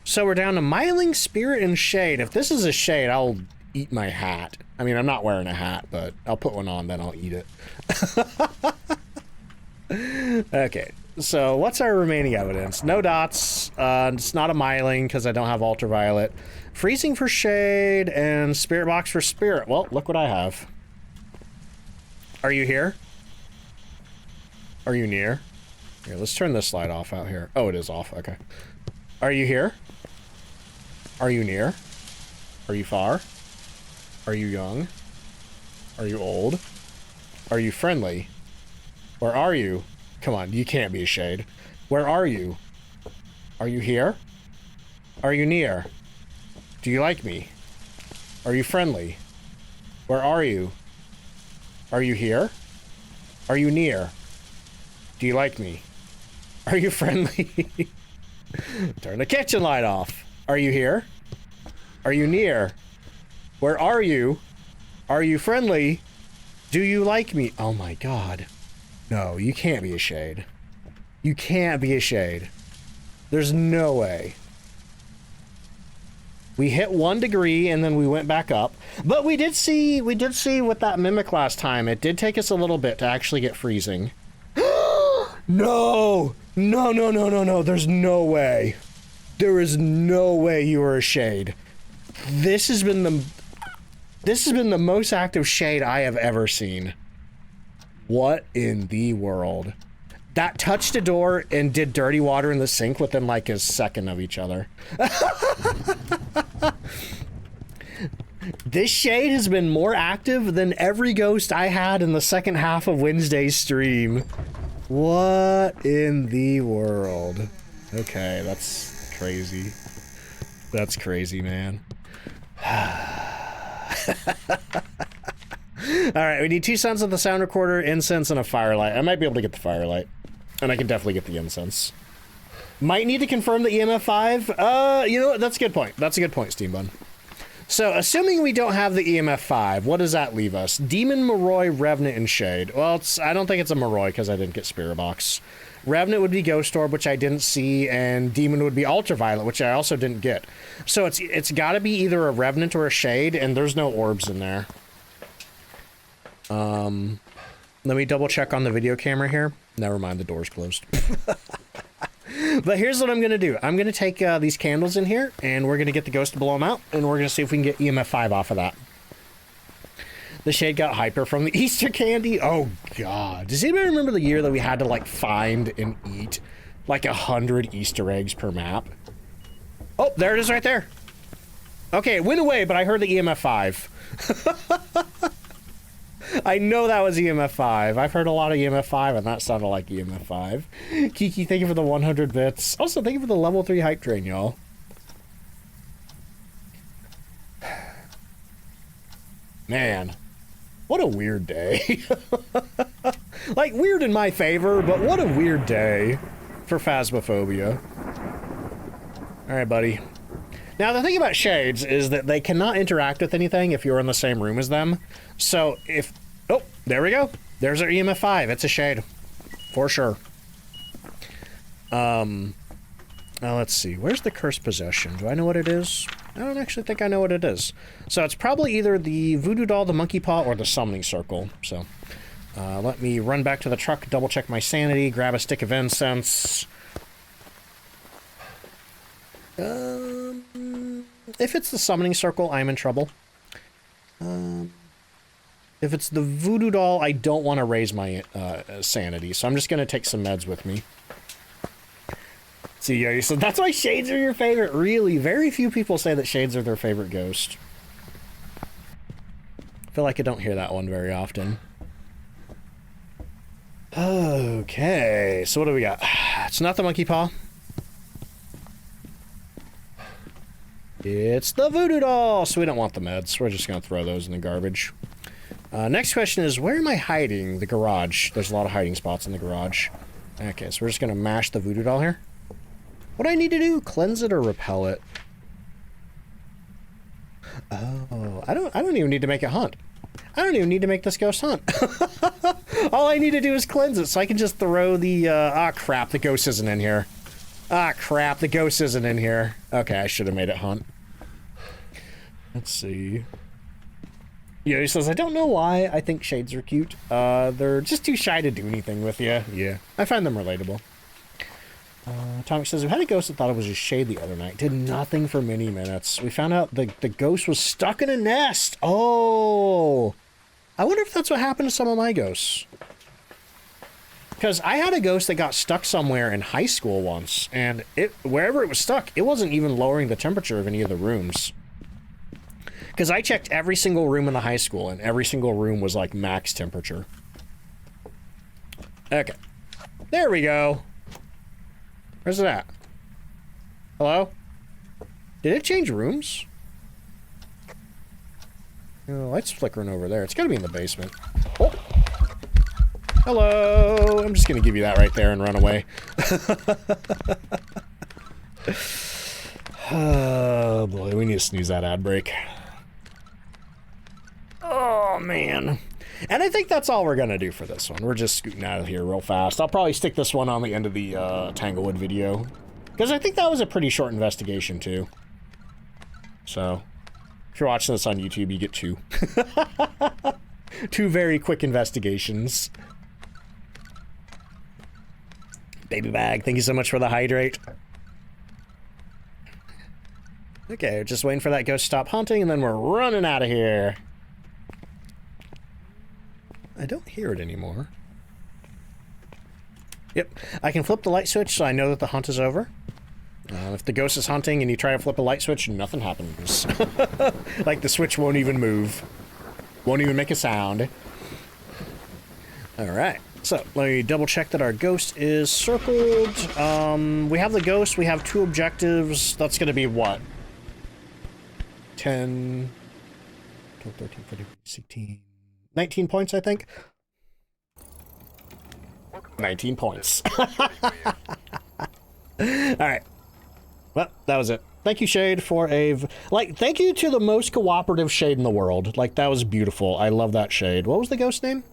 [SPEAKER 1] So we're down to Myling, Spirit, and Shade. If this is a Shade, I'll eat my hat. I mean, I'm not wearing a hat, but I'll put one on, then I'll eat it. Okay, so what's our remaining evidence? No dots. It's not a Myling because I don't have Ultraviolet. Freezing for Shade and Spirit Box for Spirit. Well, look what I have. Are you here? Are you near? Here, let's turn this light off out here. Oh, it is off. Okay. Are you here? Are you near? Are you far? Are you young? Are you old? Are you friendly? Where are you? Come on, you can't be a Shade. Where are you? Are you here? Are you near? Do you like me? Are you friendly? Where are you? Are you here? Are you near? Do you like me? Are you friendly? Turn the kitchen light off. Are you here? Are you near? Where are you? Are you friendly? Do you like me? Oh my god. No, you can't be a Shade. You can't be a Shade. There's no way. We hit 1 degree and then we went back up. But we did see with that mimic last time, it did take us a little bit to actually get freezing. No! No, there's no way. There is no way you were a Shade. This has been the most active Shade I have ever seen. What in the world? That touched a door and did dirty water in the sink within like a second of each other. This Shade has been more active than every ghost I had in the second half of Wednesday's stream. What in the world? Okay, that's crazy. That's crazy, man. Alright, we need 2 cents of the sound recorder, incense, and a firelight. I might be able to get the firelight. And I can definitely get the incense. Might need to confirm the EMF 5. You know what? That's a good point. That's a good point, Steam Bun. So, assuming we don't have the EMF 5, what does that leave us? Demon, Moroi, Revenant, and Shade. Well, I don't think it's a Moroi because I didn't get Spirit Box. Revenant would be Ghost Orb, which I didn't see, and Demon would be Ultraviolet, which I also didn't get. So it's got to be either a Revenant or a Shade, and there's no orbs in there. Let me double check on the video camera here. Never mind, the door's closed. But here's what I'm going to do. I'm going to take these candles in here, and we're going to get the ghost to blow them out, and we're going to see if we can get EMF 5 off of that. The Shade got hyper from the Easter candy. Oh, God. Does anybody remember the year that we had to, like, find and eat, like, 100 Easter eggs per map? Oh, there it is right there. Okay, it went away, but I heard the EMF 5. I know that was EMF 5. I've heard a lot of EMF 5, and that sounded like EMF 5. Kiki, thank you for the 100 bits. Also, thank you for the level 3 hype train, y'all. Man, what a weird day. Like, weird in my favor, but what a weird day for Phasmophobia. Alright, buddy. Now, the thing about Shades is that they cannot interact with anything if you're in the same room as them. So, if... Oh, there we go. There's our EMF 5. It's a Shade. For sure. Now, let's see. Where's the Cursed Possession? Do I know what it is? I don't actually think I know what it is. So, it's probably either the Voodoo Doll, the Monkey Paw, or the Summoning Circle. So, let me run back to the truck, double-check my sanity, grab a stick of incense... if it's the Summoning Circle, I'm in trouble. If it's the Voodoo Doll, I don't want to raise my sanity, so I'm just going to take some meds with me. See, yeah, so that's why shades are your favorite. Really, very few people say that shades are their favorite ghost. I feel like I don't hear that one very often. Okay, so what do we got? It's not the monkey paw. It's the voodoo doll, so we don't want the meds. We're just gonna throw those in the garbage. Next question is, where am I hiding? The garage. There's a lot of hiding spots in the garage. Okay, so we're just gonna mash the voodoo doll here. What do I need to do? Cleanse it or repel it? Oh, I don't even need to make it hunt. I don't even need to make this ghost hunt. All I need to do is cleanse it, so I can just throw the, ah crap, the ghost isn't in here. Ah crap, the ghost isn't in here. Okay, I should have made it hunt. Let's see. Yeah, he says, I don't know why I think shades are cute. They're just too shy to do anything with you. Yeah, I find them relatable. Atomic says, we had a ghost that thought it was a shade the other night. Did nothing for many minutes. We found out the ghost was stuck in a nest. Oh! I wonder if that's what happened to some of my ghosts. Because I had a ghost that got stuck somewhere in high school once, and wherever it was stuck, it wasn't even lowering the temperature of any of the rooms. Because I checked every single room in the high school, and every single room was like max temperature. Okay. There we go. Where's it at? Hello? Did it change rooms? Oh, the light's flickering over there. It's gotta be in the basement. Oh! Hello! I'm just gonna give you that right there and run away. Oh boy, we need to snooze that ad break. Oh man. And I think that's all we're gonna do for this one. We're just scooting out of here real fast. I'll probably stick this one on the end of the Tanglewood video. Because I think that was a pretty short investigation too. So, if you're watching this on YouTube, you get two. Two very quick investigations. Baby bag, thank you so much for the hydrate. Okay, just waiting for that ghost to stop hunting, and then we're running out of here. I don't hear it anymore. Yep, I can flip the light switch so I know that the hunt is over. If the ghost is hunting and you try to flip a light switch, nothing happens. Like the switch won't even move. Won't even make a sound. Alright, so let me double check that our ghost is circled. We have the ghost, we have 2 objectives. That's gonna be what? 10, 12, 13, 14, 16, 19 points, I think. 19 points. Alright. Well, that was it. Thank you, Shade, for thank you to the most cooperative Shade in the world. Like, that was beautiful. I love that Shade. What was the ghost name?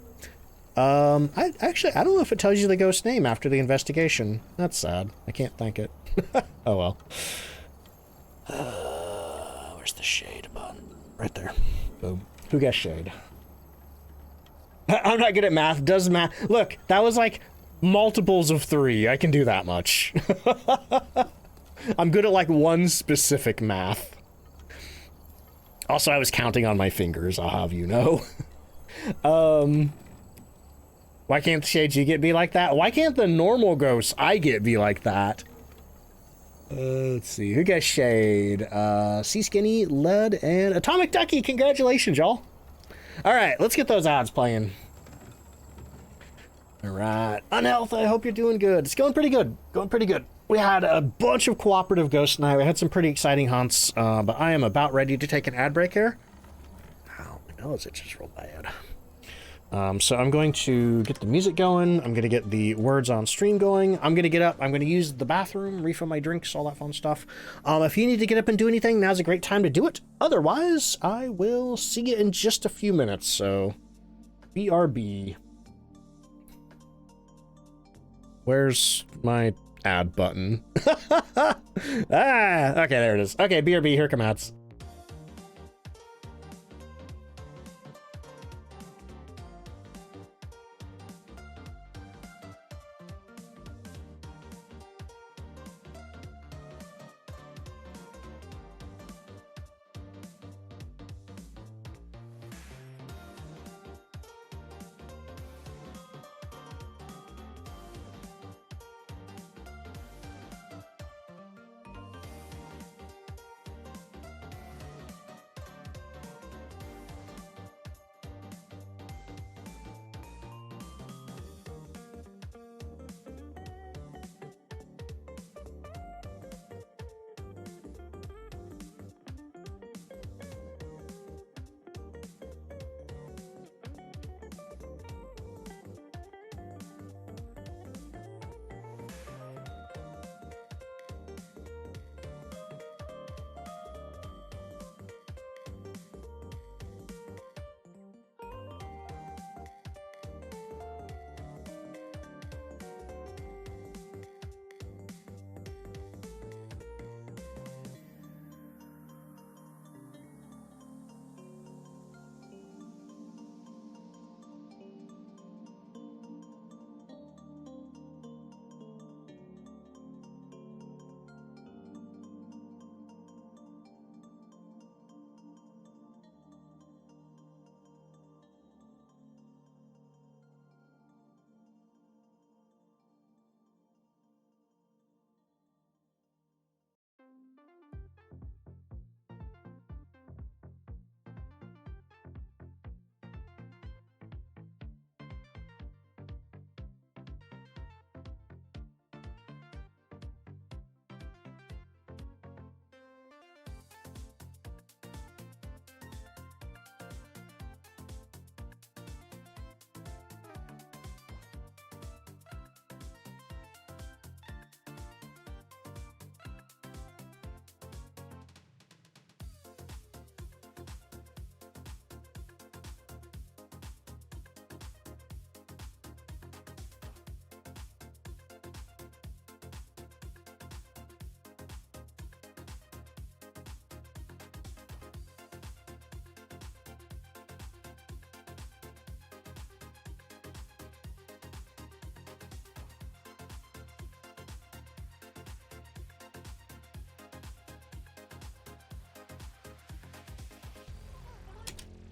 [SPEAKER 1] I don't know if it tells you the ghost name after the investigation. That's sad. I can't thank it. Oh, well. Where's the Shade button? Right there. Boom. Who guessed Shade? I'm not good at math. Does math... Look, that was like multiples of 3. I can do that much. I'm good at like one specific math. Also, I was counting on my fingers, I'll have you know. Why can't the Shades you get be like that? Why can't the normal ghosts I get be like that? Let's see, who got Shade? Sea Skinny, Lead, and Atomic Ducky. Congratulations, y'all. Alright, let's get those ads playing. Alright. Unhealth, I hope you're doing good. It's going pretty good. Going pretty good. We had a bunch of cooperative ghosts tonight. We had some pretty exciting hunts, but I am about ready to take an ad break here. Ow, my nose itches real bad. So I'm going to get the music going. I'm going to get the words on stream going. I'm going to get up. I'm going to use the bathroom, refill my drinks, all that fun stuff. If you need to get up and do anything, now's a great time to do it. Otherwise, I will see you in just a few minutes. So, BRB. Where's my ad button? Okay, there it is. Okay, BRB, here come ads.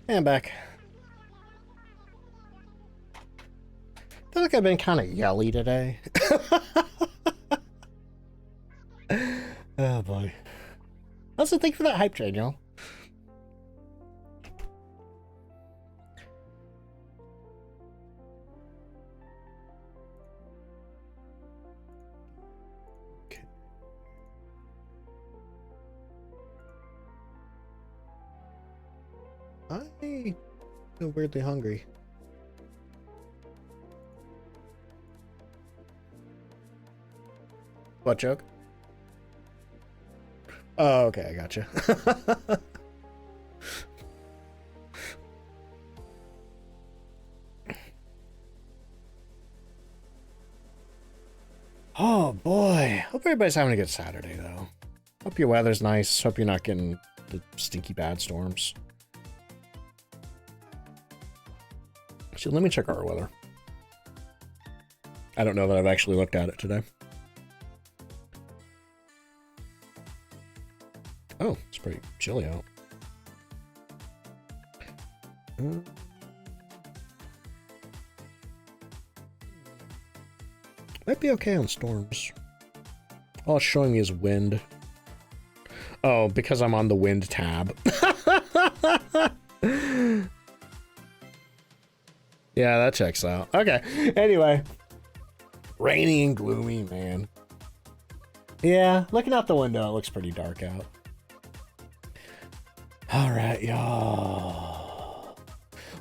[SPEAKER 1] And back. I feel like I've been kind of yelly today. Oh boy. Also, thank you for that hype train, y'all. I feel weirdly hungry. What joke? Oh, okay, I gotcha. Oh boy. Hope everybody's having a good Saturday though. Hope your weather's nice. Hope you're not getting the stinky bad storms. So let me check our weather. I don't know that I've actually looked at it today. Oh, it's pretty chilly out. Might be okay on storms. All it's showing me is wind. Oh, because I'm on the wind tab. Yeah, that checks out. Okay, anyway. Rainy and gloomy, man. Yeah, looking out the window, it looks pretty dark out. All right, y'all.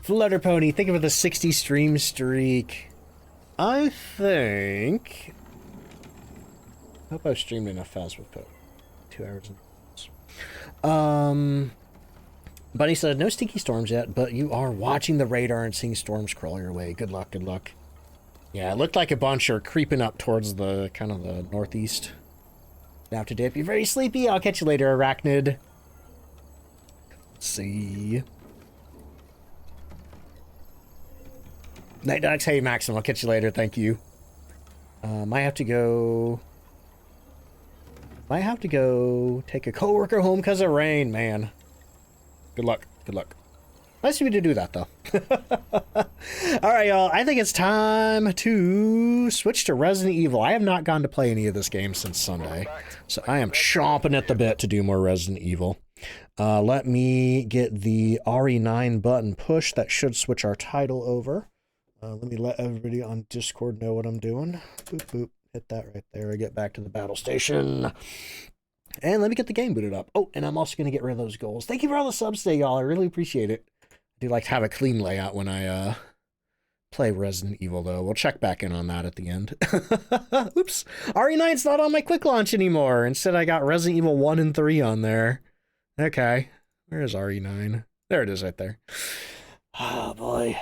[SPEAKER 1] Flutter Pony, thank you for the 60 stream streak. I think... hope I've streamed enough Phasmophobia. 2 hours and... Bunny said, no stinky storms yet, but you are watching the radar and seeing storms crawl your way. Good luck, good luck. Yeah, it looked like a bunch are creeping up towards the, kind of the northeast. After dip, you're very sleepy. I'll catch you later, Arachnid. Let's see. Night Ducks, hey Maxim, I'll catch you later, thank you. Might have to go take a coworker home because of rain, man. Good luck. Good luck. Nice of you to do that, though. Alright, y'all. I think it's time to switch to Resident Evil. I have not gone to play any of this game since Sunday, so I am chomping at the bit to do more Resident Evil. Let me get the RE9 button pushed. That should switch our title over. Let me let everybody on Discord know what I'm doing. Boop, boop. Hit that right there. I get back to the battle station. And let me get the game booted up. Oh, and I'm also going to get rid of those goals. Thank you for all the subs today, y'all. I really appreciate it. I do like to have a clean layout when I play Resident Evil, though. We'll check back in on that at the end. Oops. RE9's not on my quick launch anymore. Instead, I got Resident Evil 1 and 3 on there. Okay. Where is RE9? There it is right there. Oh, boy.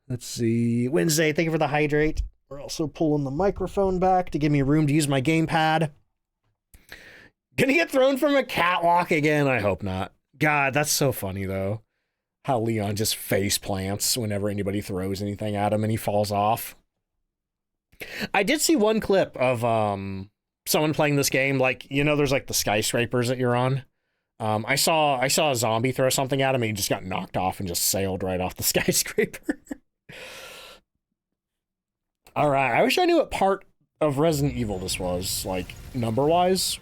[SPEAKER 1] Let's see. Wednesday, thank you for the hydrate. We're also pulling the microphone back to give me room to use my gamepad. Gonna get thrown from a catwalk again? I hope not. God, that's so funny, though. How Leon just face plants whenever anybody throws anything at him and he falls off. I did see one clip of someone playing this game. Like, you know, there's like the skyscrapers that you're on. I saw a zombie throw something at him and he just got knocked off and just sailed right off the skyscraper. All right, I wish I knew what part of Resident Evil this was, like, number-wise.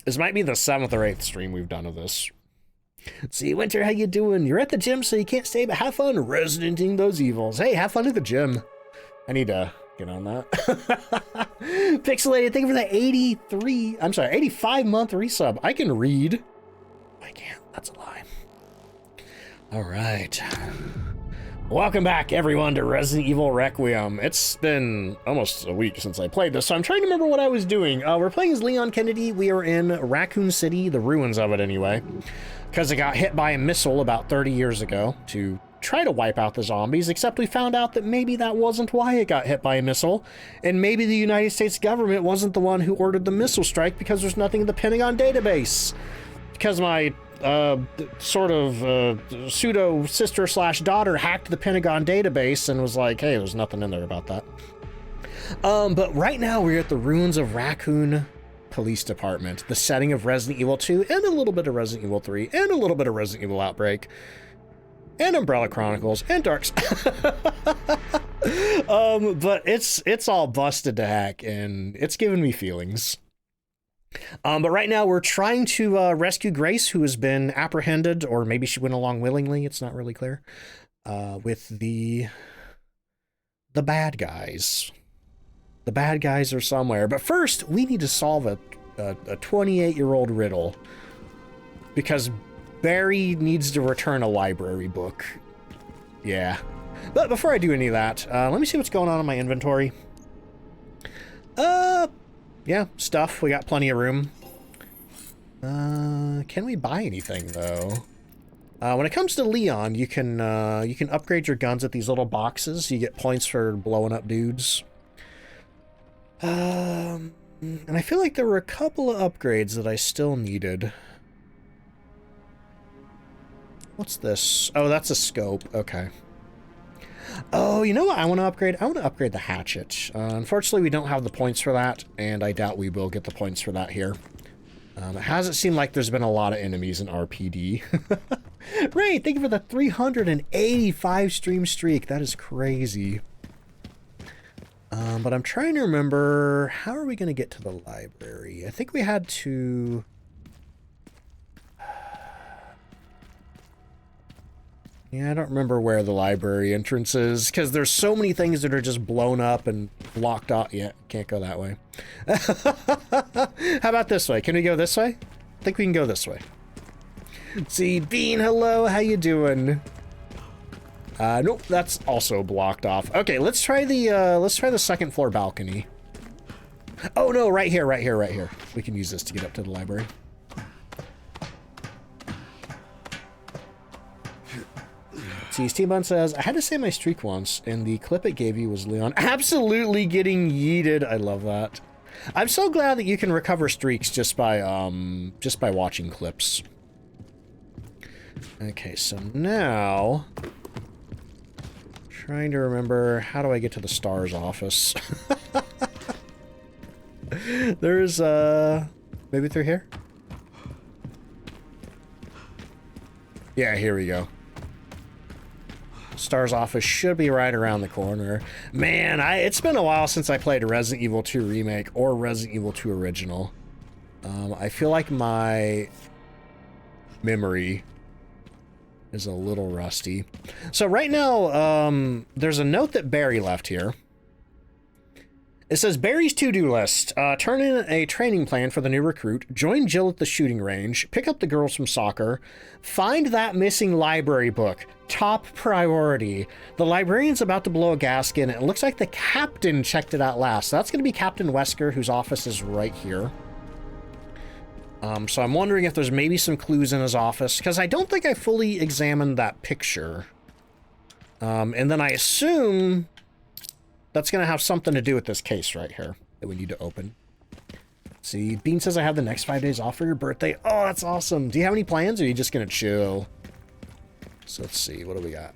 [SPEAKER 1] This might be the 7th or 8th stream we've done of this. Let's see, Winter, how you doing? You're at the gym, so you can't stay, but have fun residenting those evils. Hey, have fun at the gym. I need to get on that. Pixelated, thank you for that 85-month resub. I can read. I can't, that's a lie. All right. Welcome back, everyone, to Resident Evil Requiem. It's been almost a week since I played this, so I'm trying to remember what I was doing. We're playing as Leon Kennedy. We are in Raccoon City, the ruins of it anyway, because it got hit by a missile about 30 years ago to try to wipe out the zombies, except we found out that maybe that wasn't why it got hit by a missile, and maybe the United States government wasn't the one who ordered the missile strike because there's nothing in the Pentagon database. Because my sort of pseudo sister / daughter hacked the Pentagon database and was like, hey, there's nothing in there about that. But right now we're at the ruins of Raccoon Police Department, the setting of Resident Evil 2 and a little bit of Resident Evil 3 and a little bit of Resident Evil Outbreak. and Umbrella Chronicles, and Darks. But it's all busted to heck, and it's giving me feelings. But right now we're trying to rescue Grace, who has been apprehended, or maybe she went along willingly. It's not really clear. With the bad guys. The bad guys are somewhere. But first, we need to solve a 28-year-old riddle, because Barry needs to return a library book. Yeah. But before I do any of that, let me see what's going on in my inventory. Yeah, stuff. We got plenty of room. Can we buy anything, though? When it comes to Leon, you can upgrade your guns at these little boxes. You get points for blowing up dudes. And I feel like there were a couple of upgrades that I still needed. What's this? Oh, that's a scope. Okay. Oh, you know what I want to upgrade? I want to upgrade the hatchet. Unfortunately, we don't have the points for that, and I doubt we will get the points for that here. It hasn't seemed like there's been a lot of enemies in RPD. Ray, thank you for the 385 stream streak. That is crazy. But I'm trying to remember, how are we going to get to the library? I think we had to... Yeah, I don't remember where the library entrance is, because there's so many things that are just blown up and blocked off. Yeah, can't go that way. How about this way? Can we go this way? I think we can go this way. See, Bean, hello, how you doing? Nope, that's also blocked off. Okay, let's try the second floor balcony. Oh no, right here, right here, right here. We can use this to get up to the library. See, Steambun says, I had to say my streak once, and the clip it gave you was Leon absolutely getting yeeted. I love that. I'm so glad that you can recover streaks just by watching clips. Okay, so now... Trying to remember, how do I get to the STARS office? There's, maybe through here? Yeah, here we go. STARS office should be right around the corner. Man, it's been a while since I played Resident Evil 2 Remake or Resident Evil 2 Original. I feel like my memory is a little rusty. So right now, there's a note that Barry left here. It says, Barry's to-do list. Turn in a training plan for the new recruit, join Jill at the shooting range, pick up the girls from soccer, find that missing library book. Top priority. The librarian's about to blow a gasket, and it looks like the captain checked it out last. So that's going to be Captain Wesker, whose office is right here. So I'm wondering if there's maybe some clues in his office, because I don't think I fully examined that picture. And then I assume that's going to have something to do with this case right here that we need to open. See, Bean says I have the next 5 days off for your birthday. Oh, that's awesome. Do you have any plans, or are you just going to chill? So let's see, what do we got?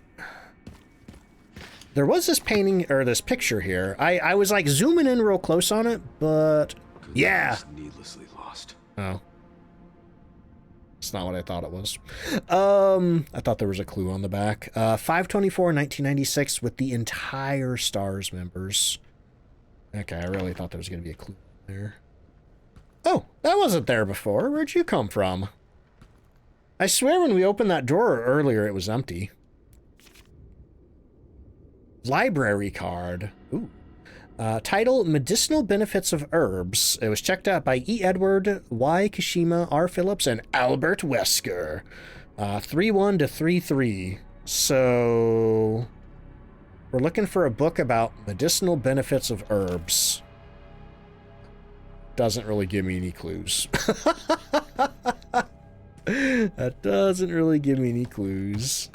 [SPEAKER 1] There was this painting, or this picture here. I was like zooming in real close on it, but yeah.
[SPEAKER 3] Needlessly lost.
[SPEAKER 1] Oh. It's not what I thought it was. I thought there was a clue on the back. 5/24/1996 with the entire STARS members. Okay, I really thought there was going to be a clue there. Oh, that wasn't there before. Where'd you come from? I swear when we opened that drawer earlier, it was empty. Library card. Ooh. Title, Medicinal Benefits of Herbs. It was checked out by E. Edward, Y. Kashima, R. Phillips, and Albert Wesker. 3-1 to 3-3. So... we're looking for a book about medicinal benefits of herbs. Doesn't really give me any clues. That doesn't really give me any clues.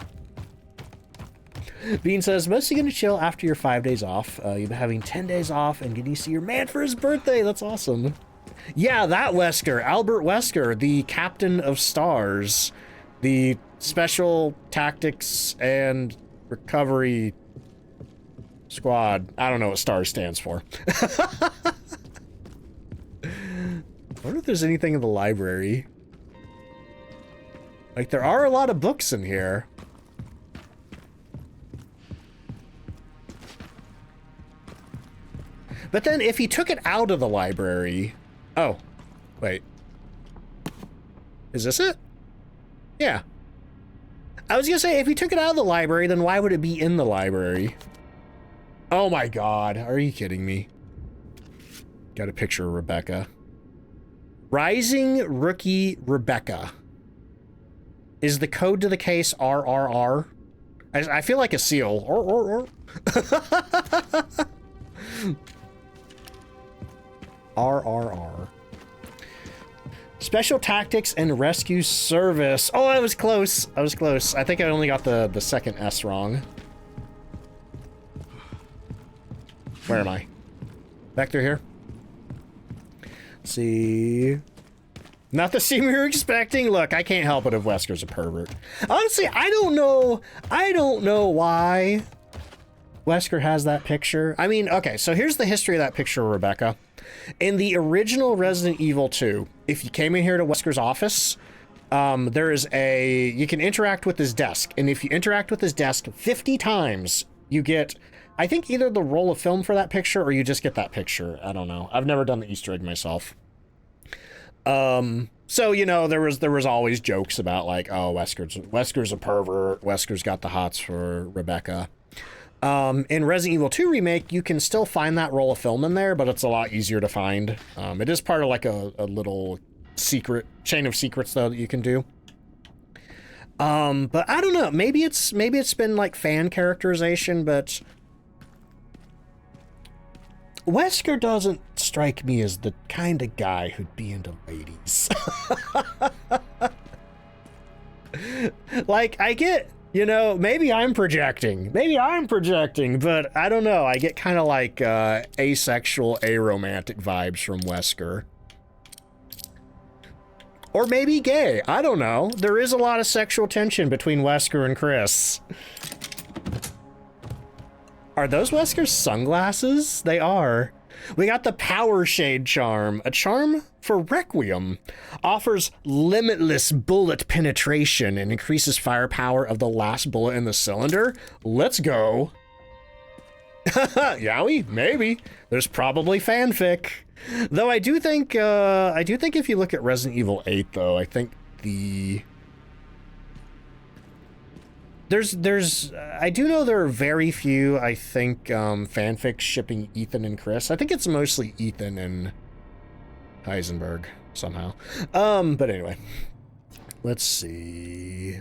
[SPEAKER 1] Bean says, mostly going to chill after your 5 days off. You've been having 10 days off and getting to see your man for his birthday. That's awesome. Yeah, that Wesker, Albert Wesker, the captain of STARS, the Special Tactics and Recovery Squad. I don't know what STARS stands for. I wonder if there's anything in the library. Like, there are a lot of books in here. But then if he took it out of the library... Oh, wait. Is this it? Yeah. I was gonna say, if he took it out of the library, then why would it be in the library? Oh my god, are you kidding me? Got a picture of Rebecca. Rising Rookie Rebecca. Is the code to the case RRR? I feel like a seal. RRR. Special Tactics and Rescue Service. Oh, I was close. I was close. I think I only got the second S wrong. Where am I? Back through here? Let's see. Not the scene we were expecting. Look, I can't help it if Wesker's a pervert. Honestly, I don't know why Wesker has that picture. I mean, okay, so here's the history of that picture of Rebecca. In the original Resident Evil 2, if you came in here to Wesker's office, there is you can interact with his desk. And if you interact with his desk 50 times, you get, I think, either the roll of film for that picture or you just get that picture. I don't know. I've never done the Easter egg myself. So, you know, there was always jokes about like, oh, Wesker's a pervert. Wesker's got the hots for Rebecca. In Resident Evil 2 Remake, you can still find that roll of film in there, but it's a lot easier to find. It is part of like a little secret chain of secrets though that you can do. But I don't know, maybe it's been like fan characterization, but Wesker doesn't strike me as the kind of guy who'd be into ladies. Like, I get, you know, maybe I'm projecting, but I don't know. I get kind of like asexual, aromantic vibes from Wesker. Or maybe gay. I don't know. There is a lot of sexual tension between Wesker and Chris. Are those Wesker's sunglasses? They are. We got the Power Shade Charm. A charm for Requiem. Offers limitless bullet penetration and increases firepower of the last bullet in the cylinder. Let's go. Yowie? Maybe. There's probably fanfic. Though I do think if you look at Resident Evil 8, though, I think I do know there are very few, I think, fanfics shipping Ethan and Chris. I think it's mostly Ethan and Heisenberg, somehow. But anyway. Let's see.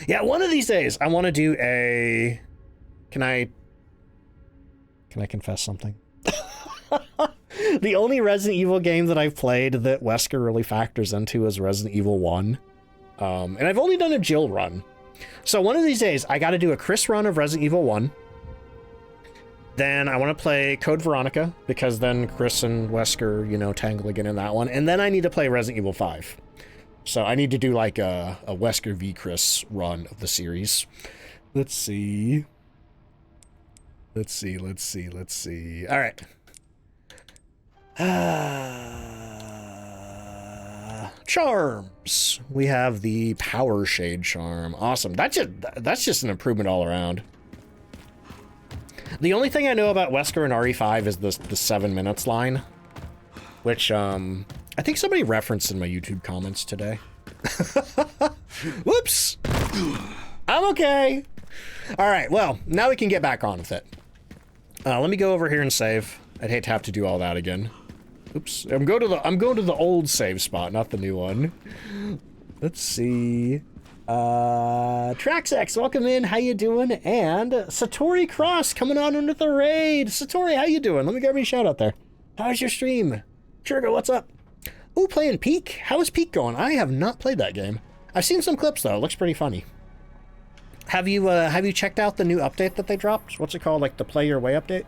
[SPEAKER 1] Yeah, one of these days, I want to do a... Can I confess something? The only Resident Evil game that I've played that Wesker really factors into is Resident Evil 1. And I've only done a Jill run. So one of these days, I got to do a Chris run of Resident Evil 1. Then I want to play Code Veronica, because then Chris and Wesker, you know, tangle again in that one. And then I need to play Resident Evil 5. So I need to do like a Wesker v Chris run of the series. Let's see. All right. Charms. We have the Power Shade Charm. Awesome. That's just an improvement all around. The only thing I know about Wesker and RE5 is the 7 minutes line, which I think somebody referenced in my YouTube comments today. Whoops. I'm okay. All right. Well, now we can get back on with it. Let me go over here and save. I'd hate to have to do all that again. Oops. I'm going to the old save spot, not the new one. Let's see. Traxx, welcome in. How you doing? And Satori Cross coming on under the raid. Satori, how you doing? Let me grab you a shout out there. How's your stream? Churga, what's up? Ooh, playing Peak. How is Peak going? I have not played that game. I've seen some clips though. It looks pretty funny. Have you checked out the new update that they dropped? What's it called? Like the Play Your Way update?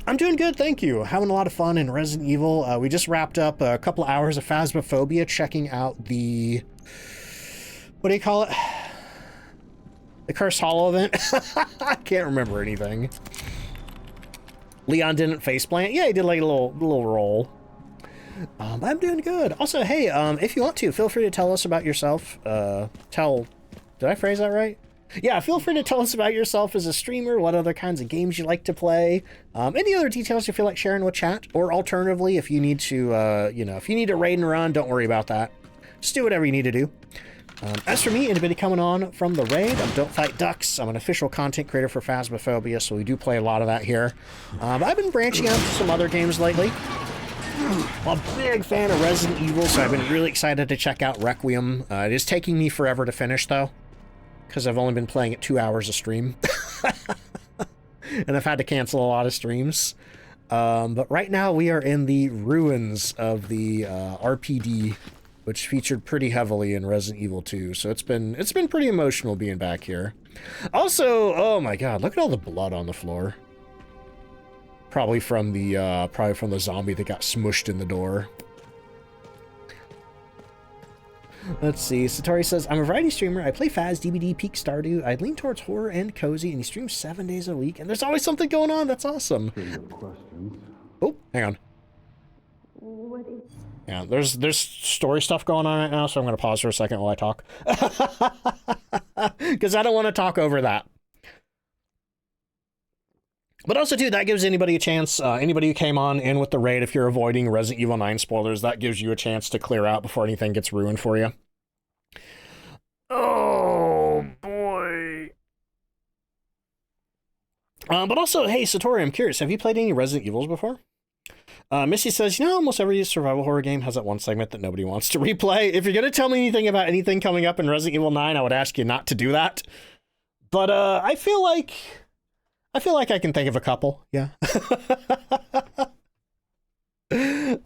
[SPEAKER 1] I'm doing good, thank you. Having a lot of fun in Resident Evil. We just wrapped up a couple hours of Phasmophobia, checking out the... What do you call it? The Cursed Hollow event? I can't remember anything. Leon didn't faceplant. Yeah, he did like a little roll. I'm doing good. Also, hey, if you want to, feel free to tell us about yourself. Did I phrase that right? Yeah, feel free to tell us about yourself as a streamer, what other kinds of games you like to play, any other details you feel like sharing with chat, or alternatively, if you need to, you know, if you need to raid and run, don't worry about that. Just do whatever you need to do. As for me, anybody coming on from the raid, I'm DontFightDucks. I'm an official content creator for Phasmophobia, so we do play a lot of that here. I've been branching out to some other games lately. I'm a big fan of Resident Evil, so I've been really excited to check out Requiem. It is taking me forever to finish, though, because I've only been playing it 2 hours a stream. And I've had to cancel a lot of streams. But right now we are in the ruins of the RPD, which featured pretty heavily in Resident Evil 2. So it's been pretty emotional being back here. Also, oh my god, look at all the blood on the floor. Probably from the zombie that got smushed in the door. Let's see. Satori says, I'm a variety streamer. I play Phas, DBD, Peak, Stardew. I lean towards horror and cozy, and he streams 7 days a week. And there's always something going on. That's awesome. Oh, hang on.
[SPEAKER 3] What is...
[SPEAKER 1] Yeah, there's story stuff going on right now, so I'm going to pause for a second while I talk. Because I don't want to talk over that. But also, too, that gives anybody a chance, anybody who came on in with the raid, if you're avoiding Resident Evil 9 spoilers, that gives you a chance to clear out before anything gets ruined for you. Oh, boy. But also, hey, Satori, I'm curious, have you played any Resident Evils before? Missy says, you know, almost every survival horror game has that one segment that nobody wants to replay. If you're going to tell me anything about anything coming up in Resident Evil 9, I would ask you not to do that. But I feel like I can think of a couple, yeah.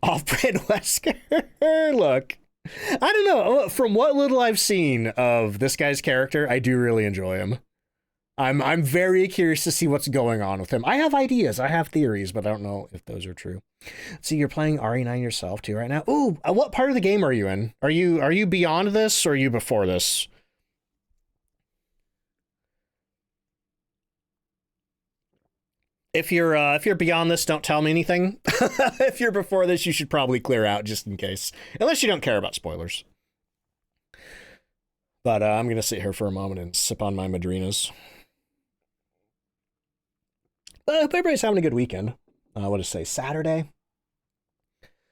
[SPEAKER 1] Off-brand Wesker, look. I don't know, from what little I've seen of this guy's character, I do really enjoy him. I'm very curious to see what's going on with him. I have ideas, I have theories, but I don't know if those are true. See, you're playing RE9 yourself too right now. Ooh, what part of the game are you in? Are you beyond this or are you before this? If you're beyond this, don't tell me anything. If you're before this, you should probably clear out just in case, unless you don't care about spoilers. But I'm gonna sit here for a moment and sip on my Madrinas. But I hope everybody's having a good weekend. What to say, Saturday?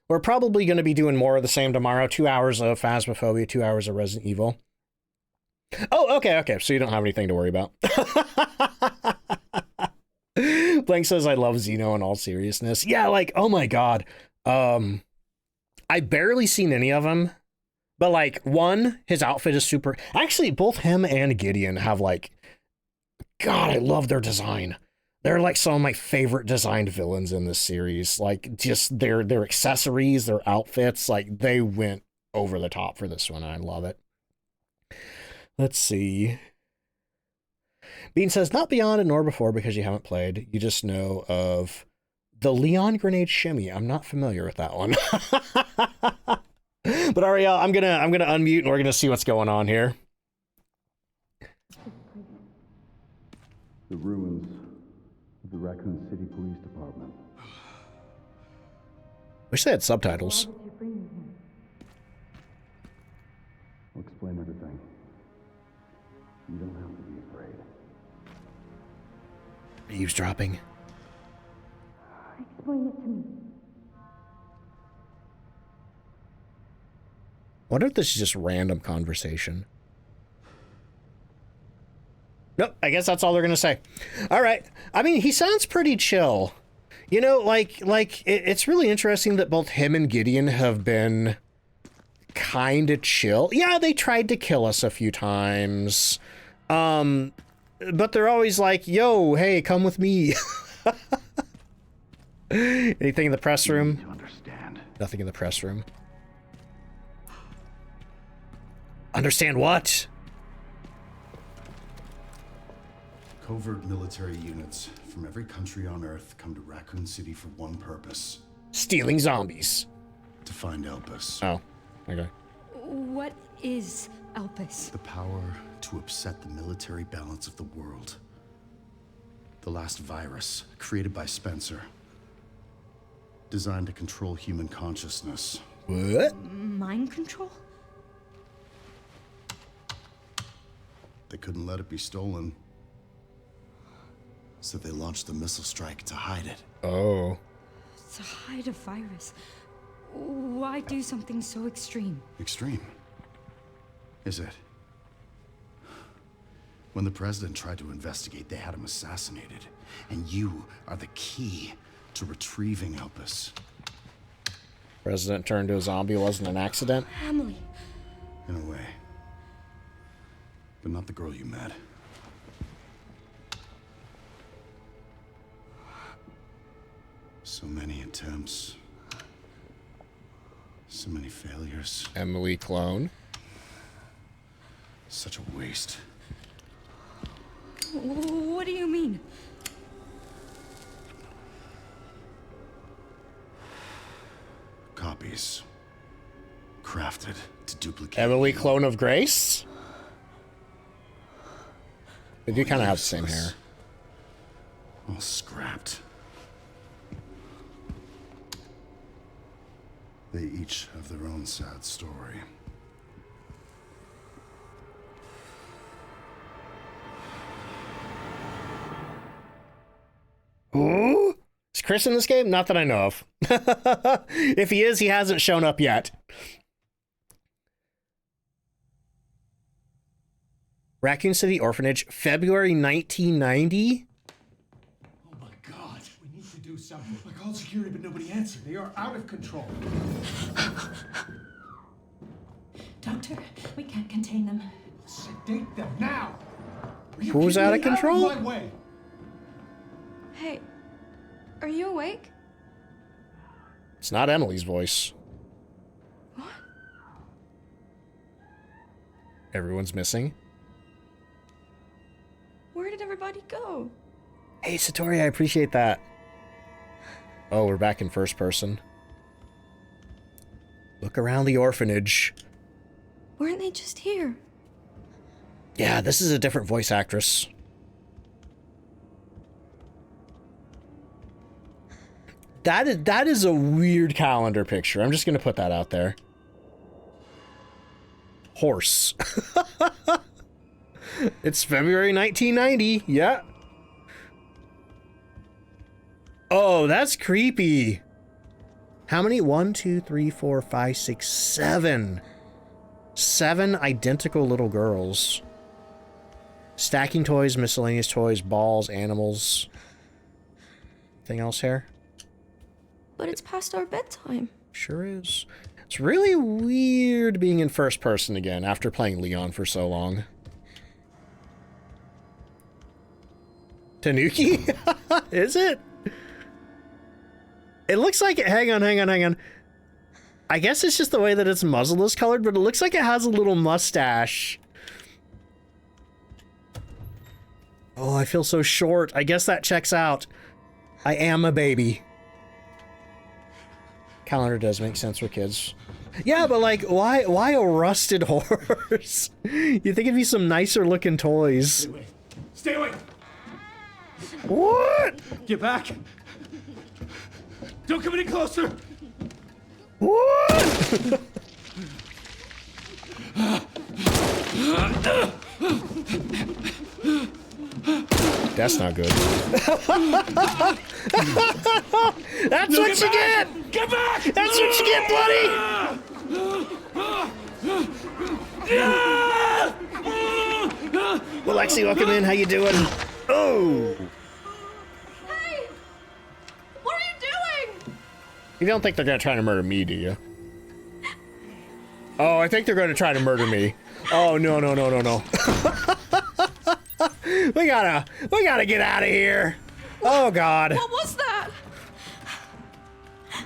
[SPEAKER 1] We're probably going to be doing more of the same tomorrow. 2 hours of Phasmophobia, 2 hours of Resident Evil. Oh, okay, so you don't have anything to worry about. Blank says, I love Xeno in all seriousness. Yeah, like, oh my god. I barely seen any of them. But, like, one, his outfit is super... Actually, both him and Gideon have, like... God, I love their design. They're, like, some of my favorite designed villains in this series. Like, just their accessories, their outfits, like, they went over the top for this one. I love it. Let's see. Bean says, not beyond and nor before because you haven't played. You just know of the Leon Grenade Shimmy. I'm not familiar with that one. But Ariel, I'm gonna unmute and we're gonna see what's going on here.
[SPEAKER 4] The ruins of the Raccoon City Police Department.
[SPEAKER 1] Wish they had subtitles.
[SPEAKER 3] Why did you bring me here?
[SPEAKER 4] I'll explain everything. You don't have to be afraid.
[SPEAKER 1] Eavesdropping.
[SPEAKER 3] Explain it to me.
[SPEAKER 1] Wonder if this is just random conversation. Nope, I guess that's all they're gonna say. All right. I mean, he sounds pretty chill. You know, like it's really interesting that both him and Gideon have been kind of chill. Yeah, they tried to kill us a few times. But they're always like, yo, hey, come with me. Anything in the press room?
[SPEAKER 4] To understand.
[SPEAKER 1] Nothing in the press room. Understand what?
[SPEAKER 5] Covert military units from every country on Earth come to Raccoon City for one purpose.
[SPEAKER 1] Stealing zombies.
[SPEAKER 5] To find Elpis.
[SPEAKER 1] Oh, okay.
[SPEAKER 3] What is Elpis?
[SPEAKER 5] The power to upset the military balance of the world. The last virus, created by Spencer. Designed to control human consciousness.
[SPEAKER 1] What?
[SPEAKER 3] Mind control?
[SPEAKER 5] they couldn't let it be stolen. So they launched the missile strike to hide it.
[SPEAKER 1] Oh.
[SPEAKER 3] To hide a virus. Why do something so extreme?
[SPEAKER 5] Extreme? Is it? When the president tried to investigate, they had him assassinated. And you are the key to retrieving Elpis.
[SPEAKER 1] President turned to a zombie wasn't an accident?
[SPEAKER 3] Emily.
[SPEAKER 5] In a way. But not the girl you met. So many attempts. So many failures.
[SPEAKER 1] Emily clone.
[SPEAKER 5] Such a waste.
[SPEAKER 3] What do you mean?
[SPEAKER 5] Copies. Crafted to duplicate.
[SPEAKER 1] Emily
[SPEAKER 5] you.
[SPEAKER 1] clone of Grace? They do kind of have the same hair.
[SPEAKER 5] All scrapped. They each have their own sad story.
[SPEAKER 1] Ooh? Is Chris in this game? Not that I know of. If he is, he hasn't shown up yet. Raccoon City Orphanage, February 1990?
[SPEAKER 6] Oh my God, we need to do something. I called security, but nobody answered. They are out of control.
[SPEAKER 7] Doctor, we can't contain them.
[SPEAKER 6] Sedate them now. Are you
[SPEAKER 1] Who's
[SPEAKER 6] kidding
[SPEAKER 1] out
[SPEAKER 6] me?
[SPEAKER 1] of control?
[SPEAKER 6] Out of my way.
[SPEAKER 3] Hey, are you awake?
[SPEAKER 1] It's not Emily's voice.
[SPEAKER 3] What?
[SPEAKER 1] Everyone's missing.
[SPEAKER 3] Where did everybody go?
[SPEAKER 1] Hey, Satori, I appreciate that. Oh, we're back in first person. Look around the orphanage.
[SPEAKER 3] Weren't they just here?
[SPEAKER 1] Yeah, this is a different voice actress. That is a weird calendar picture. I'm just going to put that out there. Horse. It's February 1990. Yeah. Oh, that's creepy. How many? 1, 2, 3, 4, 5, 6, 7. 7 identical little girls. Stacking toys, miscellaneous toys, balls, animals. Anything else here?
[SPEAKER 3] But it's past our bedtime.
[SPEAKER 1] Sure is. It's really weird being in first person again after playing Leon for so long. Tanuki? Is it? It looks like it. Hang on. I guess it's just the way that its muzzle is colored, but it looks like it has a little mustache. Oh, I feel so short. I guess that checks out. I am a baby. Calendar does make sense for kids. Yeah, but like, why a rusted horse? You think it'd be some nicer looking toys.
[SPEAKER 6] Stay away. Stay away.
[SPEAKER 1] What?
[SPEAKER 6] Get back. Don't come any closer.
[SPEAKER 1] What? That's not good. That's what you get!
[SPEAKER 6] Get back!
[SPEAKER 1] That's what you get, buddy! Well, Lexi, welcome in. How you doing? Oh!
[SPEAKER 3] Hey! What are you doing?
[SPEAKER 1] You don't think they're gonna try to murder me, do you? Oh, I think they're gonna try to murder me. Oh, no. We gotta get out of here. Oh, God.
[SPEAKER 3] What was that?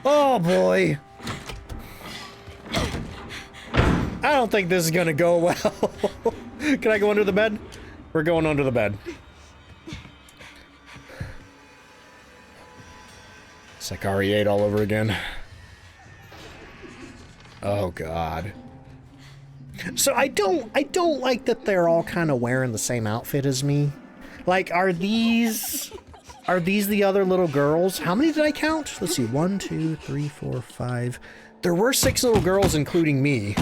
[SPEAKER 1] Oh, boy. I don't think this is gonna go well. Can I go under the bed? We're going under the bed. It's like RE8 all over again. Oh, God. So I don't like that they're all kind of wearing the same outfit as me. Like, are these the other little girls? How many did I count? Let's see, 1, 2, 3, 4, 5. There were 6 little girls, including me.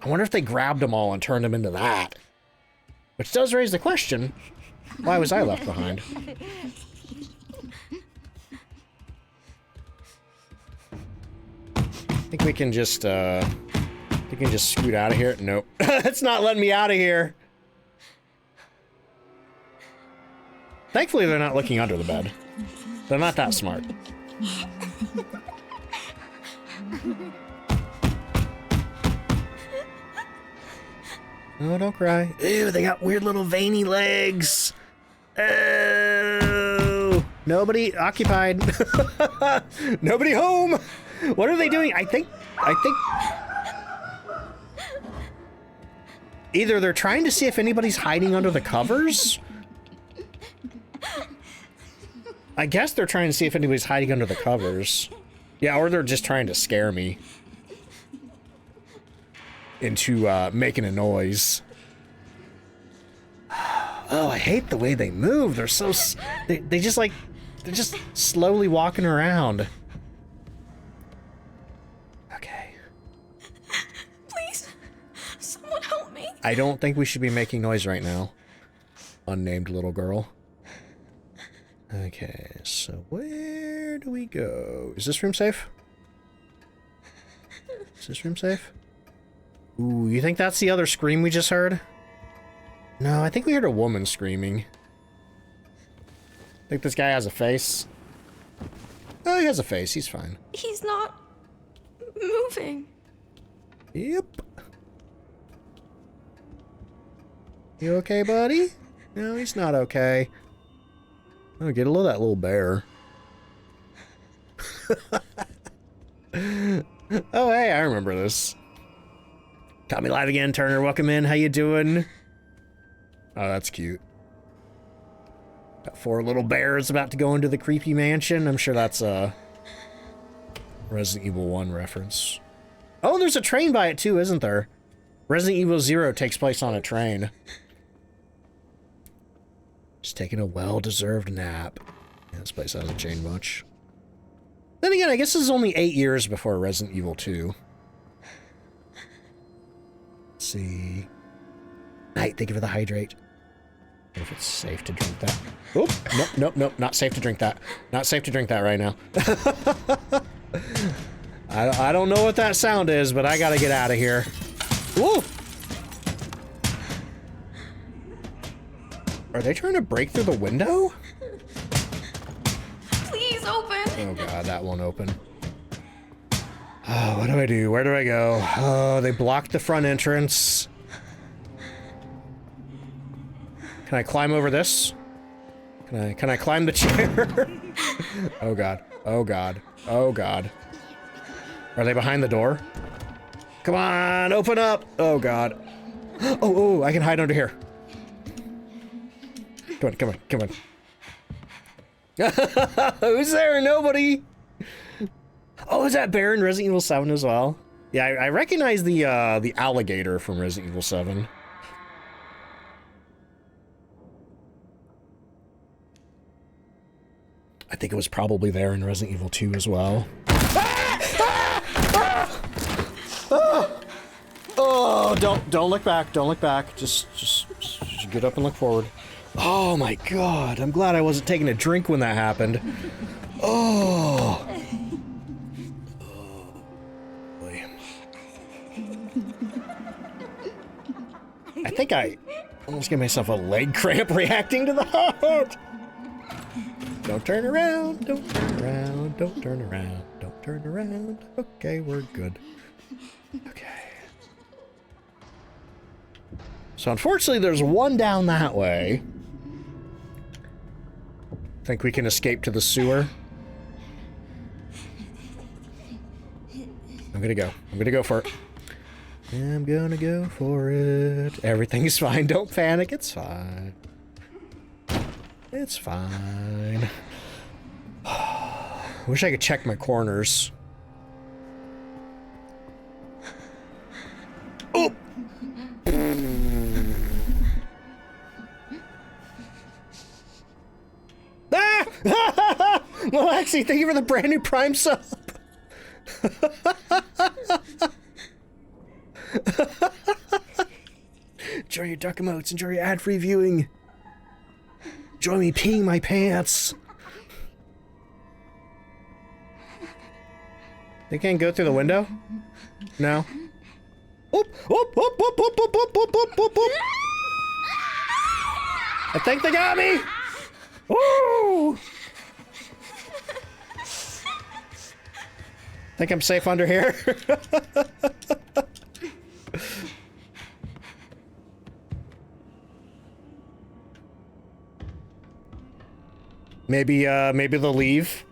[SPEAKER 1] I wonder if they grabbed them all and turned them into that. Which does raise the question, why was I left behind? I think we can just scoot out of here. Nope. It's not letting me out of here. Thankfully, they're not looking under the bed. They're not that smart. Oh, don't cry. Ew, they got weird little veiny legs. Oh, nobody occupied. Nobody home. What are they doing? I think either they're trying to see if anybody's hiding under the covers. I guess they're trying to see if anybody's hiding under the covers. Yeah, or they're just trying to scare me into making a noise. Oh, I hate the way they move. They're so they just like they're just slowly walking around. Okay.
[SPEAKER 7] Please, someone help me.
[SPEAKER 1] I don't think we should be making noise right now. Unnamed little girl. Okay, so where do we go? Is this room safe? Is this room safe? Ooh, you think that's the other scream we just heard? No, I think we heard a woman screaming. Think this guy has a face? Oh, he has a face. He's fine.
[SPEAKER 3] He's not moving.
[SPEAKER 1] Yep. You okay, buddy? No, he's not okay. Oh, get a load of that little bear. Oh, hey, I remember this. Got me live again, Turner. Welcome in. How you doing? Oh, that's cute. Got 4 little bears about to go into the creepy mansion. I'm sure that's a Resident Evil 1 reference. Oh, there's a train by it too, isn't there? Resident Evil 0 takes place on a train. Just taking a well-deserved nap. Yeah, this place hasn't changed much. Then again, I guess this is only 8 years before Resident Evil 2. Let's see. Night, thank you for the hydrate. I wonder if it's safe to drink that. Oop! Nope, nope, nope. Not safe to drink that. Not safe to drink that right now. I don't know what that sound is, but I gotta get out of here. Woo! Are they trying to break through the window?
[SPEAKER 3] Please open.
[SPEAKER 1] Oh god, that won't open. Oh, what do I do? Where do I go? Oh, they blocked the front entrance. Can I climb over this? Can I climb the chair? Oh god. Oh god. Oh god. Are they behind the door? Come on, open up! Oh god. Oh, I can hide under here. Come on, come on, come on. Who's there? Nobody. Oh, is that Bear in Resident Evil 7 as well? Yeah, I recognize the alligator from Resident Evil 7. I think it was probably there in Resident Evil 2 as well. Oh, don't look back. Don't look back. Just get up and look forward. Oh my god, I'm glad I wasn't taking a drink when that happened. Oh. Oh boy. I think I almost gave myself a leg cramp reacting to the heart. Don't turn around, don't turn around, don't turn around, don't turn around. Okay, we're good. Okay. So unfortunately, there's one down that way. Think we can escape to the sewer? I'm gonna go. I'm gonna go for it. I'm gonna go for it. Everything's fine. Don't panic. It's fine. It's fine. Wish I could check my corners. Oh! Ah! Alexi, thank you for the brand new Prime sub. Enjoy your duck emotes. Enjoy your ad-free viewing. Enjoy me peeing my pants. They can't go through the window? No. Oop, oop, oop, oop, oop, oop, oop, oop, oop, oop, oop. I think they got me. Woo! Think I'm safe under here? Maybe they'll leave.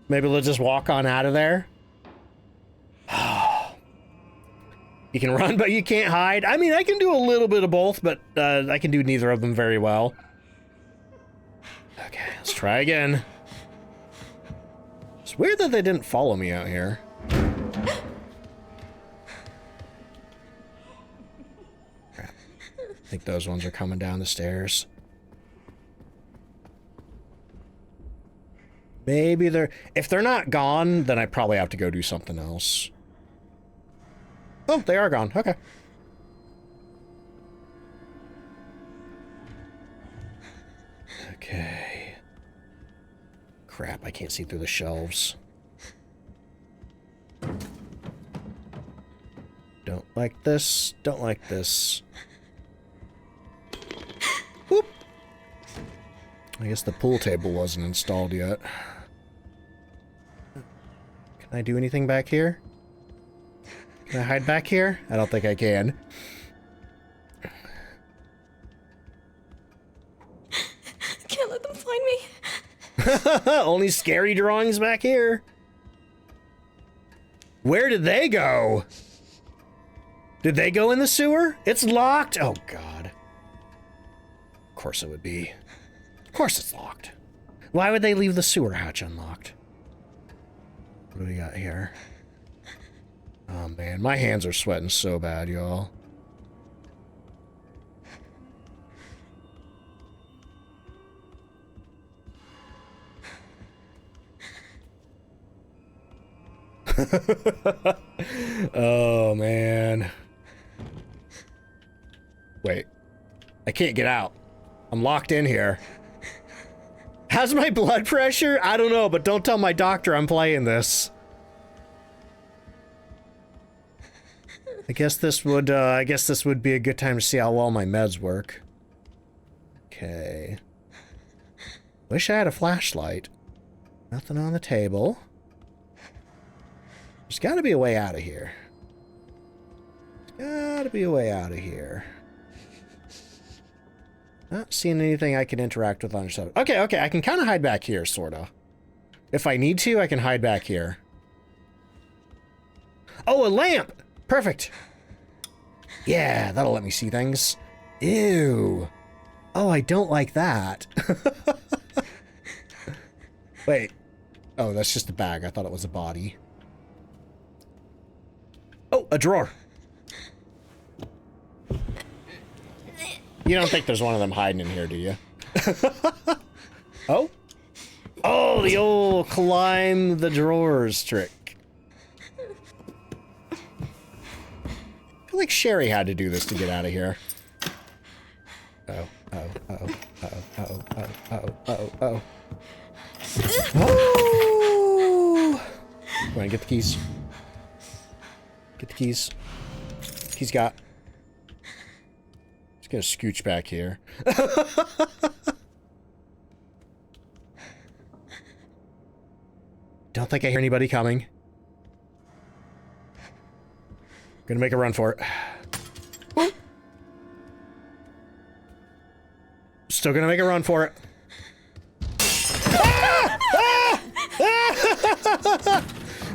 [SPEAKER 1] Maybe they'll just walk on out of there. You can run, but you can't hide. I mean, I can do a little bit of both, but I can do neither of them very well. Okay, let's try again. It's weird that they didn't follow me out here. Crap. I think those ones are coming down the stairs. Maybe they're... If they're not gone, then I probably have to go do something else. Oh, they are gone. Okay. Okay. Crap, I can't see through the shelves. Don't like this. Don't like this. Whoop. I guess the pool table wasn't installed yet. Can I do anything back here? Can I hide back here? I don't think I can.
[SPEAKER 7] Can't let them find me.
[SPEAKER 1] Only scary drawings back here. Where did they go? Did they go in the sewer? It's locked. Oh, God. Of course it would be. Of course it's locked. Why would they leave the sewer hatch unlocked? What do we got here? Oh, man. My hands are sweating so bad, y'all. Oh, man. Wait. I can't get out. I'm locked in here. How's my blood pressure? I don't know, but don't tell my doctor I'm playing this. I guess this would be a good time to see how well my meds work. Okay. Wish I had a flashlight. Nothing on the table. There's gotta be a way out of here. There's gotta be a way out of here. Not seeing anything I can interact with on the side. Okay, okay, I can kind of hide back here, sorta. If I need to, I can hide back here. Oh, a lamp! Perfect! Yeah, that'll let me see things. Ew. Oh, I don't like that. Wait. Oh, that's just a bag. I thought it was a body. Oh, a drawer. You don't think there's one of them hiding in here, do you? Oh? Oh, the old climb the drawers trick. I feel like Sherry had to do this to get out of here. Oh, oh, oh, oh, oh, oh, oh, oh, oh. Oh! Go on, get the keys. Get the keys. Keys got. Just gonna scooch back here. Don't think I hear anybody coming. Gonna make a run for it. Still gonna make a run for it. Ah! Ah!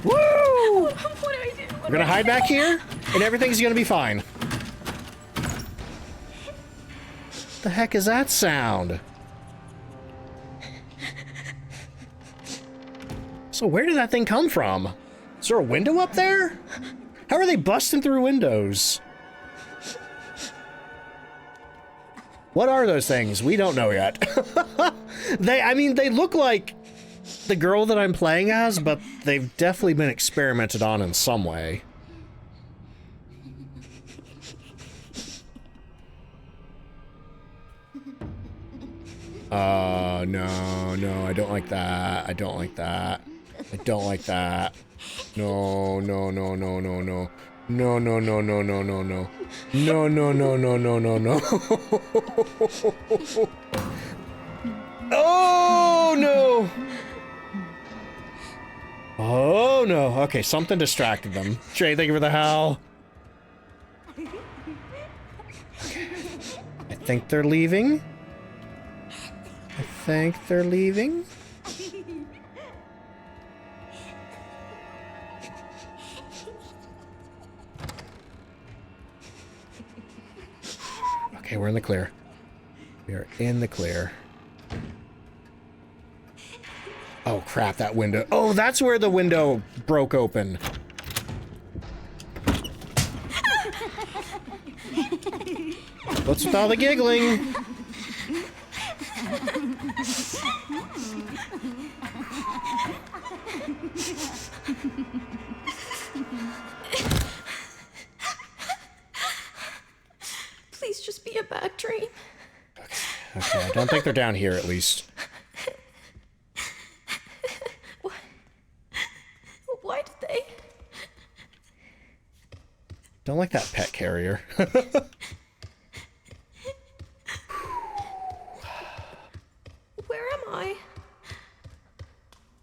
[SPEAKER 1] Woo!
[SPEAKER 7] What do I do?
[SPEAKER 1] We're gonna hide back here, and everything's gonna be fine. What the heck is that sound? So where did that thing come from? Is there a window up there? How are they busting through windows? What are those things? We don't know yet. I mean, they look like the girl that I'm playing as, but they've definitely been experimented on in some way. No, I don't like that. I don't like that. I don't like that. No. No. Oh, no. Oh, no. Okay, something distracted them. Trey, thank you for the howl. I think they're leaving. I think they're leaving. Okay, we're in the clear. We are in the clear. Oh crap, that window. Oh, that's where the window broke open. What's with all the giggling?
[SPEAKER 7] Please just be a bad dream.
[SPEAKER 1] Okay, I don't think they're down here at least.
[SPEAKER 7] Why did they?
[SPEAKER 1] Don't like that pet carrier.
[SPEAKER 7] Where am I?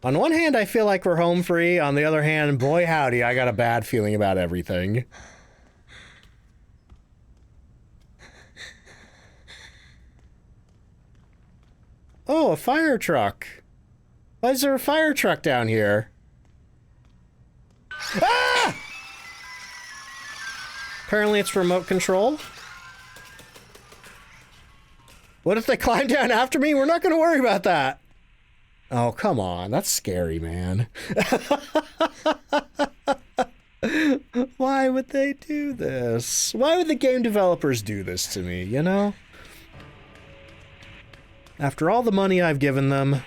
[SPEAKER 1] On one hand, I feel like we're home free. On the other hand, boy howdy, I got a bad feeling about everything. Oh, a fire truck. Why is there a fire truck down here? Ah! Apparently it's remote control. What if they climb down after me? We're not going to worry about that. Oh, come on. That's scary, man. Why would they do this? Why would the game developers do this to me, you know? After all the money I've given them,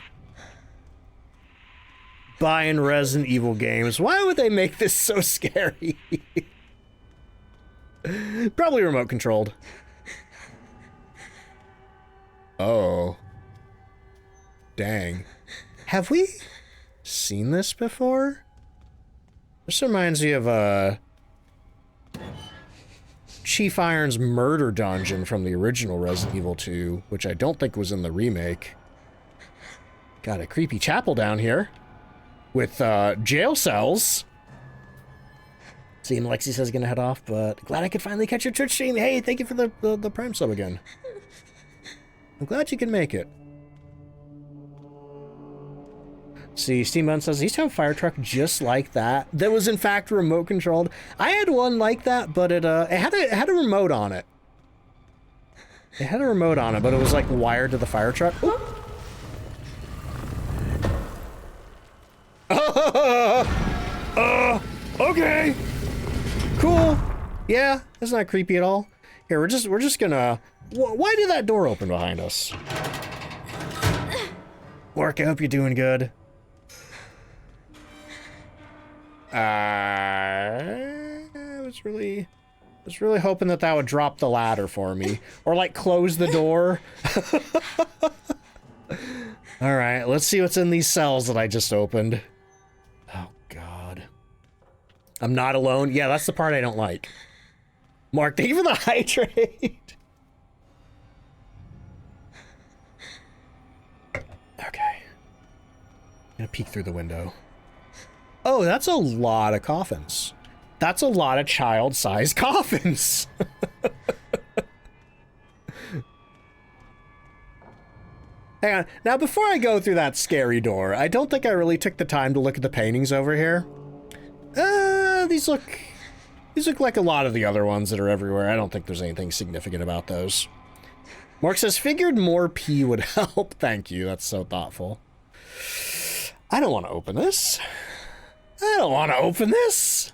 [SPEAKER 1] buying Resident Evil games, why would they make this so scary? Probably remote controlled. Oh. Dang. Have we seen this before? This reminds me of, Chief Iron's murder dungeon from the original Resident Evil 2, which I don't think was in the remake. Got a creepy chapel down here with jail cells. Seeing Lexi says he's gonna head off, but glad I could finally catch your Twitch stream. Hey, thank you for the Prime sub again. I'm glad you can make it. See, Steambun says, he used to have a fire truck just like that. That was in fact remote controlled. I had one like that, but it had a remote on it. It had a remote on it, but it was like wired to the fire truck. Okay. Cool. Yeah, that's not creepy at all. Here, we're just gonna. Why did that door open behind us? Mark, I hope you're doing good. I was really hoping that would drop the ladder for me, or like close the door. All right, let's see what's in these cells that I just opened. Oh God, I'm not alone. Yeah, that's the part I don't like. Mark, thank you for the hydrate. Okay, I'm gonna peek through the window. Oh, that's a lot of coffins. That's a lot of child-sized coffins. Hang on. Now, before I go through that scary door, I don't think I really took the time to look at the paintings over here. These look like a lot of the other ones that are everywhere. I don't think there's anything significant about those. Mark says, figured more pee would help. Thank you. That's so thoughtful. I don't want to open this. I don't want to open this.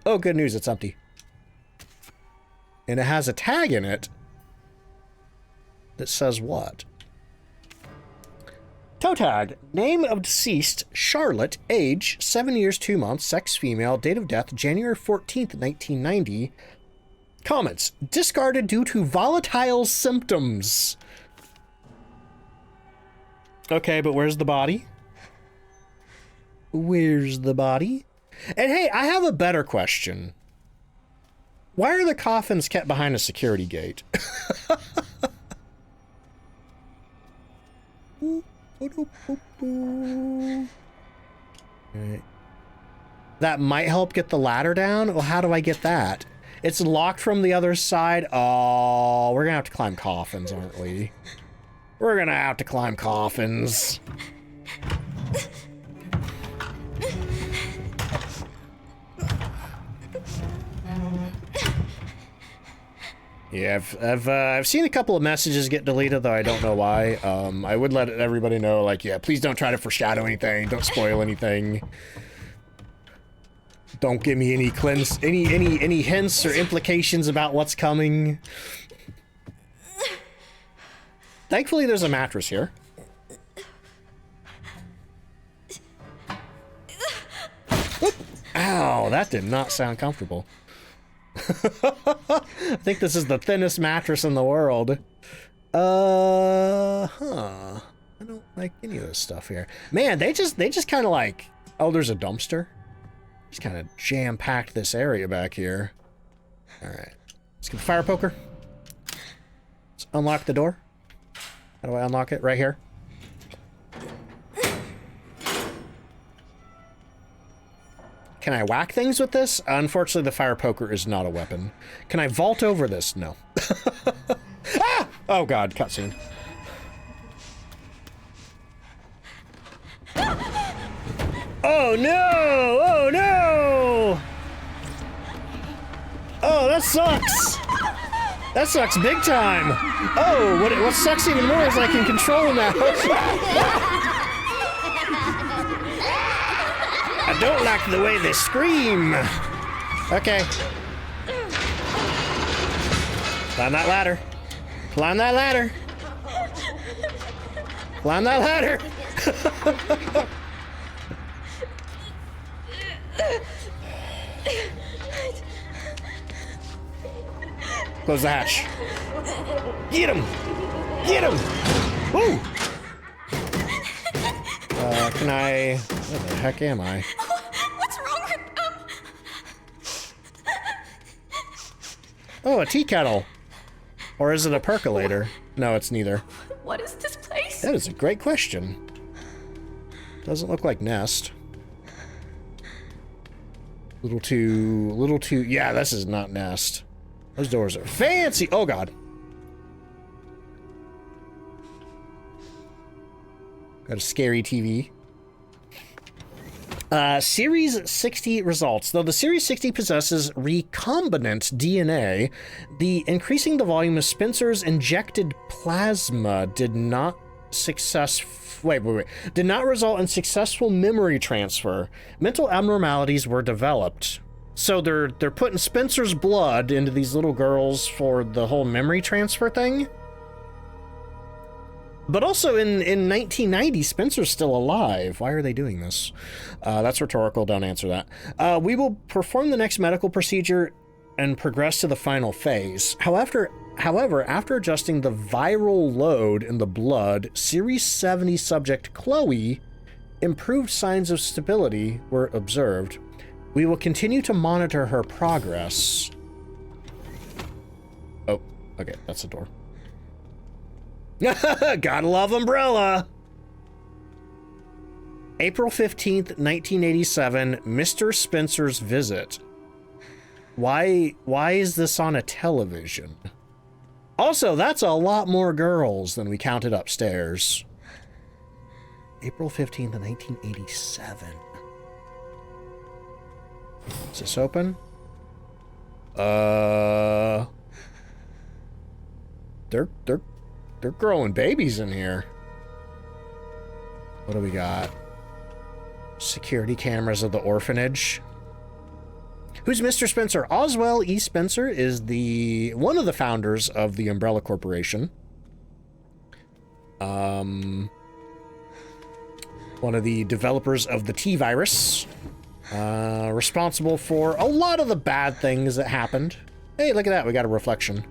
[SPEAKER 1] Oh, good news, it's empty. And it has a tag in it that says what? Toe tag. Name of deceased, Charlotte. Age, 7 years, 2 months. Sex, female. Date of death, January 14th, 1990. Comments. Discarded due to volatile symptoms. Okay, but where's the body? Where's the body? And hey, I have a better question. Why are the coffins kept behind a security gate? Right. That might help get the ladder down. Well, how do I get that? It's locked from the other side. Oh, we're gonna have to climb coffins, aren't we? We're gonna have to climb coffins. Yeah, I've seen a couple of messages get deleted, though I don't know why. I would let everybody know, like, yeah, please don't try to foreshadow anything. Don't spoil anything. Don't give me any hints or implications about what's coming. Thankfully, there's a mattress here. Oop. Ow, that did not sound comfortable. I think this is the thinnest mattress in the world. I don't like any of this stuff here. Man, they just kind of like, oh, there's a dumpster. Just kind of jam-packed this area back here. All right, let's get the fire poker. Let's unlock the door. How do I unlock it? Right here. Can I whack things with this? Unfortunately, the fire poker is not a weapon. Can I vault over this? No. Ah! Oh god, cutscene. Oh no! Oh no! Oh, that sucks! That sucks big time! Oh, what sucks even more is I can control now. I don't like the way they scream. Okay. Climb that ladder. Climb that ladder. Climb that ladder. Close the hatch. Get him! Get him! Woo! Can I... Where the heck am I?
[SPEAKER 7] What's wrong with
[SPEAKER 1] Oh, a tea kettle. Or is it a percolator? No, it's neither.
[SPEAKER 7] What is this place?
[SPEAKER 1] That is a great question. Doesn't look like Nest. Little too... Yeah, this is not Nest. Those doors are fancy! Oh, God. Got a scary TV. Series 60 results. Though the Series 60 possesses recombinant DNA, the increasing the volume of Spencer's injected plasma did not did not result in successful memory transfer. Mental abnormalities were developed. So they're putting Spencer's blood into these little girls for the whole memory transfer thing. But also in 1990, Spencer's still alive. Why are they doing this? That's rhetorical. Don't answer that. We will perform the next medical procedure and progress to the final phase. However, after adjusting the viral load in the blood, Series 70 subject Chloe, improved signs of stability were observed. We will continue to monitor her progress. Oh, okay, that's a door. Gotta love Umbrella! April 15th, 1987, Mr. Spencer's visit. Why is this on a television? Also, that's a lot more girls than we counted upstairs. April 15th, 1987. Is this open? They're growing babies in here. What do we got? Security cameras of the orphanage. Who's Mr. Spencer? Oswell E. Spencer is one of the founders of the Umbrella Corporation. One of the developers of the T-Virus. Responsible for a lot of the bad things that happened Hey, look at that. We got a reflection.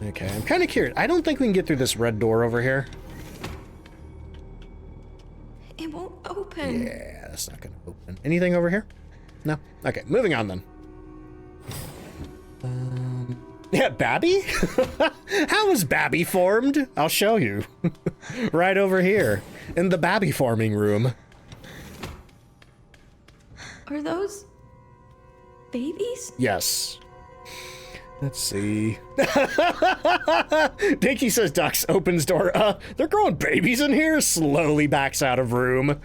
[SPEAKER 1] Okay, I'm kind of curious. I don't think we can get through this red door over here.
[SPEAKER 3] It won't open.
[SPEAKER 1] Yeah, that's not gonna open. Anything over here? No? Okay, moving on then. Yeah, Babby? How was Babby formed? I'll show you. Right over here, in the Babby forming room.
[SPEAKER 3] Are those babies?
[SPEAKER 1] Yes. Let's see. Dinky says ducks, opens door. They're growing babies in here? Slowly backs out of room.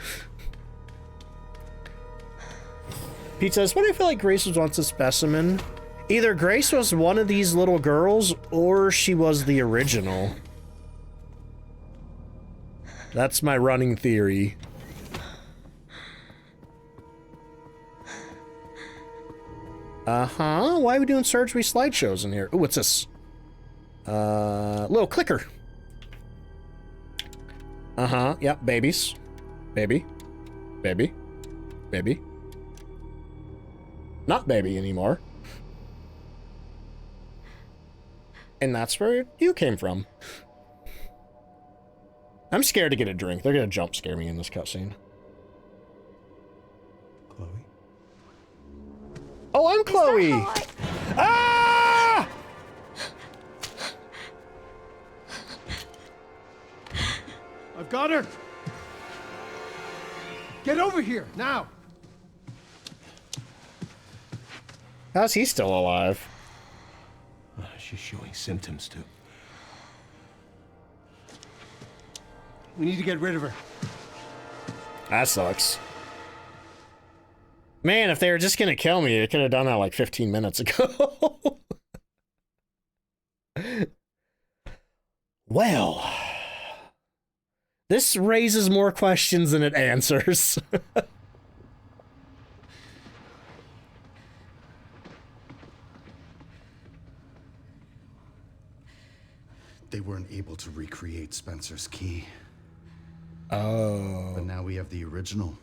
[SPEAKER 1] Pete says, what do you feel like Grace was once a specimen? Either Grace was one of these little girls, or she was the original. That's my running theory. Uh-huh. Why are we doing surgery slideshows in here? Ooh, what's this? Little clicker. Uh-huh. Yep, babies. Baby. Baby. Baby. Not baby anymore. And that's where you came from. I'm scared to get a drink. They're gonna jump scare me in this cutscene.
[SPEAKER 6] Chloe?
[SPEAKER 1] Oh, I'm Chloe! Ah!
[SPEAKER 6] I've got her! Get over here, now!
[SPEAKER 1] How's he still alive?
[SPEAKER 6] She's showing symptoms, too. We need to get rid of her.
[SPEAKER 1] That sucks. Man, if they were just gonna kill me, they could have done that like 15 minutes ago. Well, this raises more questions than it answers.
[SPEAKER 5] They weren't able to recreate Spencer's key.
[SPEAKER 1] Oh.
[SPEAKER 5] But now we have the original.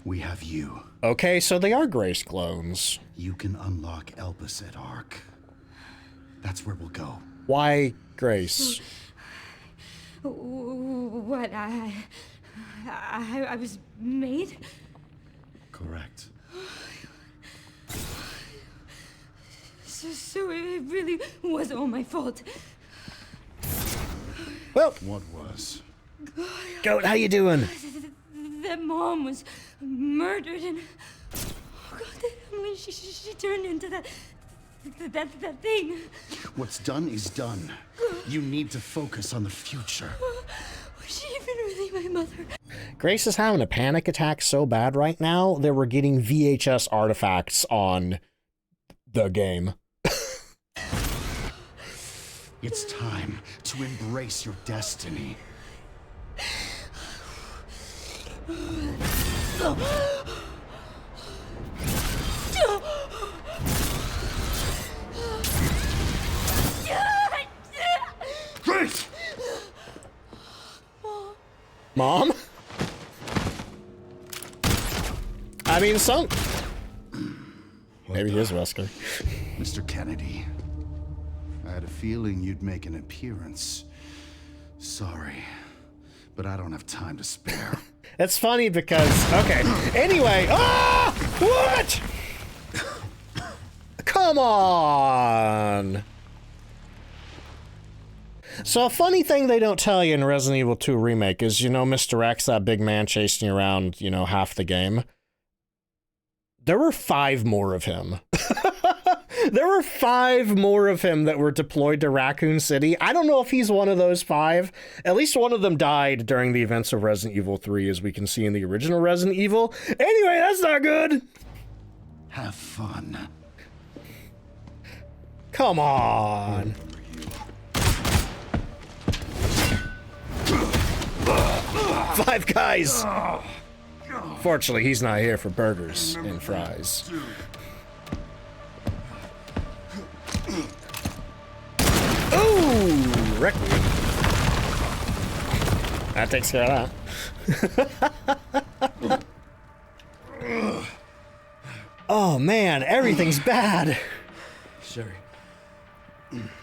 [SPEAKER 5] We have you.
[SPEAKER 1] Okay, so they are Grace clones.
[SPEAKER 5] You can unlock Elpis at Ark. That's where we'll go.
[SPEAKER 1] Why Grace?
[SPEAKER 3] What, I was made?
[SPEAKER 5] Correct.
[SPEAKER 3] So it really was all my fault.
[SPEAKER 1] Well,
[SPEAKER 5] What was?
[SPEAKER 1] Goat, how you doing?
[SPEAKER 3] That mom was murdered and... Oh God, when she turned into that thing.
[SPEAKER 5] What's done is done. You need to focus on the future.
[SPEAKER 3] Was she even really my mother?
[SPEAKER 1] Grace is having a panic attack so bad right now that we're getting VHS artifacts on the game.
[SPEAKER 5] It's time to embrace your destiny.
[SPEAKER 6] Grace!
[SPEAKER 1] Mom? I mean, some... Maybe he is Wesker.
[SPEAKER 5] Mr. Kennedy, I had a feeling you'd make an appearance. Sorry, but I don't have time to spare.
[SPEAKER 1] It's funny because... Okay. Anyway... Ah! What? Come on! So a funny thing they don't tell you in Resident Evil 2 Remake is, you know, Mr. X, that big man chasing you around, you know, half the game. There were 5 more of him. There were 5 more of him that were deployed to Raccoon City. I don't know if he's one of those 5. At least one of them died during the events of Resident Evil 3, as we can see in the original Resident Evil. Anyway, that's not good.
[SPEAKER 5] Have fun.
[SPEAKER 1] Come on. Five guys. Fortunately, he's not here for burgers and fries. Ooh, Requiem. That takes care of that. Oh. Oh man, everything's bad.
[SPEAKER 6] Sherry.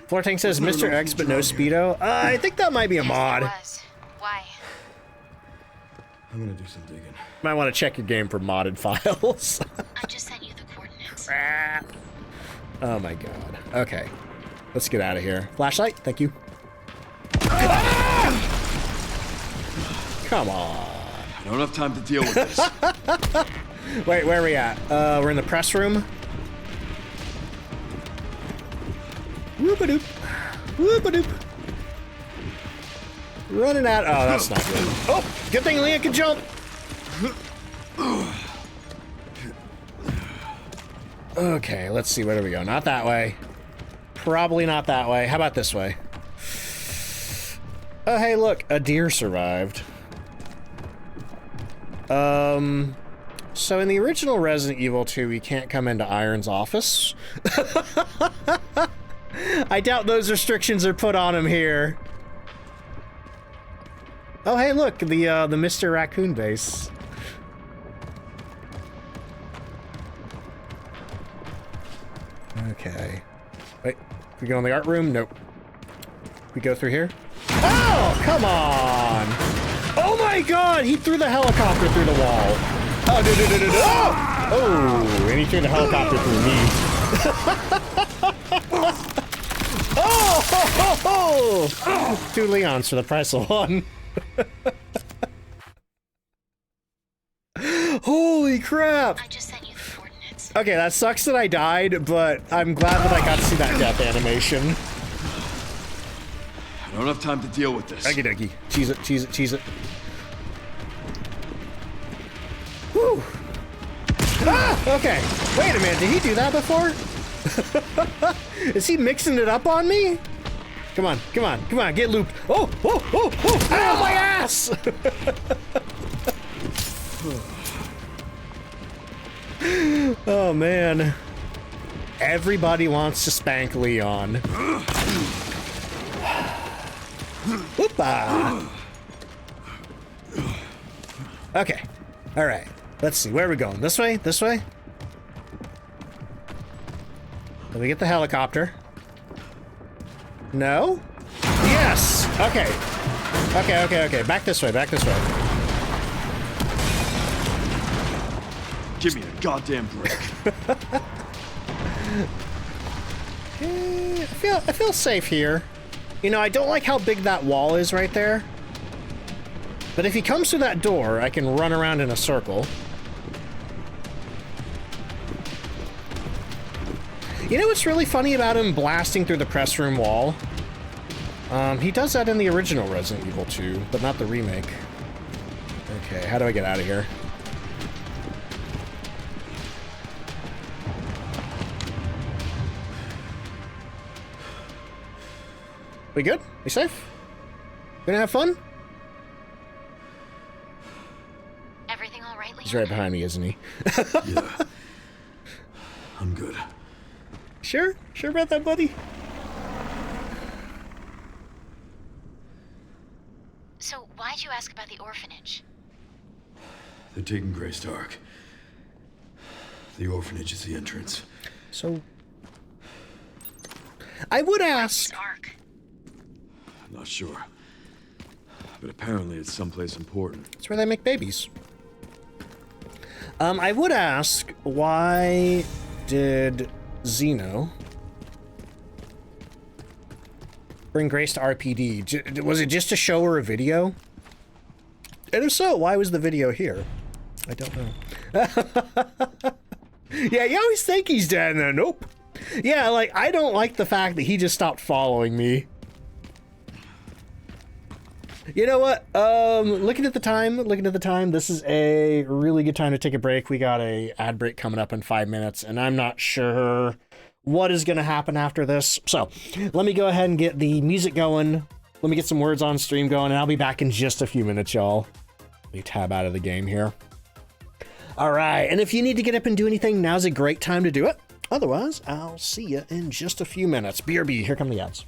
[SPEAKER 1] Flirting says Mr. X but no Speedo. I think that might be a mod.
[SPEAKER 8] Why?
[SPEAKER 6] I'm gonna do some digging.
[SPEAKER 1] Might want to check your game for modded files.
[SPEAKER 8] I just sent you the coordinates.
[SPEAKER 1] Crap. Oh my god. Okay. Let's get out of here. Flashlight, thank you. Ah! Come on.
[SPEAKER 6] I don't have time to deal with this.
[SPEAKER 1] Wait, where are we at? We're in the press room. Whoop-a-doop. Whoop-a-doop. Running out. Oh, that's not good. Oh, good thing Leah can jump. Okay, let's see. Where do we go? Not that way. Probably not that way. How about this way? Oh, hey, look. A deer survived. So in the original Resident Evil 2, we can't come into Iron's office. I doubt those restrictions are put on him here. Oh, hey, look, the Mr. Raccoon base. Okay. Wait, we go in the art room? Nope. We go through here? Oh, come on! Oh my god, he threw the helicopter through the wall. Oh, no. Oh, and he threw the helicopter through me. Oh! 2 Leons for the price of 1. Holy crap!
[SPEAKER 8] I just sent you the coordinates.
[SPEAKER 1] Okay, that sucks that I died, but I'm glad that I got to see that death animation.
[SPEAKER 6] I don't have time to deal with this.
[SPEAKER 1] Okie dokie. Cheese it, cheese it, cheese it. Whew. Ah! Okay. Wait a minute, did he do that before? Is he mixing it up on me? Come on, come on, come on, get looped. Oh, oh, oh, oh! Ow, my ass! Oh, man. Everybody wants to spank Leon. Whoopa! Okay. Alright. Let's see. Where are we going? This way? This way? Let me get the helicopter. No? Yes! Okay. Okay. Back this way, back this way.
[SPEAKER 6] Give me a goddamn break.
[SPEAKER 1] I feel safe here. You know, I don't like how big that wall is right there. But if he comes through that door, I can run around in a circle. You know what's really funny about him blasting through the press room wall? He does that in the original Resident Evil 2, but not the remake. Okay, how do I get out of here? We good? We safe? Gonna have fun?
[SPEAKER 8] Everything all right, Leon?
[SPEAKER 1] He's right behind me, isn't he?
[SPEAKER 6] Yeah. I'm good.
[SPEAKER 1] Sure? Sure about that, buddy?
[SPEAKER 8] So, why'd you ask about the orphanage?
[SPEAKER 6] They're taking Grace Dark. The orphanage is the entrance.
[SPEAKER 1] So... I would ask...
[SPEAKER 8] Dark.
[SPEAKER 6] Not sure. But apparently it's someplace important.
[SPEAKER 1] It's where they make babies. I would ask, why did Xeno bring Grace to RPD? Was it just to show her a video? And if so, why was the video here? I don't know. Yeah, you always think he's dead, and then nope. Yeah, like, I don't like the fact that he just stopped following me. You know what? Looking at the time, this is a really good time to take a break. We got a ad break coming up in 5 minutes, and I'm not sure what is going to happen after this. So let me go ahead and get the music going. Let me get some words on stream going, and I'll be back in just a few minutes, y'all. Let me tab out of the game here. All right, and if you need to get up and do anything, now's a great time to do it. Otherwise, I'll see you in just a few minutes. BRB, here come the ads.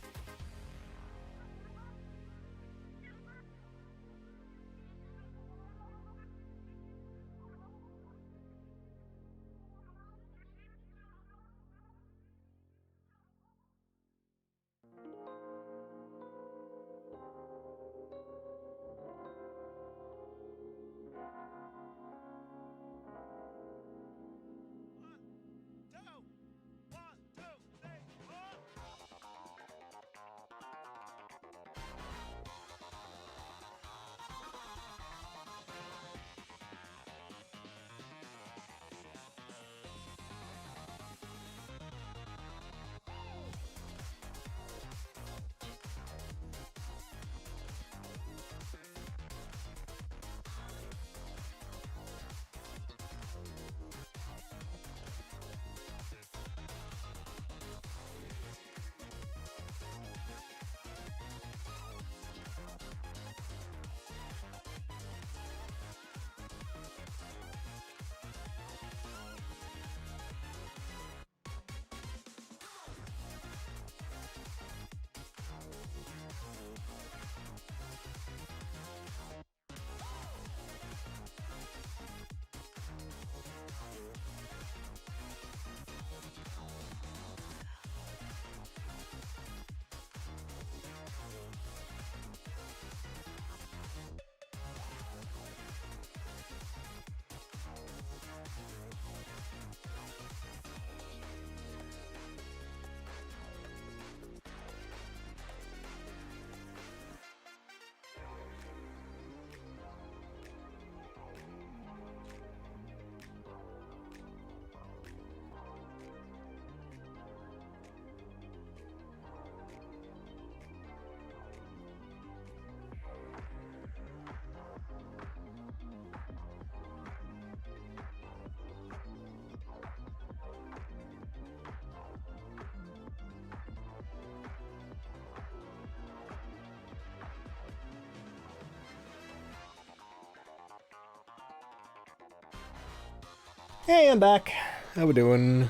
[SPEAKER 1] Hey, I'm back. How we doing?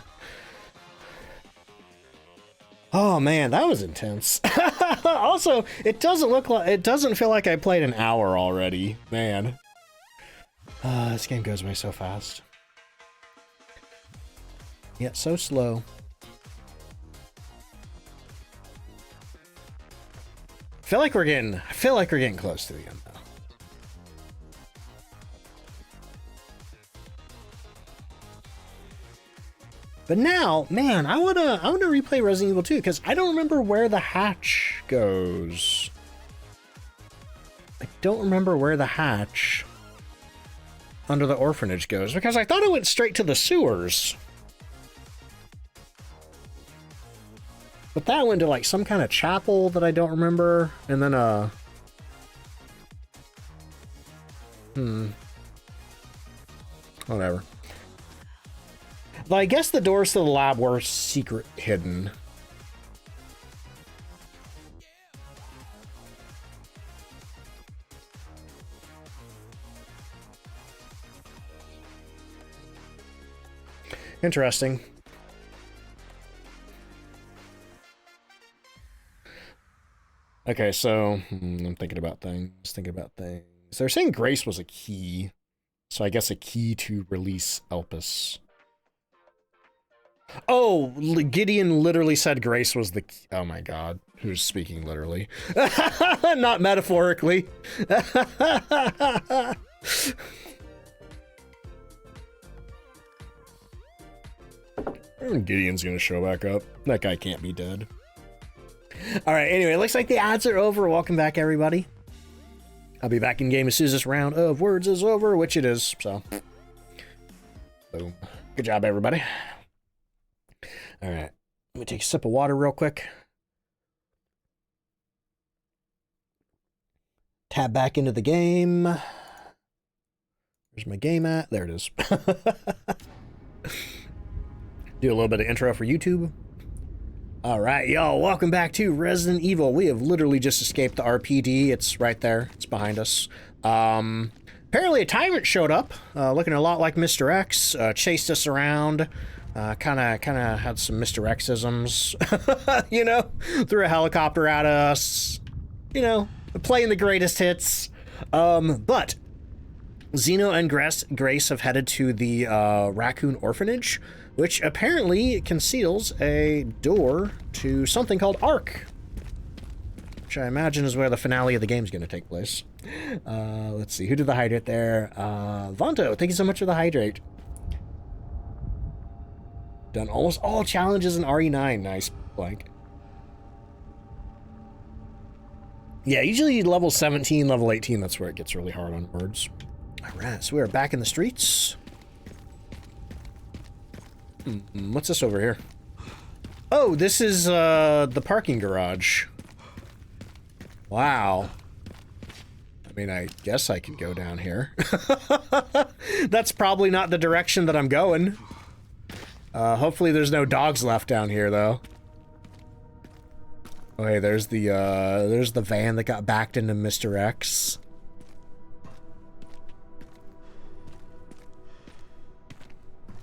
[SPEAKER 1] Oh man, that was intense. Also, it doesn't feel like I played an hour already. Man. This game goes by so fast. Yet so slow. I feel like we're getting close to the end though. But now, man, I wanna replay Resident Evil 2 because I don't remember where the hatch goes. I don't remember where the hatch under the orphanage goes because I thought it went straight to the sewers. But that went to like some kind of chapel that I don't remember, and then whatever. But I guess the doors to the lab were secret hidden. Interesting. Okay, so I'm thinking about things. They're saying Grace was a key, so I guess a key to release Elpis. Oh, Gideon literally said Grace was the key. Oh my god, who's speaking literally? Not metaphorically. Gideon's gonna show back up. That guy can't be dead. Alright, anyway, it looks like the ads are over. Welcome back, everybody. I'll be back in game as soon as this round of words is over, which it is, so. Boom. Good job, everybody. Alright, let me take a sip of water real quick. Tab back into the game. Where's my game at? There it is. Do a little bit of intro for YouTube. Alright, y'all, welcome back to Resident Evil. We have literally just escaped the RPD. It's right there. It's behind us. Apparently a tyrant showed up, looking a lot like Mr. X, chased us around, kind of had some Mr. X-isms, you know, threw a helicopter at us, you know, playing the greatest hits. But Zeno and Grace have headed to the Raccoon Orphanage, which apparently conceals a door to something called Ark, which I imagine is where the finale of the game is going to take place. Let's see, who did the hydrate there? Vonto, thank you so much for the hydrate. Done almost all challenges in RE9. Nice, blank. Yeah, usually level 17, level 18, that's where it gets really hard on words. All right, so we are back in the streets. What's this over here? Oh, this is the parking garage. Wow. I mean, I guess I could go down here. That's probably not the direction that I'm going. Hopefully there's no dogs left down here, though. Oh, hey, there's the van that got backed into Mr. X.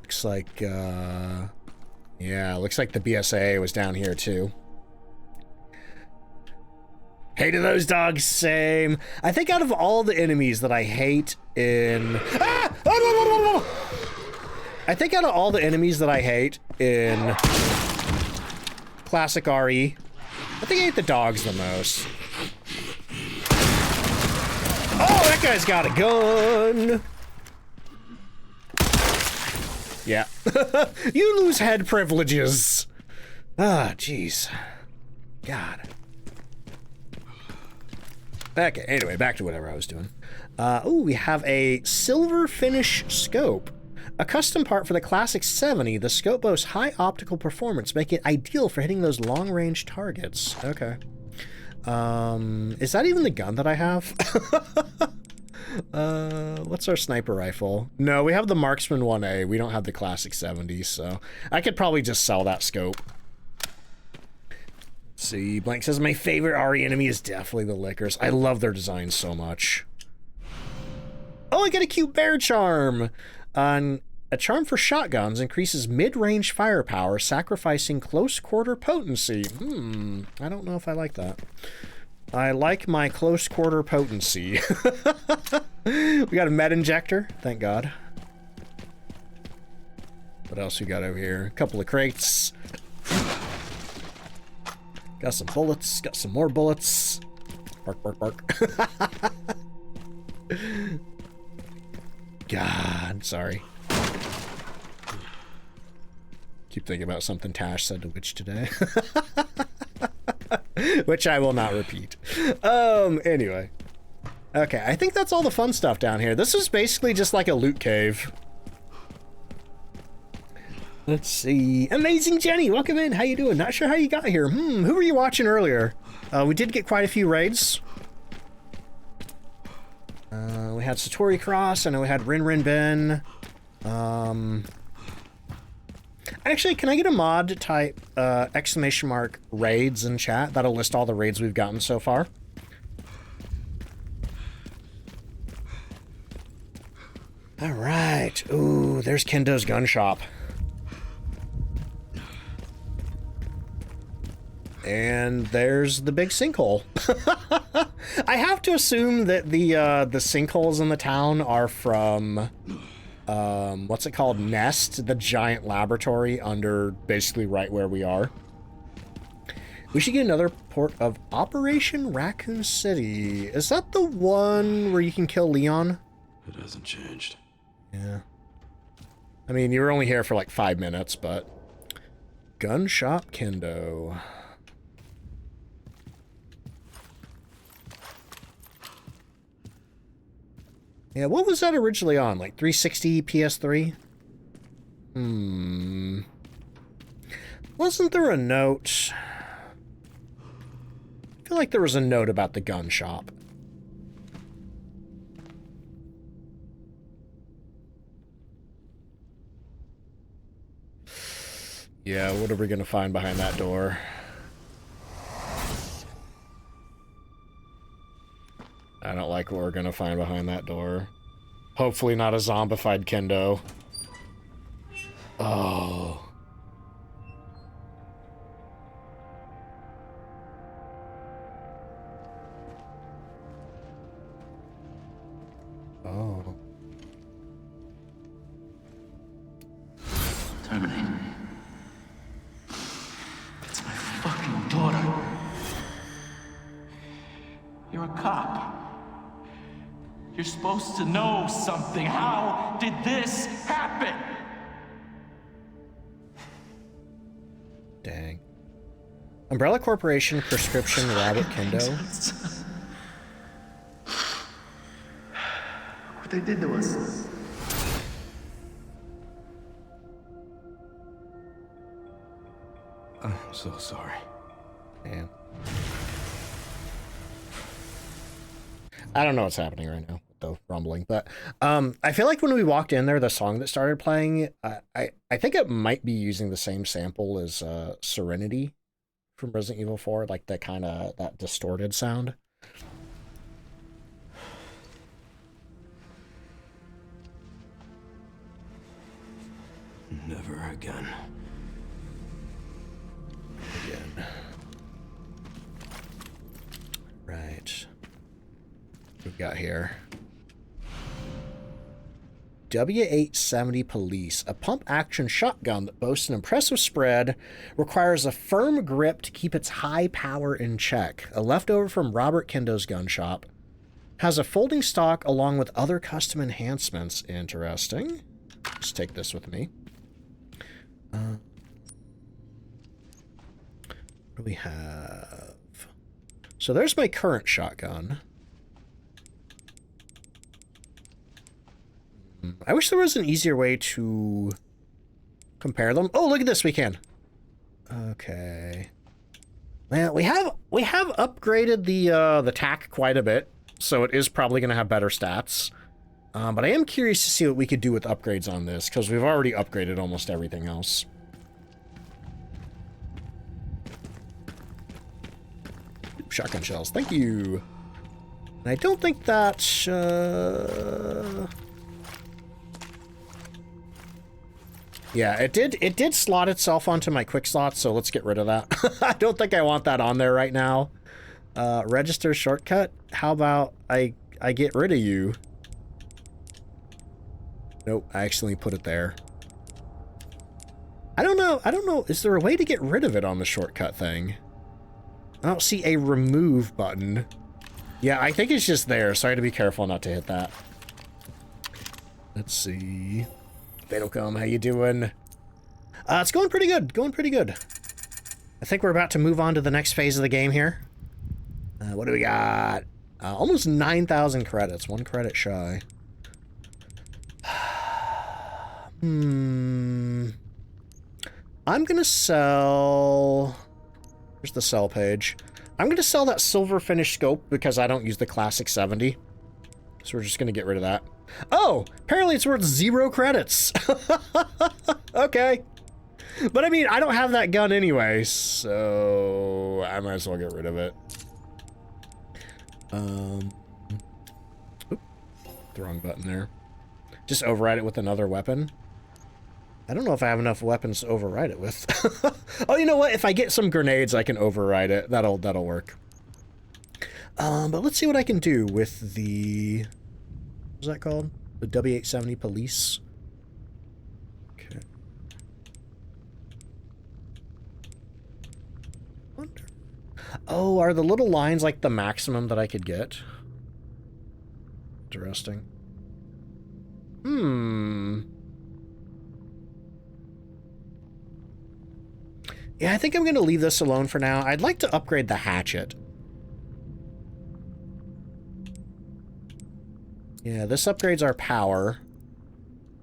[SPEAKER 1] Looks like, yeah, looks like the BSAA was down here, too. Hated those dogs, same. I think out of all the enemies that I hate in... Ah! I think out of all the enemies that I hate in Classic RE, I think I hate the dogs the most. Oh, that guy's got a gun! Yeah. You lose head privileges. Ah, jeez. God. Okay, anyway, back to whatever I was doing. Ooh, we have a silver finish scope. A custom part for the Classic 70. The scope boasts high optical performance, making it ideal for hitting those long-range targets. Okay. Is that even the gun that I have? What's our sniper rifle? No, we have the Marksman 1A. We don't have the Classic 70, so I could probably just sell that scope. Let's see, Blank says, my favorite RE enemy is definitely the Lickers. I love their design so much. Oh, I got a cute bear charm! A charm for shotguns increases mid-range firepower, sacrificing close-quarter potency. I don't know if I like that. I like my close-quarter potency. We got a med injector, thank God. What else we got over here? A couple of crates. Got some bullets, got some more bullets. Bark, bark, bark. God, sorry. Keep thinking about something Tash said to Witch today. Which I will not repeat. Anyway. Okay, I think that's all the fun stuff down here. This is basically just like a loot cave. Let's see. Amazing Jenny, welcome in. How you doing? Not sure how you got here. Who were you watching earlier? We did get quite a few raids. We had Satori Cross. I know we had Rin Rin Ben. Actually, can I get a mod to type exclamation mark raids in chat? That'll list all the raids we've gotten so far. All right. Ooh, there's Kendo's gun shop. And there's the big sinkhole. I have to assume that the sinkholes in the town are from what's it called? Nest, the giant laboratory under basically right where we are. We should get another port of Operation Raccoon City. Is that the one where you can kill Leon?
[SPEAKER 6] It hasn't changed.
[SPEAKER 1] Yeah. I mean, you were only here for like 5 minutes, but... Gun shop Kendo. Yeah, what was that originally on? Like 360 PS3? Wasn't there a note? I feel like there was a note about the gun shop. Yeah, what are we gonna find behind that door? I don't like what we're gonna find behind that door. Hopefully not a zombified Kendo. Oh. Oh.
[SPEAKER 9] Terminate. It's my fucking daughter. You're a cop. You're supposed to know something. How did this happen?
[SPEAKER 1] Dang. Umbrella Corporation prescription rabbit Kendo.
[SPEAKER 9] What they did to us.
[SPEAKER 6] I'm so sorry.
[SPEAKER 1] Man. I don't know what's happening right now, though, rumbling, but I feel like when we walked in there, the song that started playing, I think it might be using the same sample as Serenity from Resident Evil 4, like the kind of, that distorted sound.
[SPEAKER 6] Never again.
[SPEAKER 1] Again. Right. We've got here W870 Police, a pump-action shotgun that boasts an impressive spread, requires a firm grip to keep its high power in check. A leftover from Robert Kendo's gun shop. Has a folding stock along with other custom enhancements. Interesting. Let's take this with me. What do we have? So there's my current shotgun. I wish there was an easier way to compare them. Oh, look at this, we can. Okay. Man, we have upgraded the TAC quite a bit, so it is probably going to have better stats. But I am curious to see what we could do with upgrades on this, because we've already upgraded almost everything else. Shotgun shells, thank you. And I don't think that's... Yeah, it did slot itself onto my quick slots, so let's get rid of that. I don't think I want that on there right now. Register shortcut? How about I get rid of you? Nope, I accidentally put it there. I don't know, is there a way to get rid of it on the shortcut thing? I don't see a remove button. Yeah, I think it's just there, so I had to be careful not to hit that. Let's see. Fatalcom, how you doing? It's going pretty good, I think we're about to move on to the next phase of the game here. What do we got? Almost 9,000 credits, 1 credit shy. I'm gonna sell... Here's the sell page. I'm gonna sell that silver finish scope because I don't use the classic 70. So we're just gonna get rid of that. Oh, apparently it's worth 0 credits. Okay. But I mean, I don't have that gun anyway, so I might as well get rid of it. Oop, the wrong button there. Just override it with another weapon. I don't know if I have enough weapons to override it with. Oh, you know what? If I get some grenades, I can override it. That'll work. But let's see what I can do with the... What's that called? The W870 police. Okay. Wonder. Oh, are the little lines like the maximum that I could get? Interesting. Yeah, I think I'm going to leave this alone for now. I'd like to upgrade the hatchet. Yeah, this upgrades our power.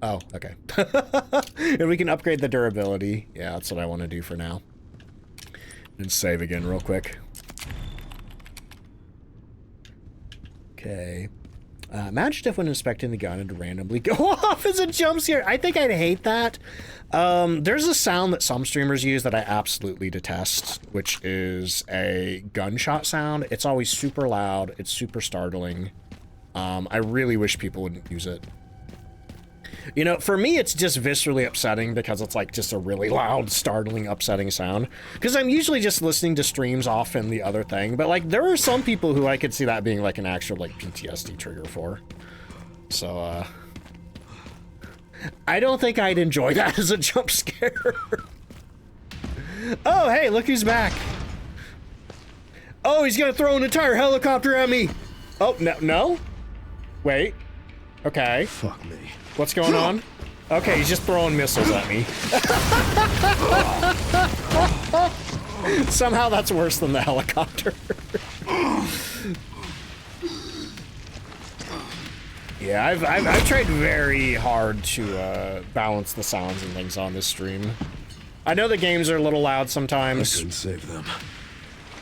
[SPEAKER 1] Oh, okay. And we can upgrade the durability. Yeah, that's what I want to do for now. And save again real quick. Okay. Imagine if when inspecting the gun it'd randomly go off as a jump scare. I think I'd hate that. There's a sound that some streamers use that I absolutely detest, which is a gunshot sound. It's always super loud. It's super startling. I really wish people wouldn't use it. You know, for me, it's just viscerally upsetting because it's like just a really loud, startling, upsetting sound. Because I'm usually just listening to streams off and the other thing, but like there are some people who I could see that being like an actual like PTSD trigger for. So, I don't think I'd enjoy that as a jump scare. Oh, hey, look who's back. Oh, he's gonna throw an entire helicopter at me. Oh, no? Wait. Okay.
[SPEAKER 6] Fuck me.
[SPEAKER 1] What's going on? Okay, he's just throwing missiles at me. Somehow that's worse than the helicopter. Yeah, I've tried very hard to balance the sounds and things on this stream. I know the games are a little loud sometimes.
[SPEAKER 6] I couldn't save them.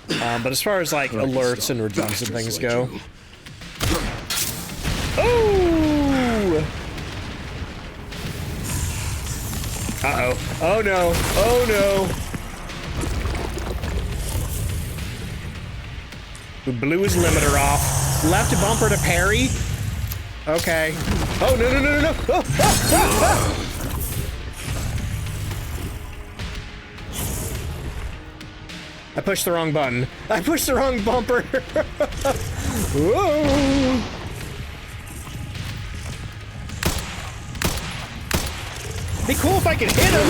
[SPEAKER 1] But as far as like alerts and reviews and things go. Oh! Uh-oh. Oh no. Oh no. We blew his limiter off. Left bumper to parry. Okay. Oh no. Oh, ah. I pushed the wrong button. I pushed the wrong bumper. Whoa. Be cool if I could hit him.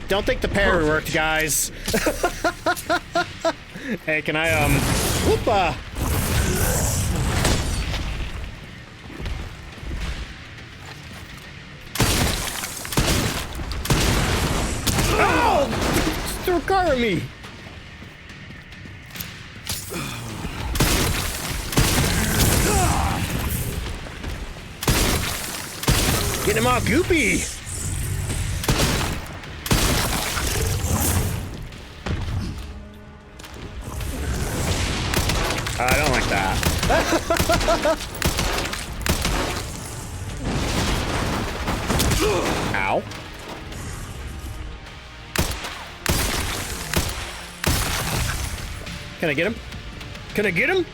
[SPEAKER 1] Don't think the parry worked, guys. Hey, can I, whoopa. Oh! Threw a car at me. Getting him all goopy. I don't like that. Ow. Can I get him? Can I get him?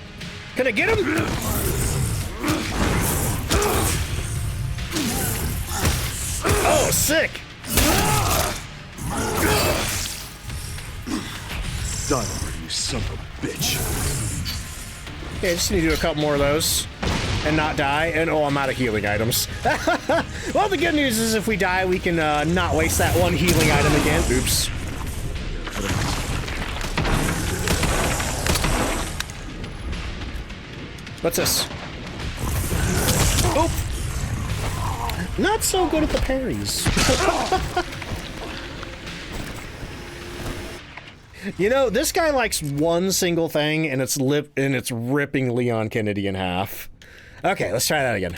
[SPEAKER 1] Can I get him? Oh, sick.
[SPEAKER 4] Done already, you son of a bitch.
[SPEAKER 1] Okay, just need to do a couple more of those and not die. And oh, I'm out of healing items. Well, the good news is if we die, we can not waste that one healing item again. Oops. What's this? Oh! Not so good at the parries. You know, this guy likes one single thing, and it's ripping Leon Kennedy in half. Okay, let's try that again.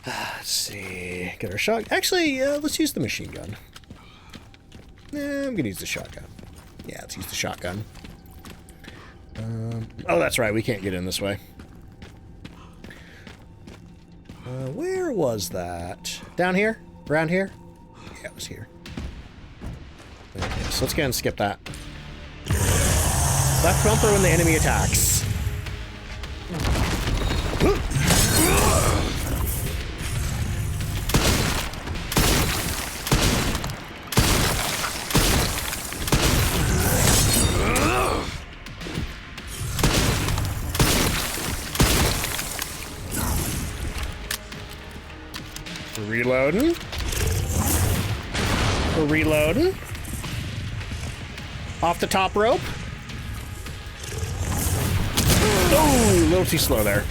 [SPEAKER 1] Let's see. Get our shot. Actually, let's use the machine gun. I'm gonna use the shotgun. Yeah, let's use the shotgun. Oh, that's right. We can't get in this way. Where was that? Down here? Around here? Yeah, it was here. Okay, so let's go ahead and skip that. Left bumper when the enemy attacks. Reloading. We're reloading. Off the top rope. Oh, a little too slow there.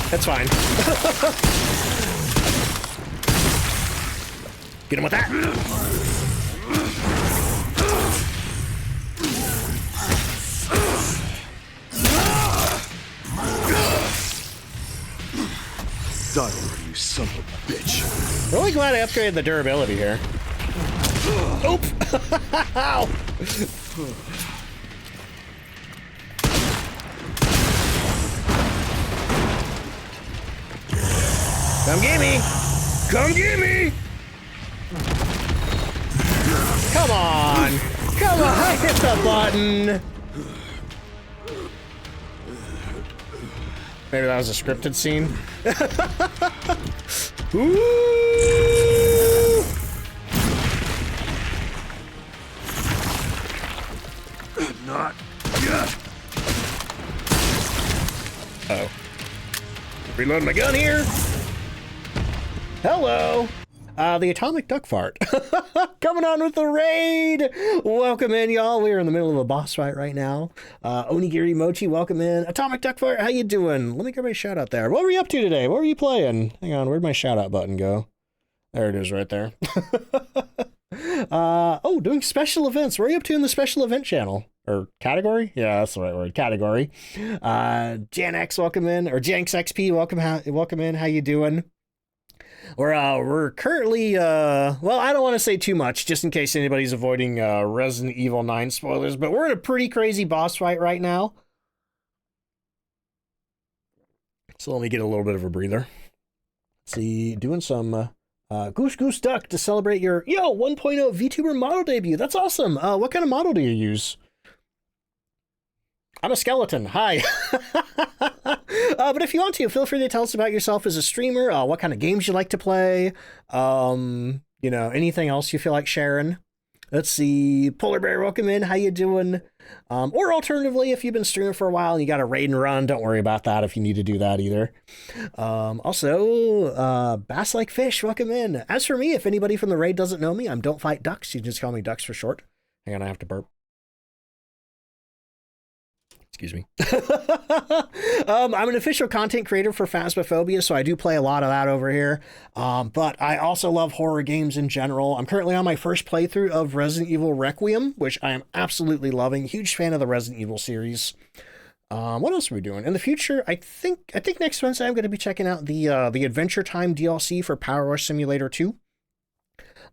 [SPEAKER 1] That's fine. Get him with that.
[SPEAKER 4] Done already, you son of a bitch.
[SPEAKER 1] Really glad I upgraded the durability here. Oop! Ow! Come get me! Come get me! Come on! Come on! Hit the button! Maybe that was a scripted scene. Ooh!
[SPEAKER 4] Not yet.
[SPEAKER 1] Uh-oh. Reload my gun here. Hello. The Atomic Duck Fart. Coming on with the raid. Welcome in, y'all. We're in the middle of a boss fight right now. Onigiri Mochi, welcome in. Atomic Duck Fart, how you doing? Let me get my shout out there. What were you up to today? What were you playing? Hang on, where'd my shout out button go? There it is right there. Oh, doing special events. What are you up to in the special event channel? Or category? Yeah, that's the right word. Category. Jan X, welcome in. Or Janx XP, welcome in. How you doing? We're currently, well, I don't want to say too much, just in case anybody's avoiding Resident Evil 9 spoilers, but we're in a pretty crazy boss fight right now. So let me get a little bit of a breather. Let's see, doing some Goose Goose Duck to celebrate your, 1.0 VTuber model debut. That's awesome. What kind of model do you use? I'm a skeleton. Hi. But if you want to, feel free to tell us about yourself as a streamer, what kind of games you like to play, anything else you feel like sharing. Let's see. Polar Bear, welcome in. How you doing? Or alternatively, if you've been streaming for a while and you got a raid and run, don't worry about that if you need to do that either. Also, Bass Like Fish, welcome in. As for me, if anybody from the raid doesn't know me, I'm DontFightDucks. You can just call me Ducks for short. Hang on, I have to burp. Excuse me. I'm an official content creator for Phasmophobia, so I do play a lot of that over here. But I also love horror games in general. I'm currently on my first playthrough of Resident Evil Requiem, which I am absolutely loving. Huge fan of the Resident Evil series. What else are we doing? In the future, I think next Wednesday I'm going to be checking out the Adventure Time DLC for Power Wash Simulator 2.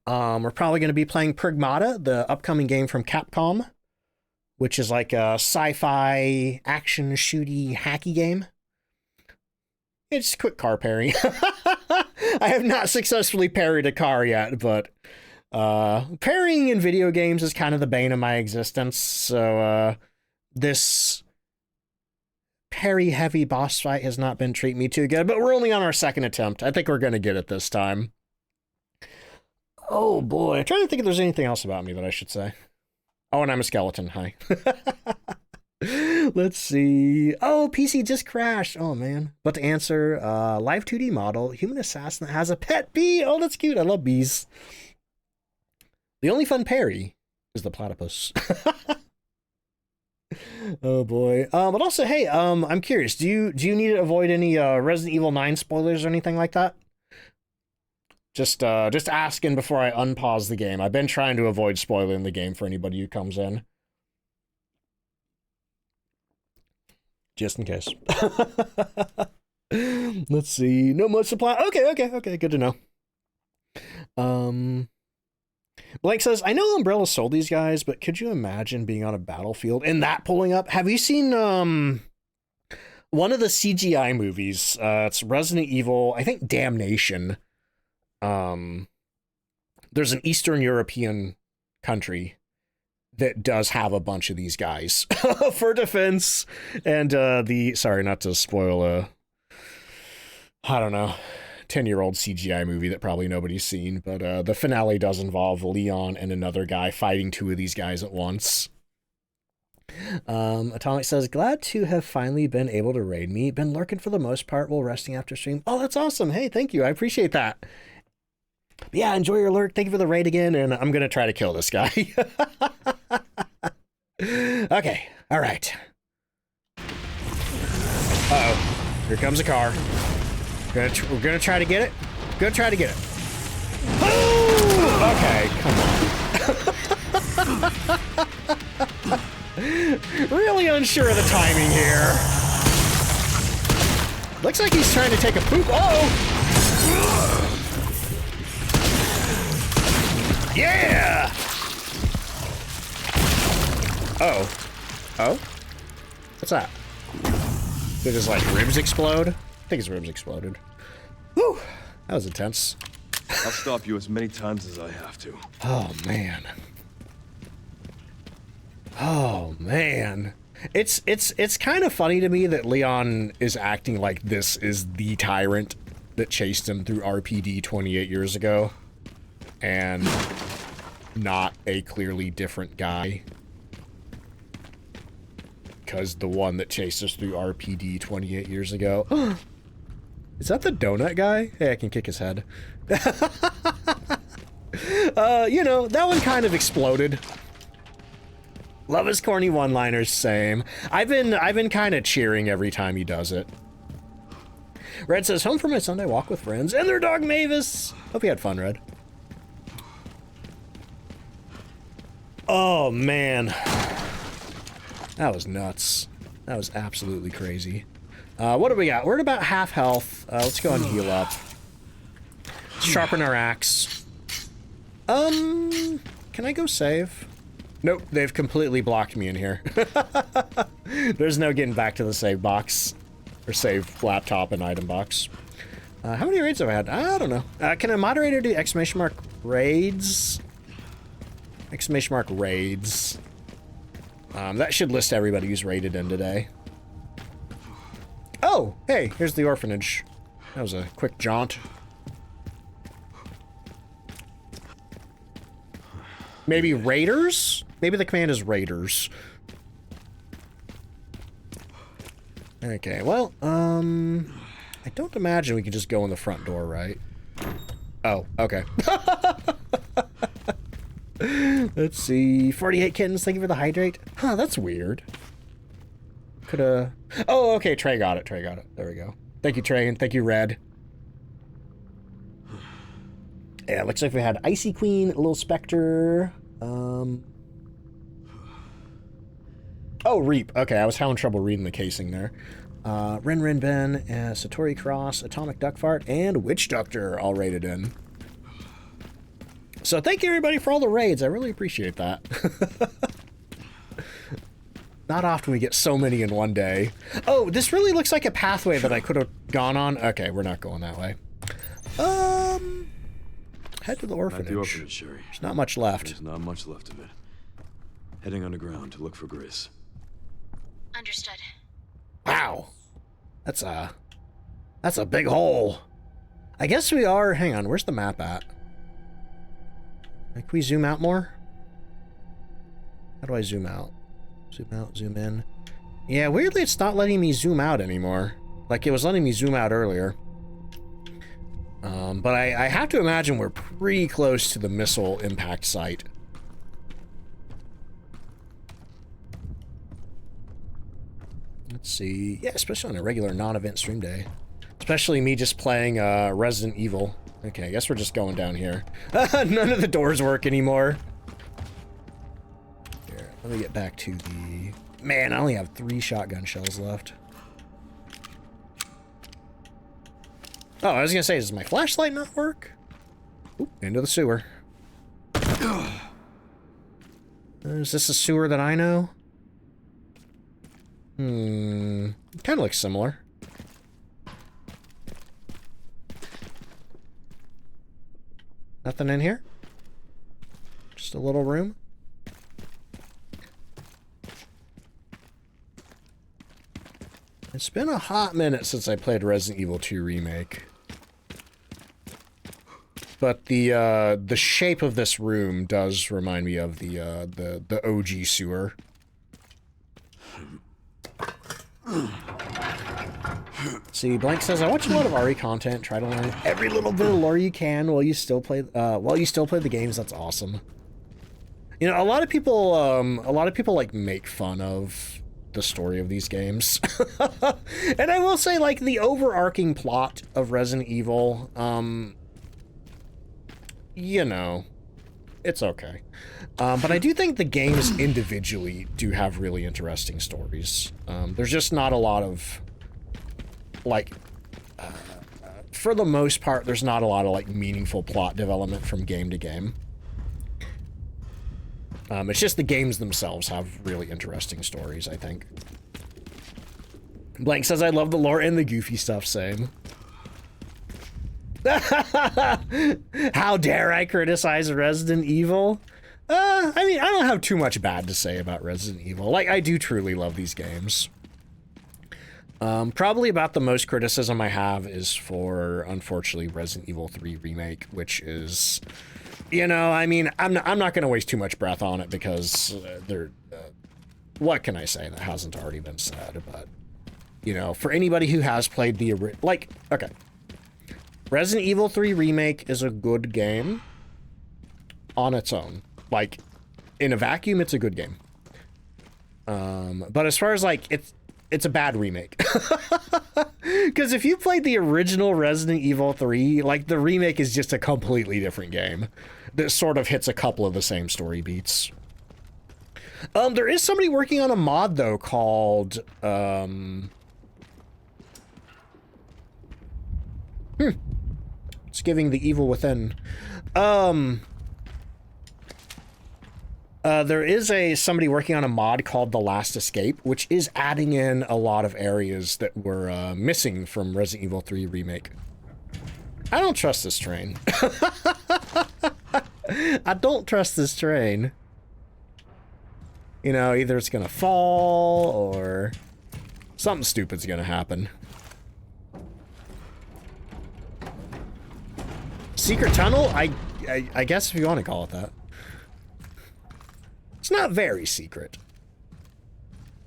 [SPEAKER 1] We're probably going to be playing Pragmata, the upcoming game from Capcom, which is like a sci-fi action shooty hacky game. It's quick car parry. I have not successfully parried a car yet, but parrying in video games is kind of the bane of my existence. So this parry-heavy boss fight has not been treating me too good, but we're only on our second attempt. I think we're going to get it this time. Oh, boy. I'm trying to think if there's anything else about me that I should say. Oh, and I'm a skeleton. Hi. Let's see. Oh, PC just crashed. Oh, man. But to answer, live 2D model, human assassin that has a pet bee. Oh, that's cute. I love bees. The only fun parry is the platypus. Oh, boy. But also, hey, I'm curious. Do you need to avoid any Resident Evil 9 spoilers or anything like that? Just asking before I unpause the game. I've been trying to avoid spoiling the game for anybody who comes in. Just in case. Let's see. No much supply. Okay. Good to know. Blake says, I know Umbrella sold these guys, but could you imagine being on a battlefield and that pulling up? Have you seen one of the CGI movies? It's Resident Evil, I think Damnation. There's an Eastern European country that does have a bunch of these guys for defense. And sorry, not to spoil I don't know, 10-year-old CGI movie that probably nobody's seen, but the finale does involve Leon and another guy fighting two of these guys at once. Atomic says, glad to have finally been able to raid me. Been lurking for the most part while resting after stream. Oh, that's awesome. Hey, thank you. I appreciate that. But yeah, enjoy your lurk. Thank you for the raid again, and I'm going to try to kill this guy. Okay, all right. Uh-oh. Here comes a car. We're gonna try to get it. Gonna try to get it. Oh! Okay, come on. Really unsure of the timing here. Looks like he's trying to take a poop. Oh! Yeah! Oh. Oh? What's that? Did his, like, ribs explode? I think his ribs exploded. Whew! That was intense.
[SPEAKER 10] I'll stop you as many times as I have to.
[SPEAKER 1] Oh, man. Oh, man. It's kind of funny to me that Leon is acting like this is the tyrant that chased him through RPD 28 years ago. And not a clearly different guy. Because the one that chased us through RPD 28 years ago. Is that the donut guy? Hey, I can kick his head. You know, that one kind of exploded. Love his corny one-liners, same. I've been kind of cheering every time he does it. Red says, home for my Sunday walk with friends and their dog Mavis. Hope you had fun, Red. Oh, man. That was nuts. That was absolutely crazy. What do we got? We're at about half health. Let's go and heal up. Sharpen our axe. Can I go save? Nope, they've completely blocked me in here. There's no getting back to the save box. Or save laptop and item box. How many raids have I had? I don't know. Can a moderator do exclamation mark raids? Exclamation mark raids. That should list everybody who's raided in today. Oh, hey, here's the orphanage. That was a quick jaunt. Maybe raiders? Maybe the command is raiders. Okay, well, I don't imagine we can just go in the front door, right? Oh, okay. Let's see. 48 kittens, thank you for the hydrate. Huh, that's weird. Coulda... Oh, okay, Trey got it. Trey got it. There we go. Thank you, Trey, and thank you, Red. Yeah, looks like we had Icy Queen, Little Spectre. Oh, Reap. Okay, I was having trouble reading the casing there. Ren Ren Ben, Satori Cross, Atomic Duck Fart, and Witch Doctor all rated in. So thank you everybody for all the raids. I really appreciate that. Not often we get so many in one day. Oh, this really looks like a pathway that I could have gone on. Okay, we're not going that way. Head to the orphanage.
[SPEAKER 10] At the orphanage, Sherry.
[SPEAKER 1] There's not much left.
[SPEAKER 10] There's not much left of it. Heading underground to look for Grace.
[SPEAKER 8] Understood.
[SPEAKER 1] Wow. That's a big hole. I guess we are... Hang on, where's the map at? Can we zoom out more? How do I zoom out? Zoom out, zoom in. Yeah, weirdly it's not letting me zoom out anymore. Like it was letting me zoom out earlier. But I have to imagine we're pretty close to the missile impact site. Let's see. Yeah, especially on a regular non-event stream day. Especially me just playing Resident Evil. Okay, I guess we're just going down here. None of the doors work anymore. Here, let me get back to the... Man, I only have 3 shotgun shells left. Oh, I was gonna say, does my flashlight not work? Oop, into the sewer. Is this a sewer that I know? Kind of looks similar. Nothing in here? Just a little room? It's been a hot minute since I played Resident Evil 2 Remake. But the shape of this room does remind me of the OG sewer. See, Blank says, I watch a lot of RE content, try to learn every little bit of lore you can while you still play the games. That's awesome. You know, a lot of people like make fun of the story of these games. And I will say, like, the overarching plot of Resident Evil, you know, it's okay. But I do think the games individually do have really interesting stories. There's just not a lot of, like, for the most part, there's not a lot of, like, meaningful plot development from game to game. It's just the games themselves have really interesting stories, I think. Blank says, I love the lore and the goofy stuff, same. How dare I criticize Resident Evil? I mean, I don't have too much bad to say about Resident Evil. Like, I do truly love these games. Probably about the most criticism I have is for, unfortunately, Resident Evil 3 Remake, which is, you know, I mean, I'm not going to waste too much breath on it because what can I say that hasn't already been said? But, you know, for anybody who has played the, okay. Resident Evil 3 Remake is a good game on its own. Like, in a vacuum, it's a good game. But as far as, like, it's a bad remake. Because if you played the original Resident Evil 3, like, the remake is just a completely different game that sort of hits a couple of the same story beats. There is somebody working on a mod, though, called, It's giving the evil within. There is somebody working on a mod called The Last Escape, which is adding in a lot of areas that were missing from Resident Evil 3 Remake. I don't trust this train. I don't trust this train. You know, either it's gonna fall or something stupid's gonna happen. Secret tunnel? I guess if you want to call it that. It's not very secret.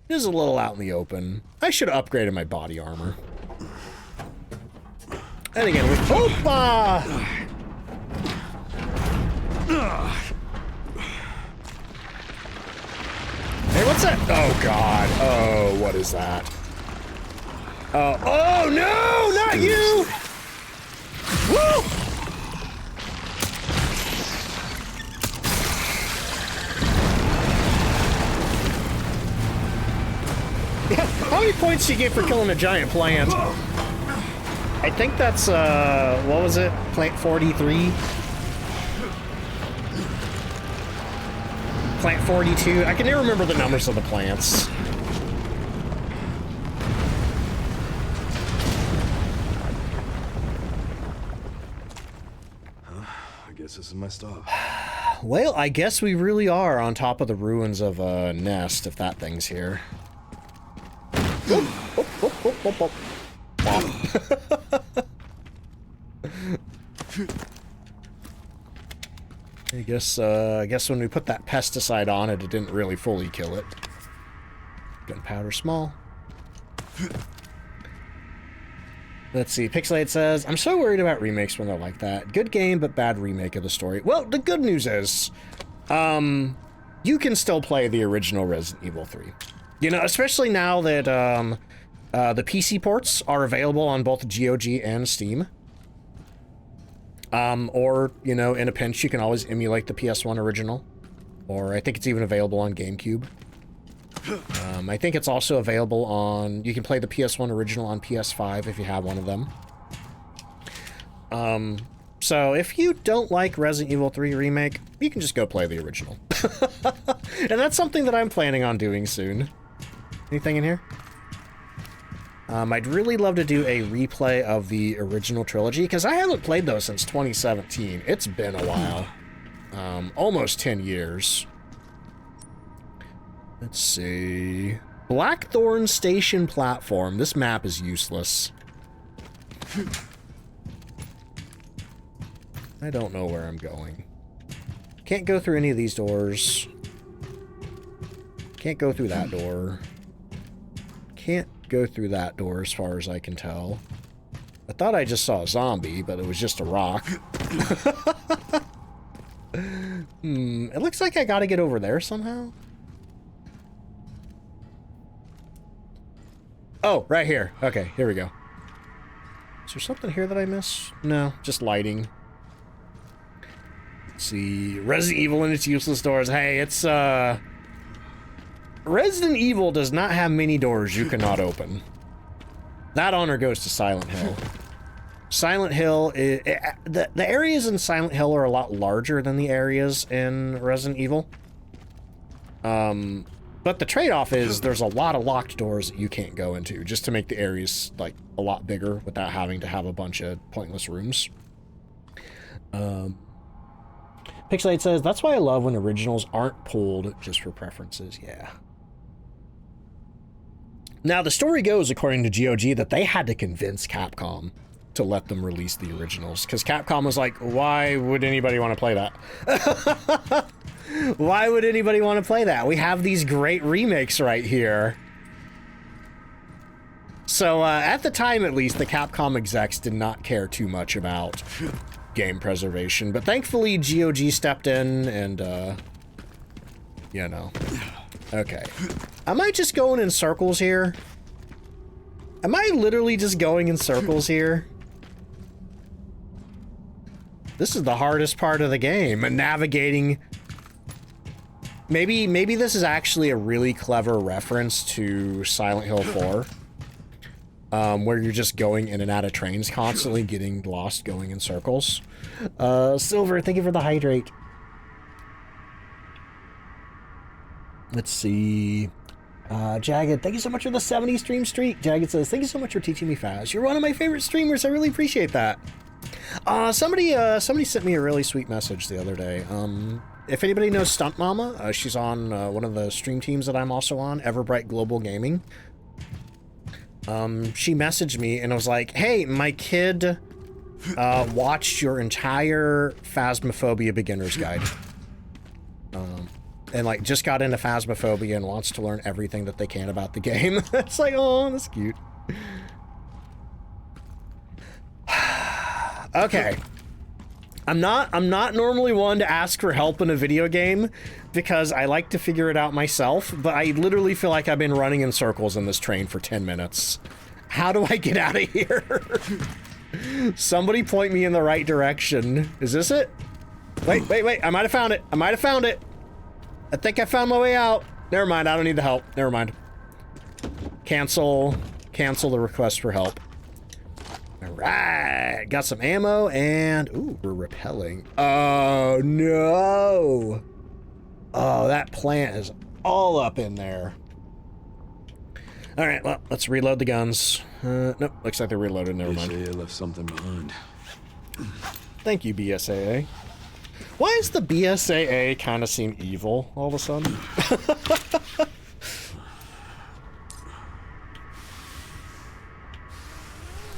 [SPEAKER 1] It is a little out in the open. I should have upgraded my body armor. And again, with Opa! Hey, what's that? Oh, God. Oh, what is that? Oh, no! Not you! Woo! How many points do you get for killing a giant plant? I think that's, what was it? Plant 43? Plant 42? I can never remember the numbers of the plants.
[SPEAKER 10] I guess this is my stop.
[SPEAKER 1] Well, I guess we really are on top of the ruins of a nest, if that thing's here. Oh, Bop, bop. Bop. I guess when we put that pesticide on it, it didn't really fully kill it. Gunpowder small. Let's see. Pixelate says, I'm so worried about remakes when they're like that. Good game, but bad remake of the story. Well, the good news is, you can still play the original Resident Evil 3. You know, especially now that the PC ports are available on both GOG and Steam. Or, you know, in a pinch, you can always emulate the PS1 original. Or I think it's even available on GameCube. I think it's also available on... You can play the PS1 original on PS5 if you have one of them. So if you don't like Resident Evil 3 Remake, you can just go play the original. And that's something that I'm planning on doing soon. Anything in here? I'd really love to do a replay of the original trilogy, because I haven't played those since 2017. It's been a while. Almost 10 years. Let's see. Blackthorn Station Platform. This map is useless. I don't know where I'm going. Can't go through any of these doors. Can't go through that door. Can't go through that door as far as I can tell. I thought I just saw a zombie, but it was just a rock. It looks like I gotta get over there somehow. Oh, right here. Okay, here we go. Is there something here that I miss? No, just lighting. Let's see. Resident Evil and its useless doors. Hey, it's, Resident Evil does not have many doors you cannot open. That honor goes to Silent Hill. Silent Hill, the areas in Silent Hill are a lot larger than the areas in Resident Evil. But the trade-off is there's a lot of locked doors that you can't go into, just to make the areas, like, a lot bigger without having to have a bunch of pointless rooms. Pixelate says, that's why I love when originals aren't pulled just for preferences. Yeah. Now, the story goes, according to GOG, that they had to convince Capcom to let them release the originals, because Capcom was like, why would anybody want to play that? Why would anybody want to play that? We have these great remakes right here. So, at the time, at least, the Capcom execs did not care too much about game preservation, but thankfully, GOG stepped in and, you know. Okay. Am I just going in circles here? Am I literally just going in circles here? This is the hardest part of the game, and navigating... Maybe this is actually a really clever reference to Silent Hill 4. Where you're just going in and out of trains, constantly getting lost going in circles. Silver, thank you for the hydrate. Let's see. Jagged, thank you so much for the 70 stream streak. Jagged says, thank you so much for teaching me fast. You're one of my favorite streamers. I really appreciate that. Somebody sent me a really sweet message the other day. If anybody knows Stunt Mama, she's on one of the stream teams that I'm also on, Everbright Global Gaming. She messaged me and was like, hey, my kid watched your entire Phasmophobia beginner's guide. And like just got into Phasmophobia and wants to learn everything that they can about the game. It's like, oh, that's cute. Okay. I'm not normally one to ask for help in a video game because I like to figure it out myself, but I literally feel like I've been running in circles in this train for 10 minutes. How do I get out of here? Somebody point me in the right direction. Is this it? Wait, I might have found it. I think I found my way out. Never mind, I don't need the help. Never mind. Cancel the request for help. Alright, got some ammo and, ooh, we're repelling. Oh, no. Oh, that plant is all up in there. Alright, well, let's reload the guns. Nope, looks like they're reloaded, never mind.
[SPEAKER 10] BSAA left something behind.
[SPEAKER 1] Thank you, BSAA. Why does the BSAA kind of seem evil all of a sudden?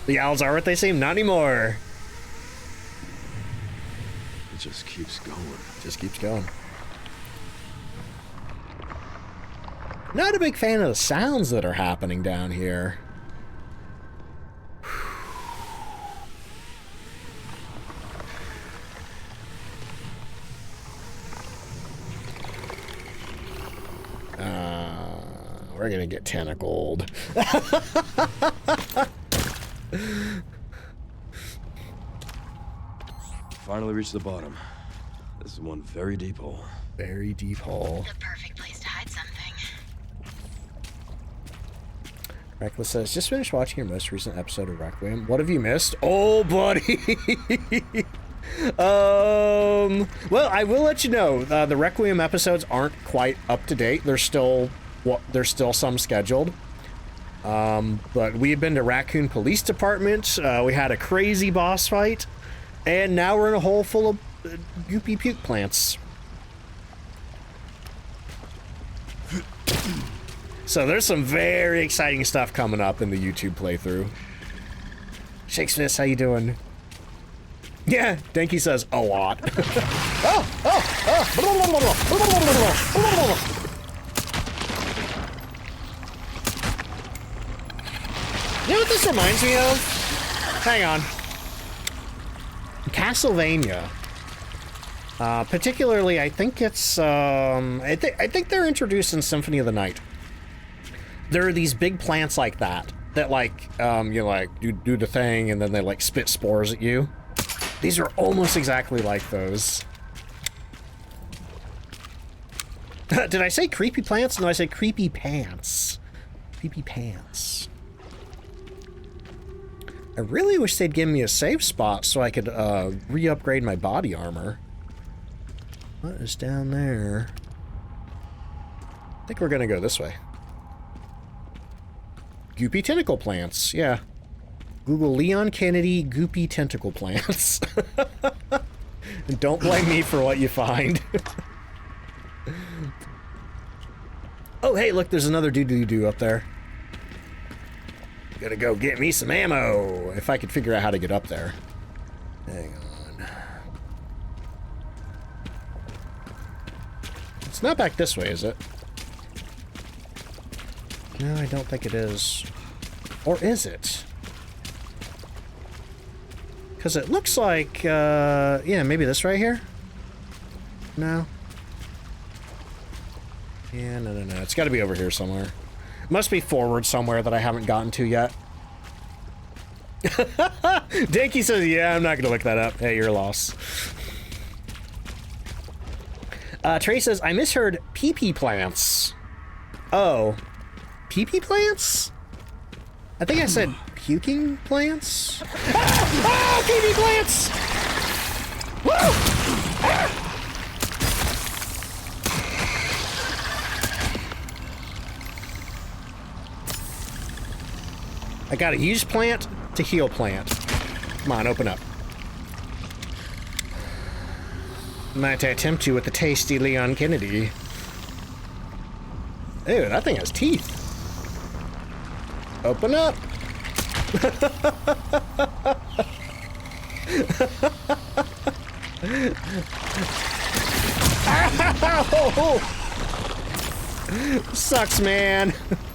[SPEAKER 1] The owls are what they seem, not anymore.
[SPEAKER 10] It just keeps going.
[SPEAKER 1] Just keeps going. Not a big fan of the sounds that are happening down here. We're gonna get tentacled.
[SPEAKER 10] Finally reached the bottom. This is one very deep hole.
[SPEAKER 1] Very deep hole.
[SPEAKER 8] The perfect place to hide something.
[SPEAKER 1] Reckless says, just finished watching your most recent episode of Requiem. What have you missed? Oh, buddy. Well, I will let you know, the Requiem episodes aren't quite up to date. There's still some scheduled. But we have been to Raccoon Police Department. We had a crazy boss fight. And now we're in a hole full of goopy puke plants. So there's some very exciting stuff coming up in the YouTube playthrough. Shakespeare, how you doing? Yeah, Denki says a lot. You know what this reminds me of? Hang on. Castlevania. Particularly, I think it's, I think they're introduced in Symphony of the Night. There are these big plants like that, like, you like, do the thing, and then they, like, spit spores at you. These are almost exactly like those. Did I say creepy plants? No, I said creepy pants. Creepy pants. I really wish they'd give me a save spot so I could, re-upgrade my body armor. What is down there? I think we're gonna go this way. Goopy tentacle plants, yeah. Google Leon Kennedy goopy tentacle plants. And don't blame me for what you find. Oh, hey, look, there's another doo-doo-doo up there. Gotta go get me some ammo, if I could figure out how to get up there. Hang on. It's not back this way, is it? No, I don't think it is. Or is it? Because it looks like, yeah, maybe this right here? No? Yeah, no. It's got to be over here somewhere. It must be forward somewhere that I haven't gotten to yet. Dinky says, yeah, I'm not going to look that up. Hey, your loss. Trey says, I misheard pee-pee plants. Oh. Pee-pee plants? I think I said puking plants? Ah, pee-pee plants! Woo! Ah! I gotta use plant to heal plant. Come on, open up. Might I tempt you with the tasty Leon Kennedy? Ew, that thing has teeth. Open up. Sucks, man.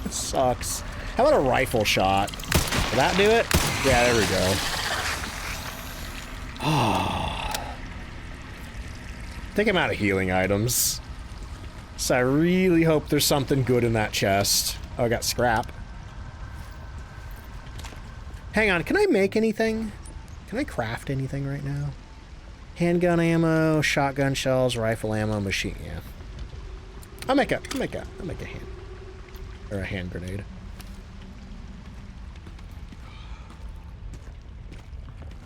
[SPEAKER 1] Sucks. How about a rifle shot? Will that do it? Yeah, there we go. I think I'm out of healing items. So I really hope there's something good in that chest. Oh, I got scrap. Hang on, can I make anything? Can I craft anything right now? Handgun ammo, shotgun shells, rifle ammo, machine, yeah. I'll make a hand. Or a hand grenade.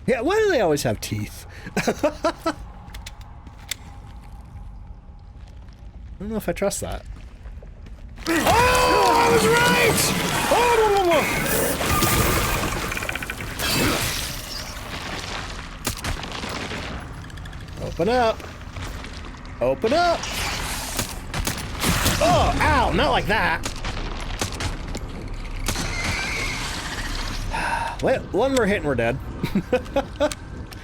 [SPEAKER 1] Yeah, why do they always have teeth? I don't know if I trust that. Oh, I was right! Oh, open up. Open up. Oh, ow, not like that. Wait, one more hit and we're dead.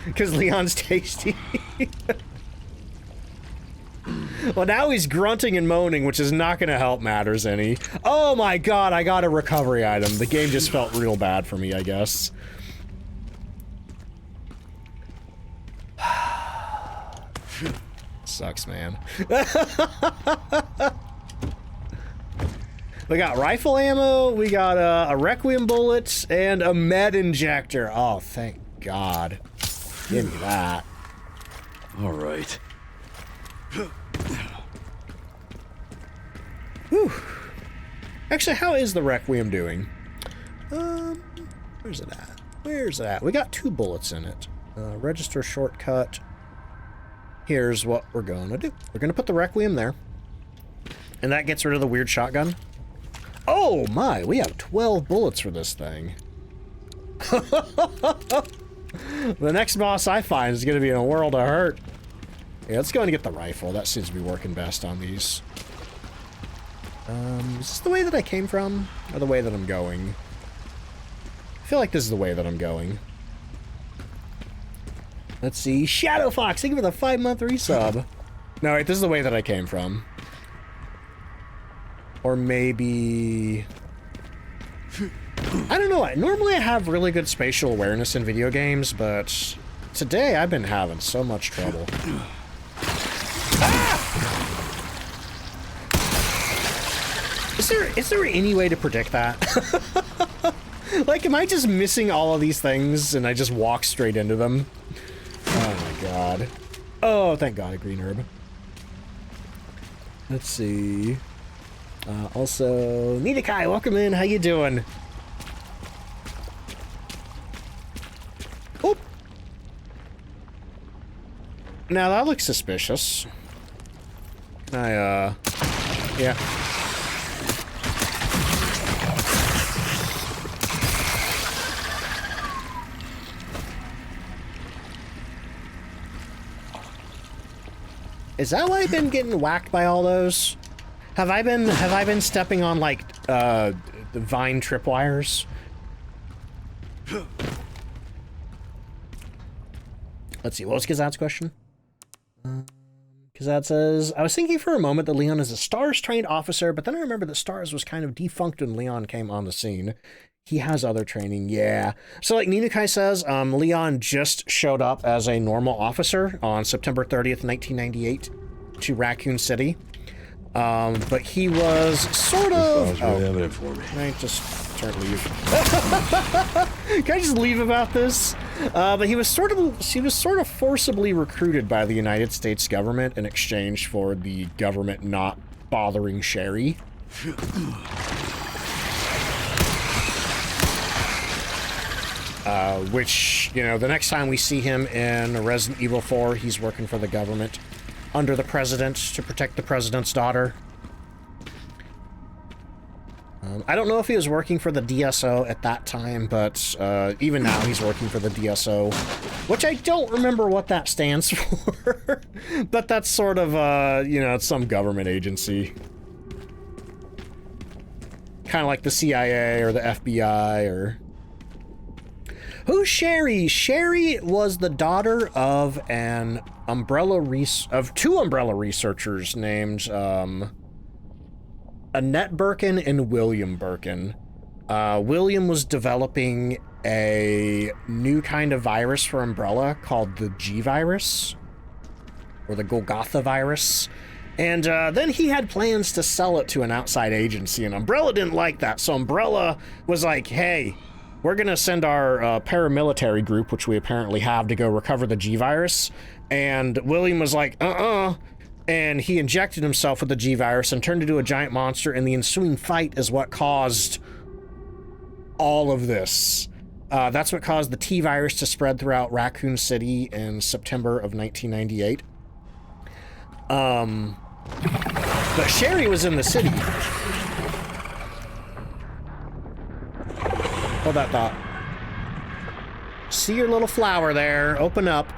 [SPEAKER 1] Because Leon's tasty. Well, now he's grunting and moaning, which is not going to help matters any. Oh my god, I got a recovery item. The game just felt real bad for me, I guess. Sucks, man. We got rifle ammo, we got a Requiem bullet, and a med injector. Oh, thank God. Give me that.
[SPEAKER 10] All right.
[SPEAKER 1] Whew. Actually, how is the Requiem doing? Where's it at? Where's it at? We got 2 bullets in it. Register shortcut. Here's what we're gonna do. We're gonna put the Requiem there. And that gets rid of the weird shotgun. Oh my, we have 12 bullets for this thing. The next boss I find is gonna be in a world of hurt. Yeah, let's go and get the rifle. That seems to be working best on these. Is this the way that I came from? Or the way that I'm going? I feel like this is the way that I'm going. Let's see. Shadow Fox, thank you for the 5-month resub. No, wait, this is the way that I came from. Or maybe... I don't know. Normally I have really good spatial awareness in video games, but today I've been having so much trouble. Ah! Is there any way to predict that? Like, am I just missing all of these things and I just walk straight into them? Oh my god. Oh, thank god, a green herb. Let's see. Also, Nidakai, welcome in. How you doing? Oop. Now that looks suspicious. Yeah. Is that why I've been getting whacked by all those? Have I been stepping on like the vine tripwires? Let's see, what was Kazad's question? Kazad says, I was thinking for a moment that Leon is a STARS trained officer, but then I remember that STARS was kind of defunct when Leon came on the scene. He has other training, yeah. So like Ninukai says, Leon just showed up as a normal officer on September 30th, 1998 to Raccoon City. But he was sort of...
[SPEAKER 10] really evident for me.
[SPEAKER 1] Can I just leave? Can I just leave about this? But he was sort of forcibly recruited by the United States government in exchange for the government not bothering Sherry. Which, you know, the next time we see him in Resident Evil 4, he's working for the government under the president to protect the president's daughter. I don't know if he was working for the DSO at that time, but even now he's working for the DSO, which I don't remember what that stands for, but that's sort of, you know, it's some government agency. Kind of like the CIA or the FBI or... Who's Sherry? Sherry was the daughter of an two umbrella researchers named Annette Birkin and William Birkin. William was developing a new kind of virus for Umbrella called the G virus, or the Golgotha virus. And then he had plans to sell it to an outside agency, and Umbrella didn't like that. So Umbrella was like, hey, we're going to send our paramilitary group, which we apparently have, to go recover the G virus. And William was like, and he injected himself with the G virus and turned into a giant monster, and the ensuing fight is what caused all of this. That's what caused the T virus to spread throughout Raccoon City in September of 1998. But Sherry was in the city. Hold that thought. See your little flower there. Open up.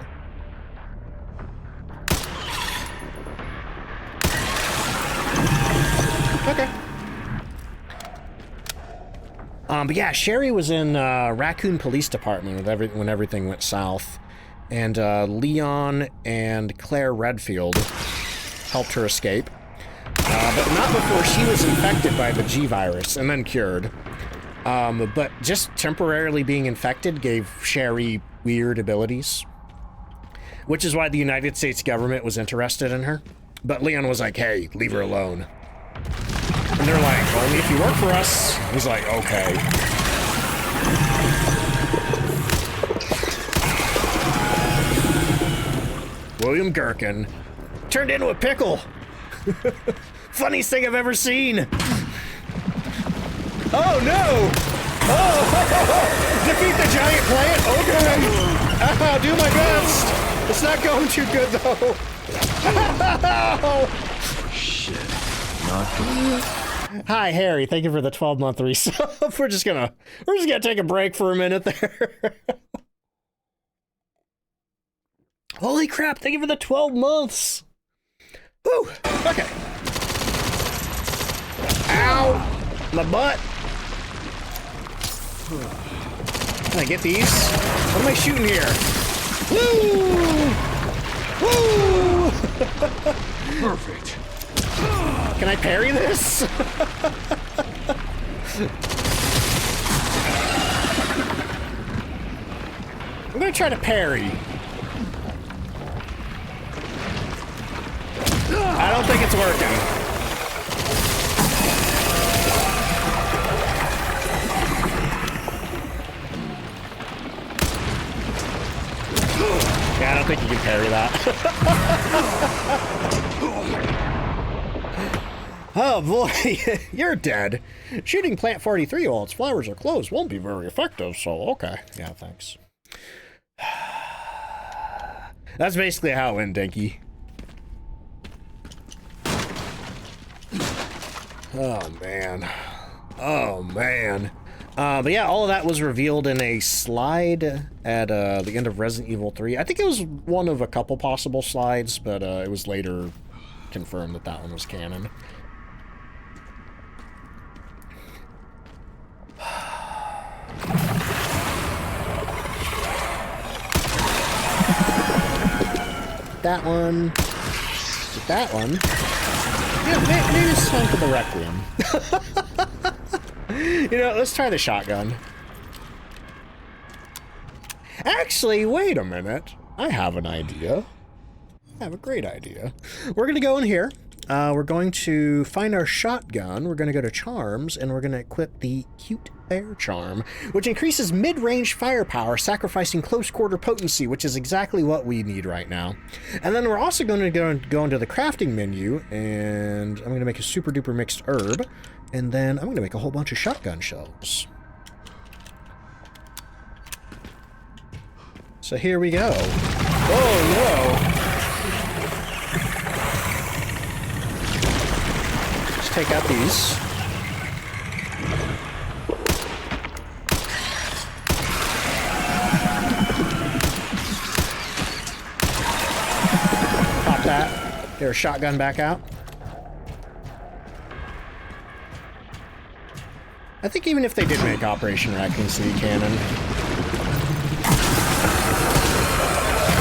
[SPEAKER 1] Okay. But yeah, Sherry was in Raccoon Police Department when everything went south. And Leon and Claire Redfield helped her escape. But not before she was infected by the G virus and then cured. But just temporarily being infected gave Sherry weird abilities. Which is why the United States government was interested in her. But Leon was like, hey, leave her alone. And they're like, only if you work for us. He's like, okay. William Gherkin turned into a pickle. Funniest thing I've ever seen. Oh no! Oh! Defeat the giant plant? Okay! I'll do my best! It's not going too good though.
[SPEAKER 10] Shit. Not good.
[SPEAKER 1] Hi Harry, thank you for the 12-month resub. We're just gonna take a break for a minute there. Holy crap, thank you for the 12 months. Woo! Okay. Ow! My butt. Can I get these? What am I shooting here? Woo! Woo!
[SPEAKER 10] Perfect.
[SPEAKER 1] Can I parry this? I'm gonna try to parry. I don't think it's working. Yeah, I don't think you can parry that. Oh boy, you're dead. Shooting plant 43 while its flowers are closed won't be very effective, so okay. Yeah, thanks. That's basically how it went, Dinky. Oh man. Oh man. But yeah, all of that was revealed in a slide at the end of Resident Evil 3. I think it was one of a couple possible slides, but it was later confirmed that that one was canon. That one. That one. Yeah, maybe it's time for the Requiem. You know, let's try the shotgun. Actually, wait a minute. I have an idea. I have a great idea. We're gonna go in here. We're going to find our shotgun. We're gonna go to Charms, and we're gonna equip the Cute Bear Charm, which increases mid-range firepower, sacrificing close-quarter potency, which is exactly what we need right now. And then we're also going to go into the crafting menu, and I'm gonna make a super-duper mixed herb, and then I'm gonna make a whole bunch of shotgun shells. So here we go. Oh no! Take out these. Pop that. Get our shotgun back out. I think even if they did make Operation Raccoon City canon,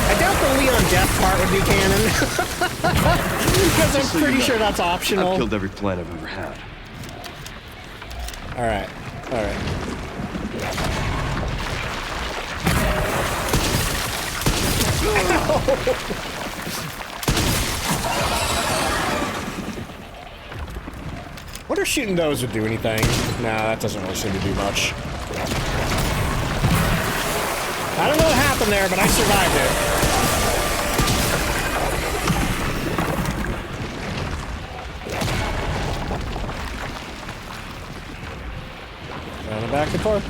[SPEAKER 1] I doubt the Leon death part would be canon. Because I'm pretty sure that's optional.
[SPEAKER 10] I've killed every plant I've ever had.
[SPEAKER 1] Alright. Alright. Wonder if shooting those would do anything. Nah, that doesn't really seem to do much. I don't know what happened there, but I survived it. And back and forth.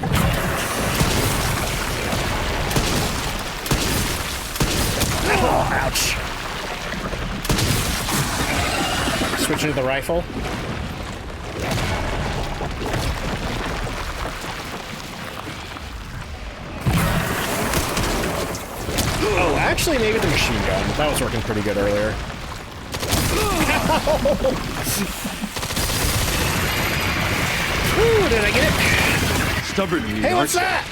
[SPEAKER 1] Oh, ouch. Switching to the rifle. Oh, actually, maybe the machine gun. That was working pretty good earlier. Ooh, did I get it?
[SPEAKER 10] stubborn you need,
[SPEAKER 1] Hey, what's
[SPEAKER 10] aren't
[SPEAKER 1] that?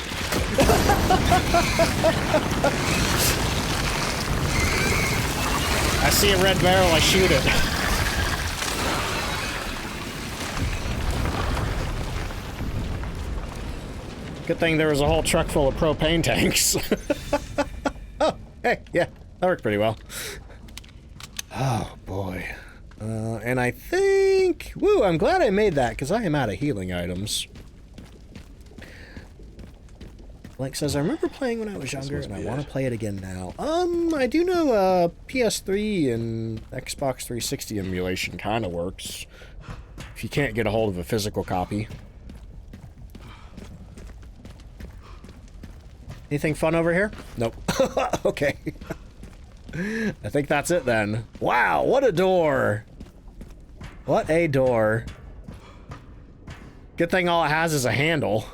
[SPEAKER 1] I see a red barrel, I shoot it. Good thing there was a whole truck full of propane tanks. Oh, hey, yeah, that worked pretty well. Oh, boy. And I think... Woo, I'm glad I made that, because I am out of healing items. Like says, I remember playing when I was younger, and I want to play it again now. I do know PS3 and Xbox 360 emulation kind of works. If you can't get a hold of a physical copy. Anything fun over here? Nope. Okay. I think that's it then. Wow, what a door! What a door. Good thing all it has is a handle.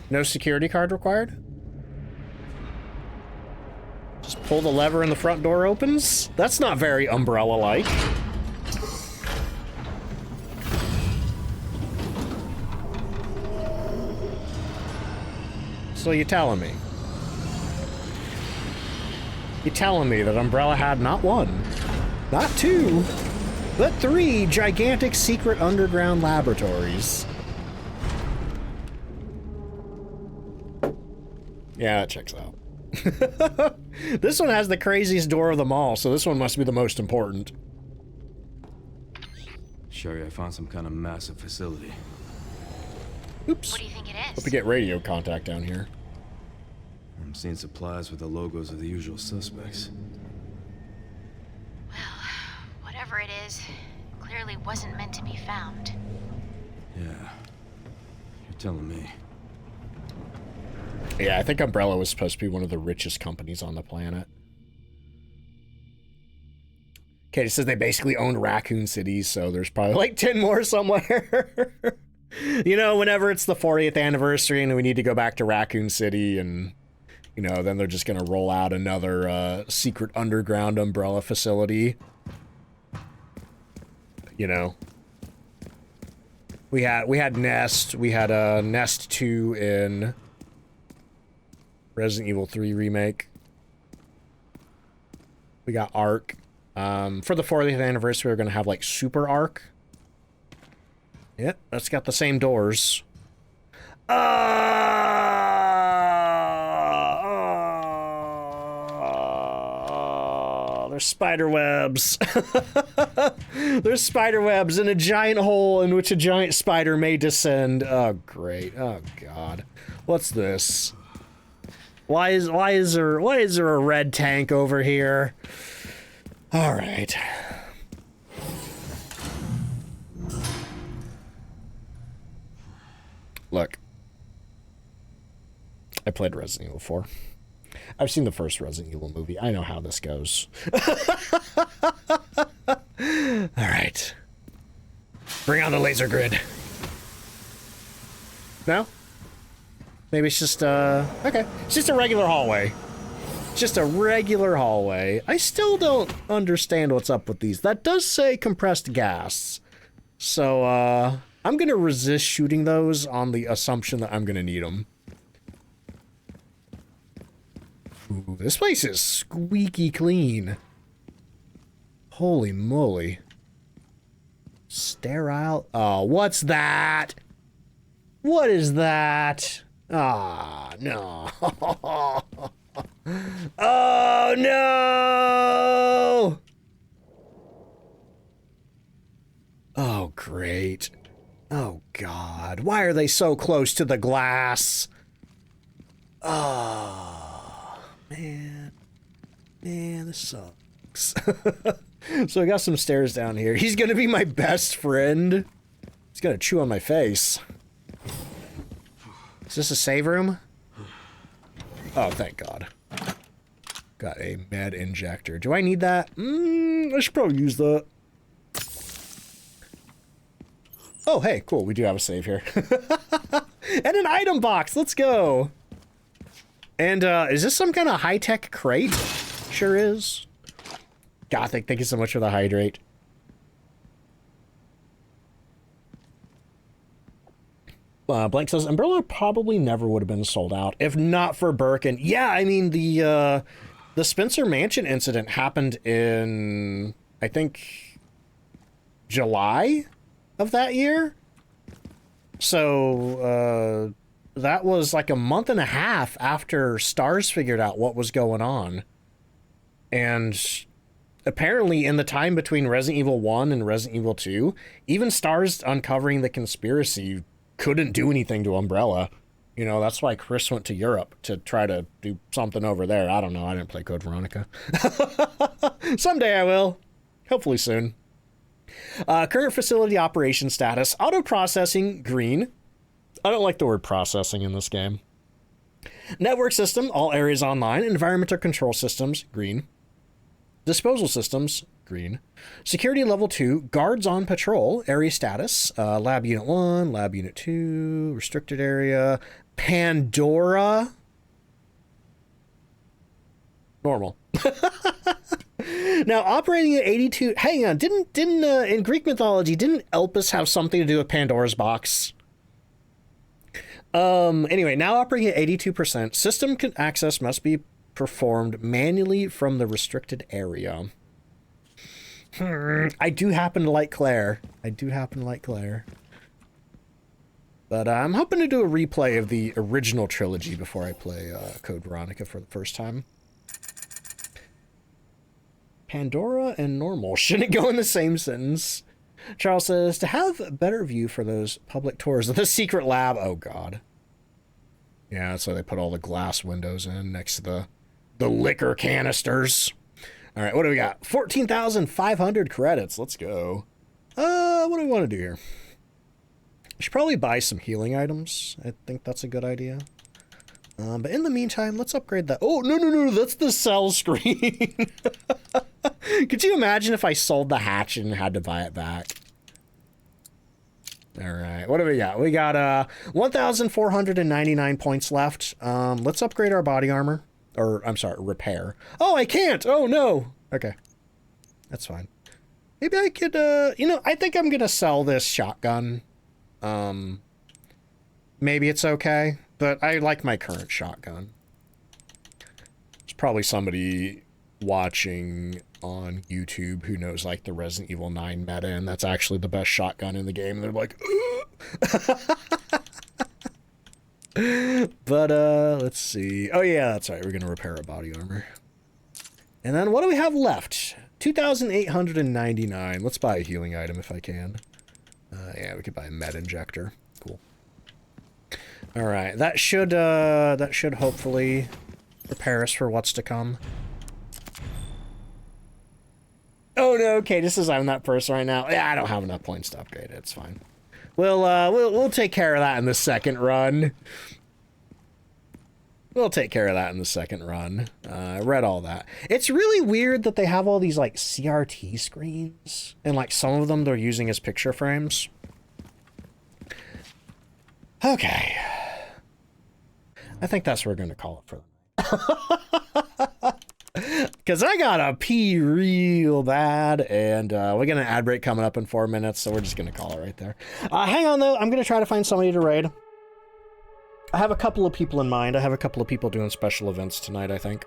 [SPEAKER 1] No security card required? Just pull the lever and the front door opens? That's not very Umbrella-like. So you're telling me? You're telling me that Umbrella had not one, not two, but 3 gigantic secret underground laboratories. Yeah, that checks out. This one has the craziest door of them all, so this one must be the most important.
[SPEAKER 10] Sherry, I found some kind of massive facility.
[SPEAKER 1] Oops.
[SPEAKER 8] What do you think it is?
[SPEAKER 1] Hope we get radio contact down here.
[SPEAKER 10] I'm seeing supplies with the logos of the usual suspects.
[SPEAKER 8] Well, whatever it is, clearly wasn't meant to be found.
[SPEAKER 10] Yeah. You're telling me.
[SPEAKER 1] Yeah, I think Umbrella was supposed to be one of the richest companies on the planet. Okay, it says they basically owned Raccoon City, so there's probably like 10 more somewhere. You know, whenever it's the 40th anniversary and we need to go back to Raccoon City and, you know, then they're just going to roll out another secret underground Umbrella facility. You know. We had Nest. We had Nest 2 in Resident Evil 3 Remake. We got Ark. For the 40th anniversary, we're going to have, like, Super Ark. Yep, that's got the same doors. There's spider webs. There's spider webs in a giant hole in which a giant spider may descend. Oh, great. Oh, God. What's this? Why is there a red tank over here? All right. Look. I played Resident Evil 4. I've seen the first Resident Evil movie. I know how this goes. All right. Bring on the laser grid. No? Maybe it's just, okay. It's just a regular hallway. Just a regular hallway. I still don't understand what's up with these. That does say compressed gas. So, I'm gonna resist shooting those on the assumption that I'm gonna need them. Ooh, this place is squeaky clean. Holy moly. Sterile. Oh, what's that? What is that? Ah, no. Oh, no! Oh, great. Oh, God. Why are they so close to the glass? Oh, man. Man, this sucks. So I got some stairs down here. He's gonna be my best friend. He's gonna chew on my face. Is this a save room? Oh, thank God. Got a med injector. Do I need that? I should probably use that. Oh, hey, cool. We do have a save here. And an item box. Let's go. And, is this some kind of high-tech crate? Sure is. Gothic, thank you so much for the hydrate. Blank says, Umbrella probably never would have been sold out if not for Birkin. Yeah, I mean, the Spencer Mansion incident happened in, I think, July of that year. So, that was like a month and a half after Stars figured out what was going on. And apparently in the time between Resident Evil 1 and Resident Evil 2, even Stars uncovering the conspiracy couldn't do anything to Umbrella. You know, that's why Chris went to Europe to try to do something over there. I don't know. I didn't play Code Veronica. Someday I will. Hopefully soon. Current facility operation status. Auto processing, green. I don't like the word processing in this game. Network system, all areas online. Environmental control systems, green. Disposal systems, green. Security level 2, guards on patrol, area status. Lab unit 1, lab unit 2, restricted area. Pandora. Normal. Now, operating at 82... Hang on, didn't in Greek mythology, didn't Elpis have something to do with Pandora's box? Anyway, now operating at 82%. System access must be performed manually from the restricted area. I do happen to like Claire. But I'm hoping to do a replay of the original trilogy before I play Code Veronica for the first time. Pandora and normal shouldn't go in the same sentence. Charles says, to have a better view for those public tours of the secret lab. Oh, God. Yeah, so they put all the glass windows in next to the liquor canisters. All right, what do we got? 14,500 credits. Let's go. What do we want to do here? I should probably buy some healing items. I think that's a good idea. But in the meantime, let's upgrade that. Oh, no, that's the cell screen. Could you imagine if I sold the hatch and had to buy it back? All right, what do we got? We got 1,499 points left. Let's upgrade our body armor. Or, I'm sorry, repair. Oh, I can't! Oh, no! Okay. That's fine. Maybe I could, you know, I think I'm gonna sell this shotgun. Maybe it's okay, but I like my current shotgun. There's probably somebody watching on YouTube who knows, like, the Resident Evil 9 meta, and that's actually the best shotgun in the game. They're like, but, let's see. Oh, yeah, that's right. We're gonna repair our body armor. And then what do we have left? 2,899. Let's buy a healing item if I can. Yeah, we could buy a med injector. Cool. All right, that should hopefully prepare us for what's to come. Oh no, okay, this is I'm that person right now. Yeah, I don't have enough points to upgrade it. It's fine. We'll take care of that in the second run. We'll take care of that in the second run. I read all that. It's really weird that they have all these, like, CRT screens. And, like, some of them they're using as picture frames. Okay. I think that's what we're going to call it for the night. Because I gotta pee real bad. And we got an ad break coming up in 4 minutes. So we're just going to call it right there. Hang on, though. I'm going to try to find somebody to raid. I have a couple of people in mind. I have a couple of people doing special events tonight, I think.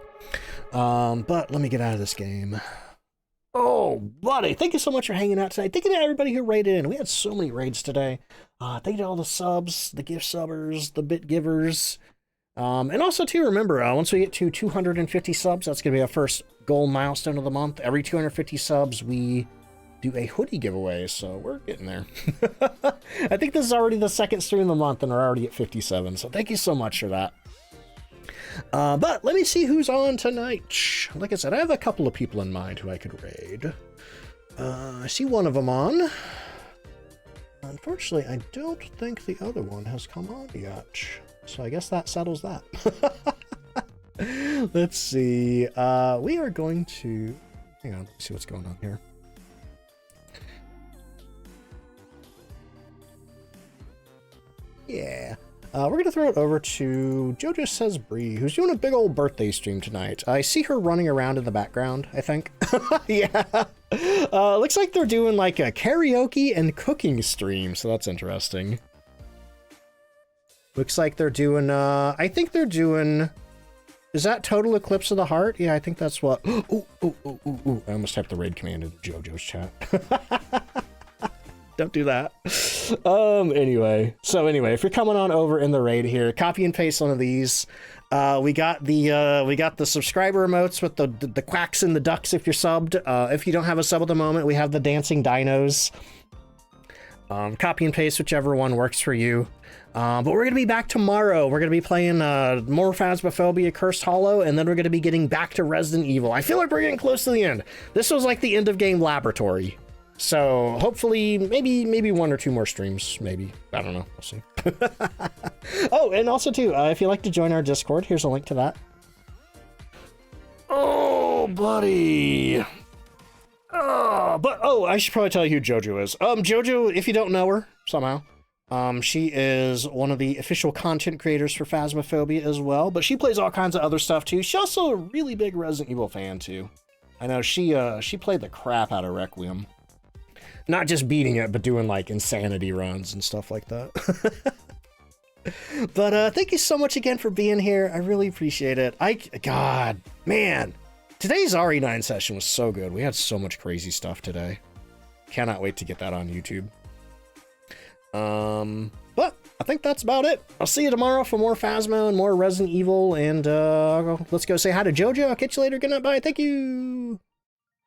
[SPEAKER 1] But let me get out of this game. Oh, buddy, thank you so much for hanging out tonight. Thank you to everybody who raided in. We had so many raids today. Thank you to all the subs, the gift subbers, the bit givers. And also, too, remember, once we get to 250 subs, that's going to be our first goal milestone of the month. Every 250 subs, we do a hoodie giveaway, so we're getting there. I think this is already the second stream of the month, and we're already at 57, so thank you so much for that. But let me see who's on tonight. Like I said, I have a couple of people in mind who I could raid. I see one of them on. Unfortunately, I don't think the other one has come on yet, so I guess that settles that. Let's see. We are going to... Hang on, let's see what's going on here. Yeah. We're going to throw it over to Jojo Says Bree, who's doing a big old birthday stream tonight. I see her running around in the background, I think. Yeah. Looks like they're doing like a karaoke and cooking stream, so that's interesting. Looks like they're doing, I think they're doing, is that Total Eclipse of the Heart? Yeah, I think that's what, ooh. I almost typed the raid command into Jojo's chat. Don't do that. Anyway, if you're coming on over in the raid here, copy and paste one of these. We got the subscriber emotes with the quacks and the ducks if you're subbed. If you don't have a sub at the moment, we have the dancing dinos. Copy and paste whichever one works for you. But we're going to be back tomorrow. We're going to be playing more Phasmophobia Cursed Hollow, and then we're going to be getting back to Resident Evil. I feel like we're getting close to the end. This was like the end of game laboratory. So hopefully, maybe one or two more streams, maybe. I don't know. We'll see. Oh, and also too, if you'd like to join our Discord, here's a link to that. Oh, buddy. I should probably tell you who Jojo is. Jojo, if you don't know her somehow, she is one of the official content creators for Phasmophobia as well, but she plays all kinds of other stuff too. She's also a really big Resident Evil fan too. I know she played the crap out of Requiem. Not just beating it, but doing like insanity runs and stuff like that. But thank you so much again for being here. I really appreciate it. God, man, today's RE9 session was so good. We had so much crazy stuff today. Cannot wait to get that on YouTube. But I think that's about it. I'll see you tomorrow for more Phasmo and more Resident Evil. And let's go say hi to Jojo. I'll catch you later. Good night. Bye. Thank you.